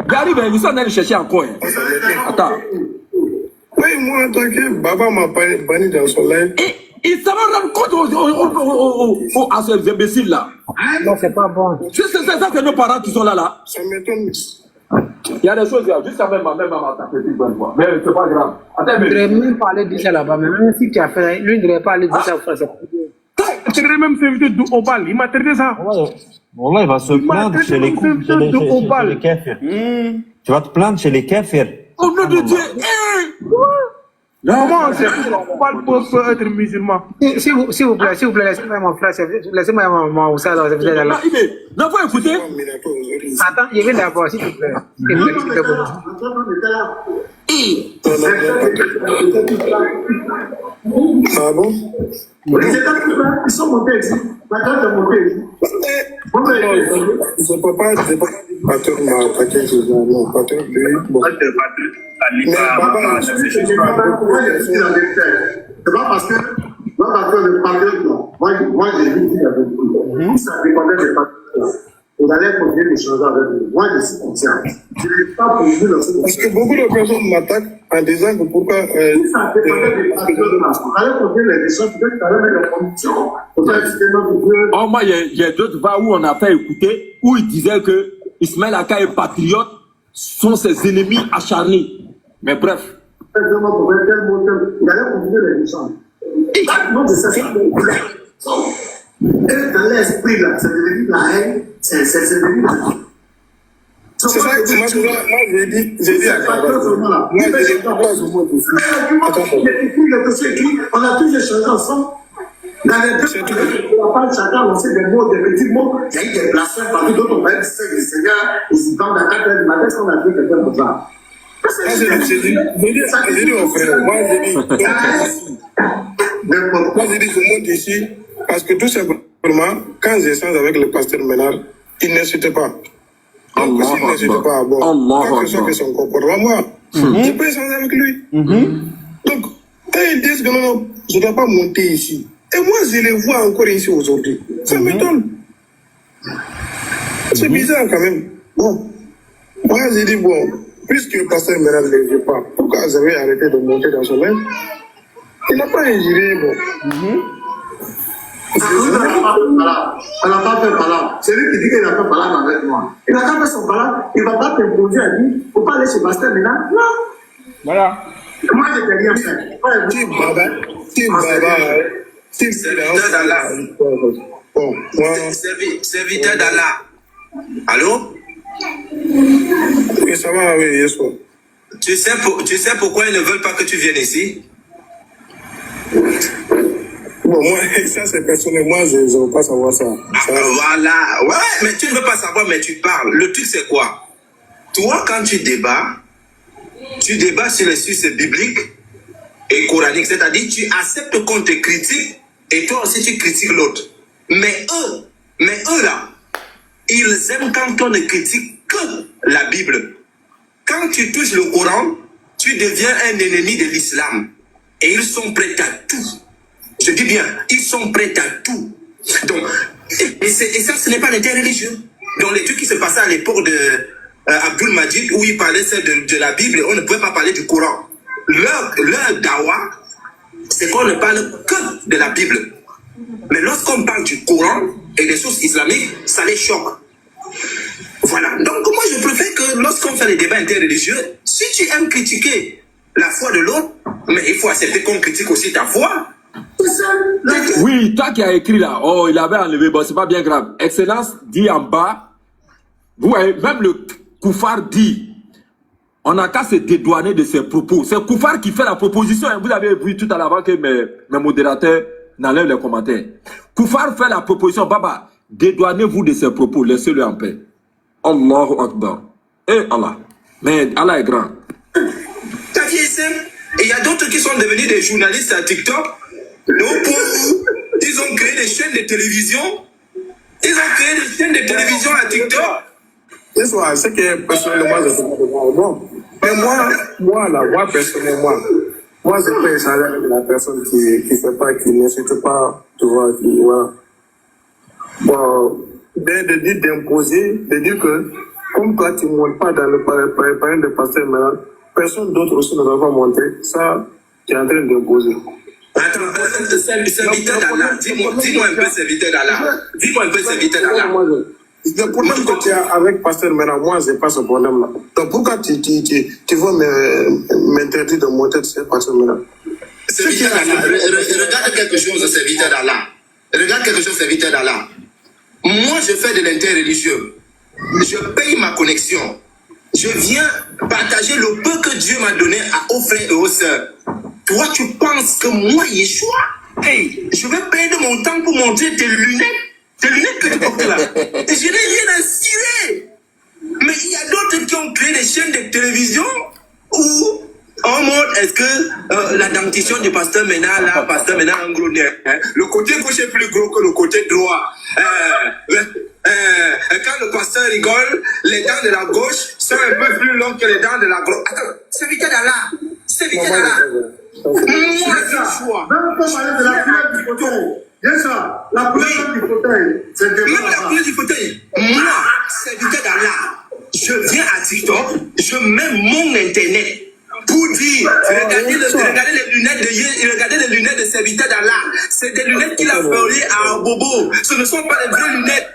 J'arrive, ils sont en train de chercher encore. Attends. Oui, moi, t'inquiète, Baba m'a banni dans son live. Et il s'en va rendre compte à ces imbéciles-là. Non, c'est pas bon. C'est ça que nos parents qui sont là. Ça m'étonne. Il y a des choses, juste avec ma mère m'a tapé une bonne fois. Mais c'est pas grave. Attends, il devrait même parler de ça là-bas. Mais même si tu as fait, lui, il ne devrait pas aller de ça au français. Tu devrais même s'inviter au bal. Il m'a traité ça. Wallah, il va se plaindre chez les kafirs. Tu vas te plaindre chez les kafirs. Au nom de Dieu. Comment on parle pour être musulman? S'il vous plaît, laissez-moi mon frère, laissez-moi mon frère. Non, faut écouter. Attends, je vais d'abord, s'il vous plaît. Ah bon? Ils sont montés ici. Maintenant, ils sont montés ici. Je ne peux pas dire Patrick m'a attaqué. Non, Patrick, lui. Bon. Mais Baba, C'est pas parce que le patriote, moi j'ai vu qu'il y avait tout. Si ça dépendait des patriotes, on allait continuer de changer avec eux. Moi, je suis conscient. Je n'ai pas posé le coup. Parce que beaucoup de personnes m'attaquent en disant que pourquoi. Si ça dépendait des patriotes, on allait continuer les échanges, peut-être qu'on allait mettre des conditions. Oh, moi, il y a d'autres voix où on a fait écouter, où il disait que Ismaël Aka et patriotes sont ses ennemis acharnés. Mais bref. Il allait continuer les échanges. Et dans l'esprit, là, c'est devenu la haine, c'est devenu la haine. C'est ça que moi, j'ai dit à moi, j'ai dit pas au moins de on a tous échangé ensemble. Dans les deux, on n'a pas chacun lancé des mots, des petits mots. Il y a eu des blasphèmes parmi d'autres. On va dire que le Seigneur, ils se vendent à 4 heures du matin, qu'on a fait quelqu'un comme ça. J'ai dit au frère, moi j'ai dit tout le monde ici, parce que tout simplement, quand j'échange avec le pasteur Ménard, il n'insulte pas. Donc, s'il n'insulte pas, bon, quel que soit son comportement, moi, je peux échanger avec lui. Donc, quand ils disent que non, je ne dois pas monter ici, et moi je les vois encore ici aujourd'hui, ça m'étonne. C'est bizarre quand même. Bon, moi j'ai dit, bon, puisque le pasteur Ménard ne le veut pas, pourquoi vous avez arrêté de monter dans son œuvre? Il n'a pas injurié, bon. Elle n'a pas fait palabre. C'est lui qui dit qu'il n'a pas fait palabre avec moi. Il n'a pas fait son palabre. Il ne va pas t'imposer à lui. Il ne faut pas aller chez pasteur Ménard. Non. Voilà. Moi, je n'ai rien fait. Serviteur d'Allah. Serviteur d'Allah. Allô? Oui, ça va, oui, yes, soir. Tu sais pourquoi ils ne veulent pas que tu viennes ici? Bon, moi, ça c'est personnel, moi je ne veux pas savoir ça. Voilà, ouais, mais tu ne veux pas savoir, mais tu parles. Le truc c'est quoi? Toi, quand tu débats sur les sources bibliques et coraniques, c'est-à-dire tu acceptes qu'on te critique et toi aussi tu critiques l'autre. Mais eux là, ils aiment quand on ne critique que la Bible. Quand tu touches le Coran, tu deviens un ennemi de l'islam. Et ils sont prêts à tout. Je dis bien, ils sont prêts à tout. Donc, et ça, ce n'est pas l'interreligieux. Donc, les trucs qui se passaient à l'époque de Abdul Majid, où il parlait de la Bible, on ne pouvait pas parler du Coran. Leur dawa, c'est qu'on ne parle que de la Bible. Mais lorsqu'on parle du Coran et des sources islamiques, ça les choque. Voilà. Donc, moi, je préfère que lorsqu'on fait les débats interreligieux, si tu aimes critiquer la foi de l'autre, mais il faut accepter qu'on critique aussi ta foi. Oui, toi qui as écrit là, oh, il avait enlevé, bon, c'est pas bien grave. Excellence dit en bas, vous voyez, même le Koufar dit, on n'a qu'à se dédouaner de ses propos. C'est Koufar qui fait la proposition. Vous avez vu tout à l'avant que mes modérateurs n'enlèvent les commentaires. Koufar fait la proposition, Baba, dédouanez-vous de ses propos, laissez-le en paix. Allahu Akbar. Et Allah. Mais Allah est grand. Et il y a d'autres qui sont devenus des journalistes à TikTok. Ils ont créé des chaînes de télévision. À TikTok. C'est que personnellement, je ne sais pas. Bon. Mais moi, personnellement, moi, je peux échanger avec la personne qui ne fait pas, qui n'insulte pas, tu vois, qui, voilà. Bon, d'imposer, de dire que, comme toi, tu ne montes pas dans le parrain de pasteur Ménard, personne d'autre aussi ne va pas monter. Ça, tu es en train d'imposer. Attends, serviteur d'Allah. Dis-moi un peu serviteur d'Allah. Dis-moi un peu serviteur d'Allah. Le problème que tu as avec pasteur Ménard, moi, je n'ai pas ce problème-là. Donc, pourquoi tu veux m'interdire de monter sur pasteur Ménard? Serviteur d'Allah. Regarde quelque chose, serviteur d'Allah. Regarde quelque chose, serviteur d'Allah. Moi, je fais de l'interreligieux. Je paye ma connexion. Je viens partager le peu que Dieu m'a donné aux frères et aux sœurs. Toi, tu penses que moi, Yeshua, hey, je vais perdre mon temps pour montrer tes lunettes que tu portes là. Et je n'ai rien à cirer. Mais il y a d'autres qui ont créé des chaînes de télévision où, en mode, est-ce que la dentition du pasteur Ménard, là, pasteur Ménard en gros nez, hein, le côté gauche est plus gros que le côté droit. Quand le pasteur rigole, les dents de la gauche sont un peu plus longues que les dents de la gauche. Attends, serviteur d'Allah. serviteur d'Allah. Moi, j'ai le choix. Même pour parler de la couleur du fauteuil. Bien sûr, la couleur du fauteuil. Même la couleur du fauteuil. Moi, serviteur d'Allah, je viens à TikTok, je mets mon internet pour dire, regardez les lunettes de de serviteur d'Allah. C'est des lunettes qu'il a volées à un bobo. Ce ne sont pas des vraies lunettes.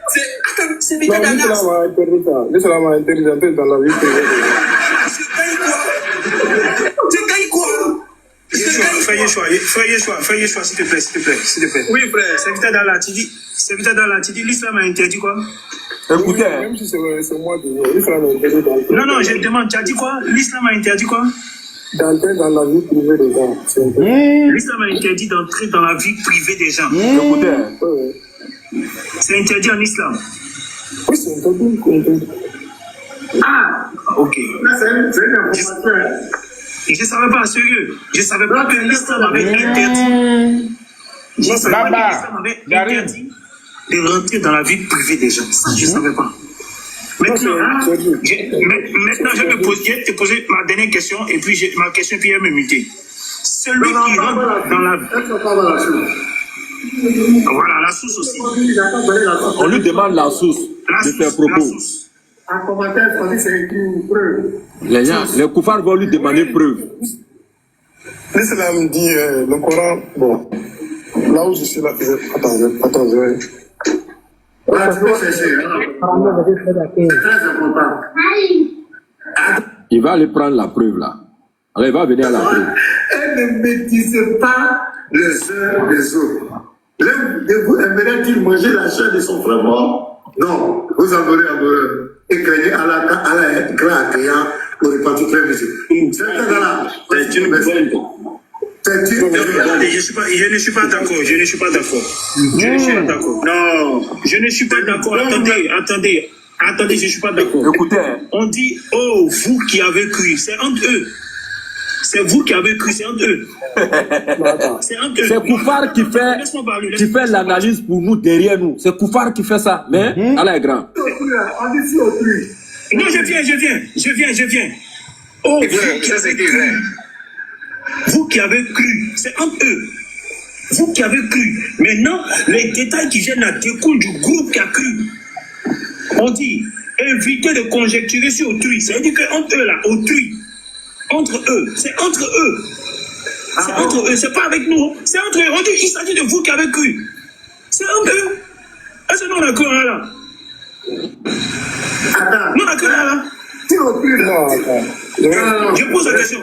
Attends, serviteur d'Allah. L'islam m'a interdit d'entrer dans la vie privée. Tu gagnes quoi? Frère Yeshua, s'il te plaît. Oui, frère. Serviteur d'Allah, tu dis, l'islam a interdit quoi? Écoutez. Même si c'est moi qui l'islam a interdit d'entrer. Non, je te demande, tu as dit quoi? L'islam a interdit quoi? D'entrer dans la vie privée des gens. L'islam a interdit d'entrer dans la vie privée des gens. Écoutez. C'est interdit en islam. Oui, c'est interdit. Ah, ok. C'est une information. Je ne savais pas, sérieux. Je ne savais pas que l'islam avait interdit. Je ne savais pas que l'islam avait interdit de rentrer dans la vie privée des gens. Ça, je ne savais pas. Maintenant, je vais te poser ma dernière question et puis ma question puis elle me muter. Celui qui rentre dans la vie. Voilà, la source aussi. On lui demande la source de ses propos. En commentaire, on dit c'est une preuve. Les gens, les koufars vont lui demander preuve. L'islam dit, le Coran, bon, là où je suis là, attends, je vais. Là, tu peux chercher. C'est très important. Il va aller prendre la preuve là. Alors il va venir à la preuve. Elle ne médisez pas les uns des autres. L'un de vous aimerait-il manger la chair de son frère mort? Non, vous en aurez amoureux. Et craignez Allah est grand accueillant pour repartir très vite. C'est une bonne. Je ne suis pas d'accord. Non, je ne suis pas d'accord. Attendez, je ne suis pas d'accord. Écoutez. On dit, oh, vous qui avez cru, c'est entre eux. C'est vous qui avez cru, c'est entre eux. C'est entre eux. C'est Koufar qui fait l'analyse pour nous, derrière nous. C'est Koufar qui fait ça. Mais Allah est grand. On dit si autrui. Non, je viens. Oh, vous qui avez cru, c'est entre eux. Vous qui avez cru. Maintenant, les détails qui viennent là découlent du groupe qui a cru. On dit, évitez de conjecturer sur autrui. C'est-à-dire qu'entre eux là, autrui. Entre eux, c'est entre eux. C'est entre eux, c'est pas avec nous. C'est entre eux. On dit, il s'agit de vous qui avez cru. C'est entre eux. Est-ce que nous on a cru là? Nous on a cru là. Je pose la question.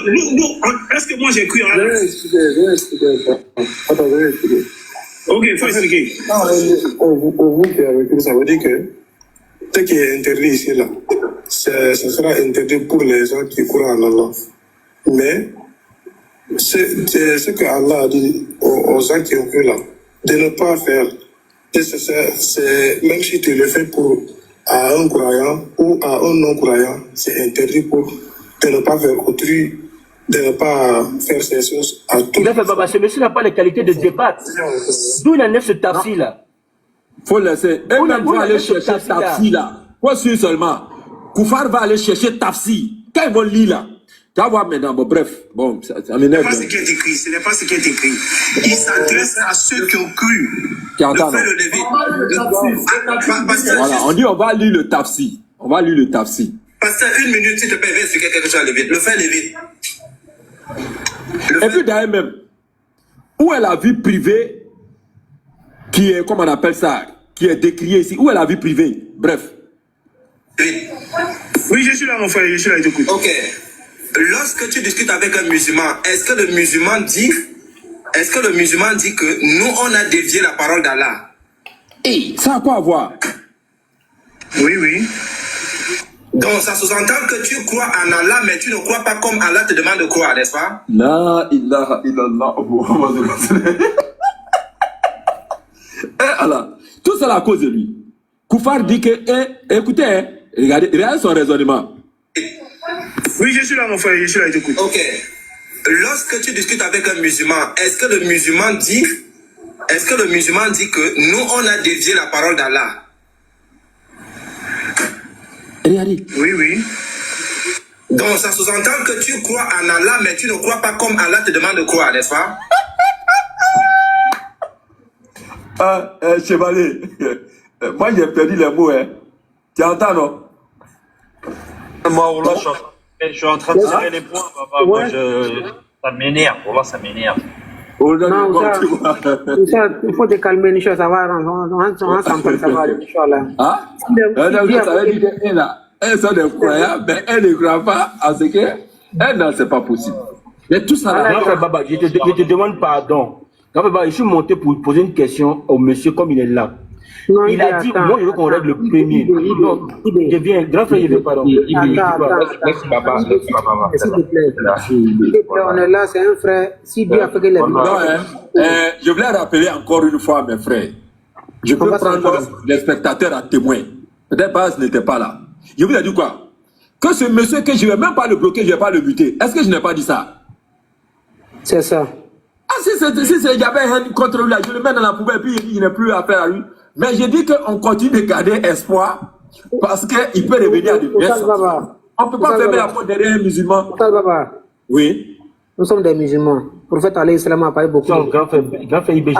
Nous, est-ce que moi j'ai cru là? Attends, je vais expliquer. Ok, il faut expliquer. Vous qui avez cru, ça veut dire que ce qui est interdit ici, là, ce sera interdit pour les gens qui croient en Allah. Mais c'est ce que Allah a dit aux gens qui ont cru là, de ne pas faire. C'est même si tu le fais à un croyant ou à un non-croyant, c'est interdit pour de ne pas faire autrui, de ne pas faire ces choses à tout le monde. Ce monsieur n'a pas les qualités de débattre. D'où il en est ce tafsi là? Faut laisser. Eux-mêmes vont aller chercher Tafsi là. Faut suivre seulement. Koufar va aller chercher Tafsi. Quand ils vont lire là, tu vas voir maintenant. Bon, bref, bon, ça m'énerve. Ce n'est pas ce qui est écrit. Il s'adresse à ceux qui ont cru. Qui entendent. Voilà, on dit on va lire le Tafsi. Pasteur, une minute, s'il te plaît, viens expliquer quelque chose à Lévite. Le fait Lévite. Et puis d'ailleurs même, où est la vie privée qui est, comment on appelle ça, qui est décriée ici? Où est la vie privée? Bref. Oui, je suis là, mon frère, je t'écoute. Ok. Lorsque tu discutes avec un musulman, est-ce que le musulman dit que nous, on a dévié la parole d'Allah? Ça a quoi à voir? Oui. Donc, ça sous-entend que tu crois en Allah, mais tu ne crois pas comme Allah te demande de croire, n'est-ce pas? La ilaha illallah. Allah, tout ça à cause de lui. Koufar dit que, écoutez, regardez son raisonnement. Oui, je suis là, mon frère, je suis là, je t'écoute. Ok. Lorsque tu discutes avec un musulman, est-ce que le musulman dit que nous, on a dévié la parole d'Allah? Regardez. Oui. Donc, ça sous-entend que tu crois en Allah, mais tu ne crois pas comme Allah te demande de croire, n'est-ce pas? Chevalier, moi j'ai perdu les mots, hein. Tu entends, non? Moi, Oula, je suis en train de tirer les points, papa. Moi, ça m'énerve. Oula, ça m'énerve. Non, ça, il faut te calmer, Nicho, ça va, on s'entend, ça va, Inch'Allah. Ah? Ça veut dire qu'elles sont des croyants, mais elles ne croient pas à ce que. Non, c'est pas possible. Mais tout ça là. Baba, je te demande pardon. Je suis monté pour poser une question au monsieur comme il est là. Non, il a dit, moi je veux qu'on règle le premier. Donc, je viens, grand frère, je veux pardon. Laisse papa. S'il te plaît, on est là, c'est un frère. Si Dieu a fait que les je voulais rappeler encore une fois, mes frères. Je peux prendre les spectateurs à témoin. Peut-être Baz n'était pas là. Je vous ai dit quoi? Que ce monsieur que je ne vais même pas le bloquer, je ne vais pas le buter. Est-ce que je n'ai pas dit ça? C'est ça. Ah, si il y avait un contre lui, je le mets dans la poubelle, puis il n'est plus affaire à lui. Mais je dis qu'on continue de garder espoir parce qu'il peut revenir à de vraies choses. On ne peut pas fermer la porte derrière un musulman. Oui. Nous sommes des musulmans. Le prophète alayhi salam a parlé beaucoup. Attends, Ibé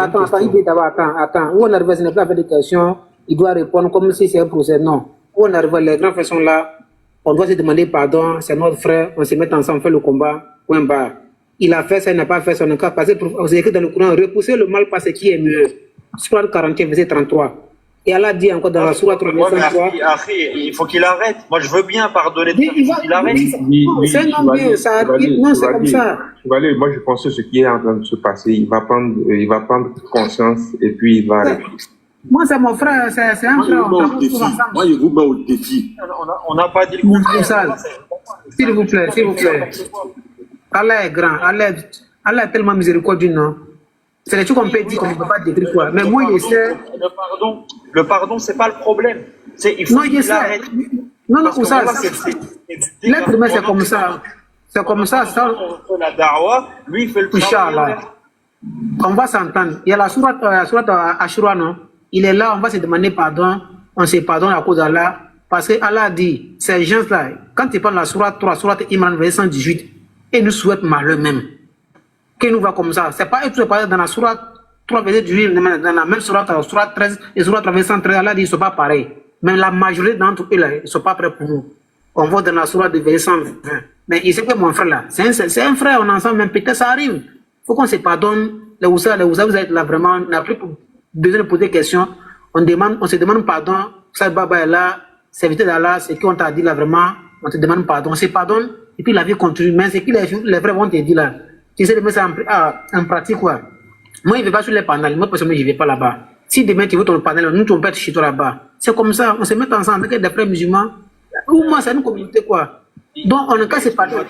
d'abord, attends. Où on arrive, ce n'est pas faire des questions. Il doit répondre comme si c'est un procès. Non. Où on arrive, les grands frères sont là. On doit se demander pardon. C'est notre frère. On se met ensemble, on fait le combat. Point barre. Il a fait ça, il n'a pas fait ça. On est écrit dans le Coran, repousser le mal par ce qui est mieux. Sourate 41, verset 33. Et Allah dit encore dans la Sourate 33. Il faut qu'il arrête. Moi, je veux bien pardonner. Il faut qu'il arrête. C'est un homme bien, ça arrive. Non, c'est comme ça. Moi, je pense que ce qui est en train de se passer, il va prendre conscience et puis il va arrêter. Moi, c'est mon frère, c'est un frère. Moi, je vous mets au défi. On n'a pas dit le contraire. S'il vous plaît, s'il vous plaît. Allah est grand. Allah est tellement miséricordieux, non? C'est des trucs qu'on peut dire qu'on ne peut pas décrire quoi. Mais moi, je sais. Le pardon, c'est pas le problème. Il faut non, je sais. Non, ça. L'être humain, c'est comme ça. C'est comme ça. La dawa, lui, il fait le travail. On va s'entendre. Il y a la sourate Ashura, non? Il est là, on va se demander pardon. On se pardonne à cause d'Allah. Parce que Allah dit, ces gens-là, quand ils parlent de la sourate 3, sourate Imran, verset 118, et nous souhaitent malheur même. Que nous va comme ça. C'est pas eux qui parlent dans la sourate 3, verset 18, dans la même sourate 13 et sourate 3, verset 113, Allah dit, ils ne sont pas pareils. Mais la majorité d'entre eux, là, ils ne sont pas prêts pour nous. On va dans la sourate de verset 120. Mais il sait que mon frère là, c'est un frère, on est ensemble, même peut-être ça arrive. Il faut qu'on se pardonne. Les Oussa, vous êtes là vraiment, on n'a plus besoin de poser des questions. On se demande pardon. Ça, Baba est là, serviteur d'Allah, c'est qu'on t'a dit là vraiment, on te demande pardon. On se pardonne, et puis la vie continue. Mais c'est que les frères vont te dire là. Tu essaies de mettre ça en pratique quoi. Moi, je ne vais pas sur les panels. Moi, personnellement, je ne vais pas là-bas. Si demain tu veux ton panel, nous, on peut être chez toi là-bas. C'est comme ça, on se met ensemble avec des frères musulmans. Ou moi, c'est une communauté quoi. Donc, on ne peut pas se pardonner.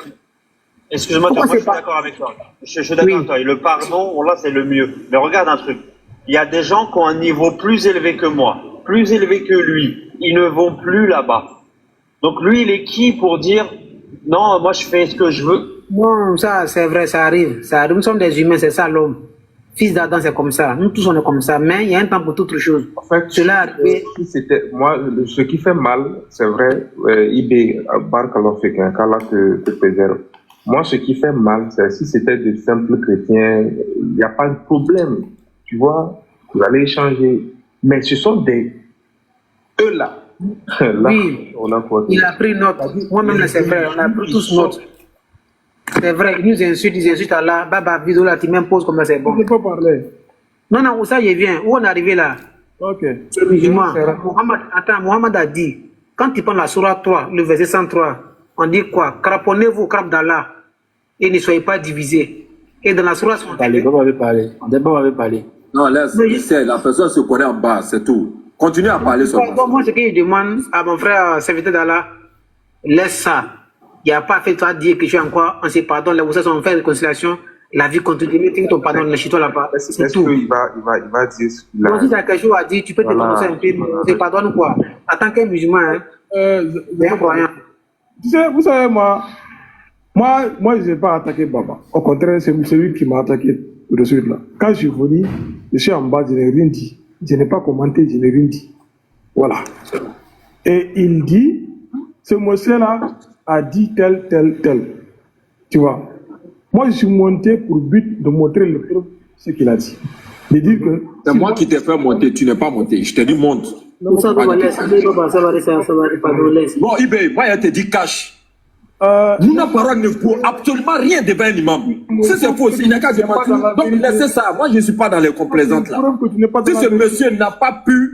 Excuse-moi, moi, je suis d'accord avec toi. Je suis d'accord avec toi. Et le pardon, là, c'est le mieux. Mais regarde un truc. Il y a des gens qui ont un niveau plus élevé que moi, plus élevé que lui. Ils ne vont plus là-bas. Donc, lui, il est qui pour dire non, moi, je fais ce que je veux? Non, ça, c'est vrai, ça arrive. Nous sommes des humains, c'est ça l'homme. Fils d'Adam, c'est comme ça. Nous tous, on est comme ça. Mais il y a un temps pour toute chose. En fait, moi, ce qui fait mal, c'est vrai, Ibé, Barkalofek, qu'Allah te préserve. Moi, ce qui fait mal, c'est si c'était de simples chrétiens, il n'y a pas de problème. Tu vois, vous allez échanger. Mais ce sont des... Eux là. Là, oui, on a quoi? Il a pris note. Moi-même, c'est vrai, on a pris tous note. C'est vrai, ils nous insultent Allah. Baba, vidéo là, tu m'imposes comme ça, c'est bon. Je ne peux pas parler. Non, où ça, je viens. Où on est arrivé là? Ok. C'est musulman. Mohamed a dit, quand tu prends la sourate 3, le verset 103, on dit quoi? Craponnez-vous, crap d'Allah, et ne soyez pas divisés. Et dans la sourate 103. D'abord, on avait parlé. Non, laisse, la personne se connaît en bas, c'est tout. Continue à parler sur moi. Moi, ce que je demande à mon frère, serviteur d'Allah, laisse ça. Il n'y a pas fait toi dire que tu es encore, on se pardonne, là où ça, on fait une conciliation, la vie continue, tu ton pardon, le chito là-bas. C'est tout. Il va dire ce qu'il a. Donc, si tu as quelque chose à dire, tu peux te commencer un peu, on se pardonne quoi. En tant qu'un musulman, c'est un croyant. Tu sais, vous savez, moi, je n'ai pas attaqué Baba. Au contraire, c'est celui qui m'a attaqué tout de suite là. Quand je suis venu, je suis en bas, je n'ai rien dit. Je n'ai pas commenté, je n'ai rien dit. Voilà. Et il dit, ce monsieur-là, a dit tel, tel, tel. Tu vois. Moi, je suis monté pour but de montrer le preuve ce qu'il a dit. De dire que... C'est moi qui t'ai fait monter, tu n'es pas monté. Je t'ai dit monte. Bon, Ibé, moi, je te dis cash. Nous n'avons parole ne vaut absolument rien devant un imam. Si c'est faux, il n'y a qu'à demander. Donc laissez ça. Moi, je ne suis pas dans les complaisantes là. Si ce monsieur n'a pas pu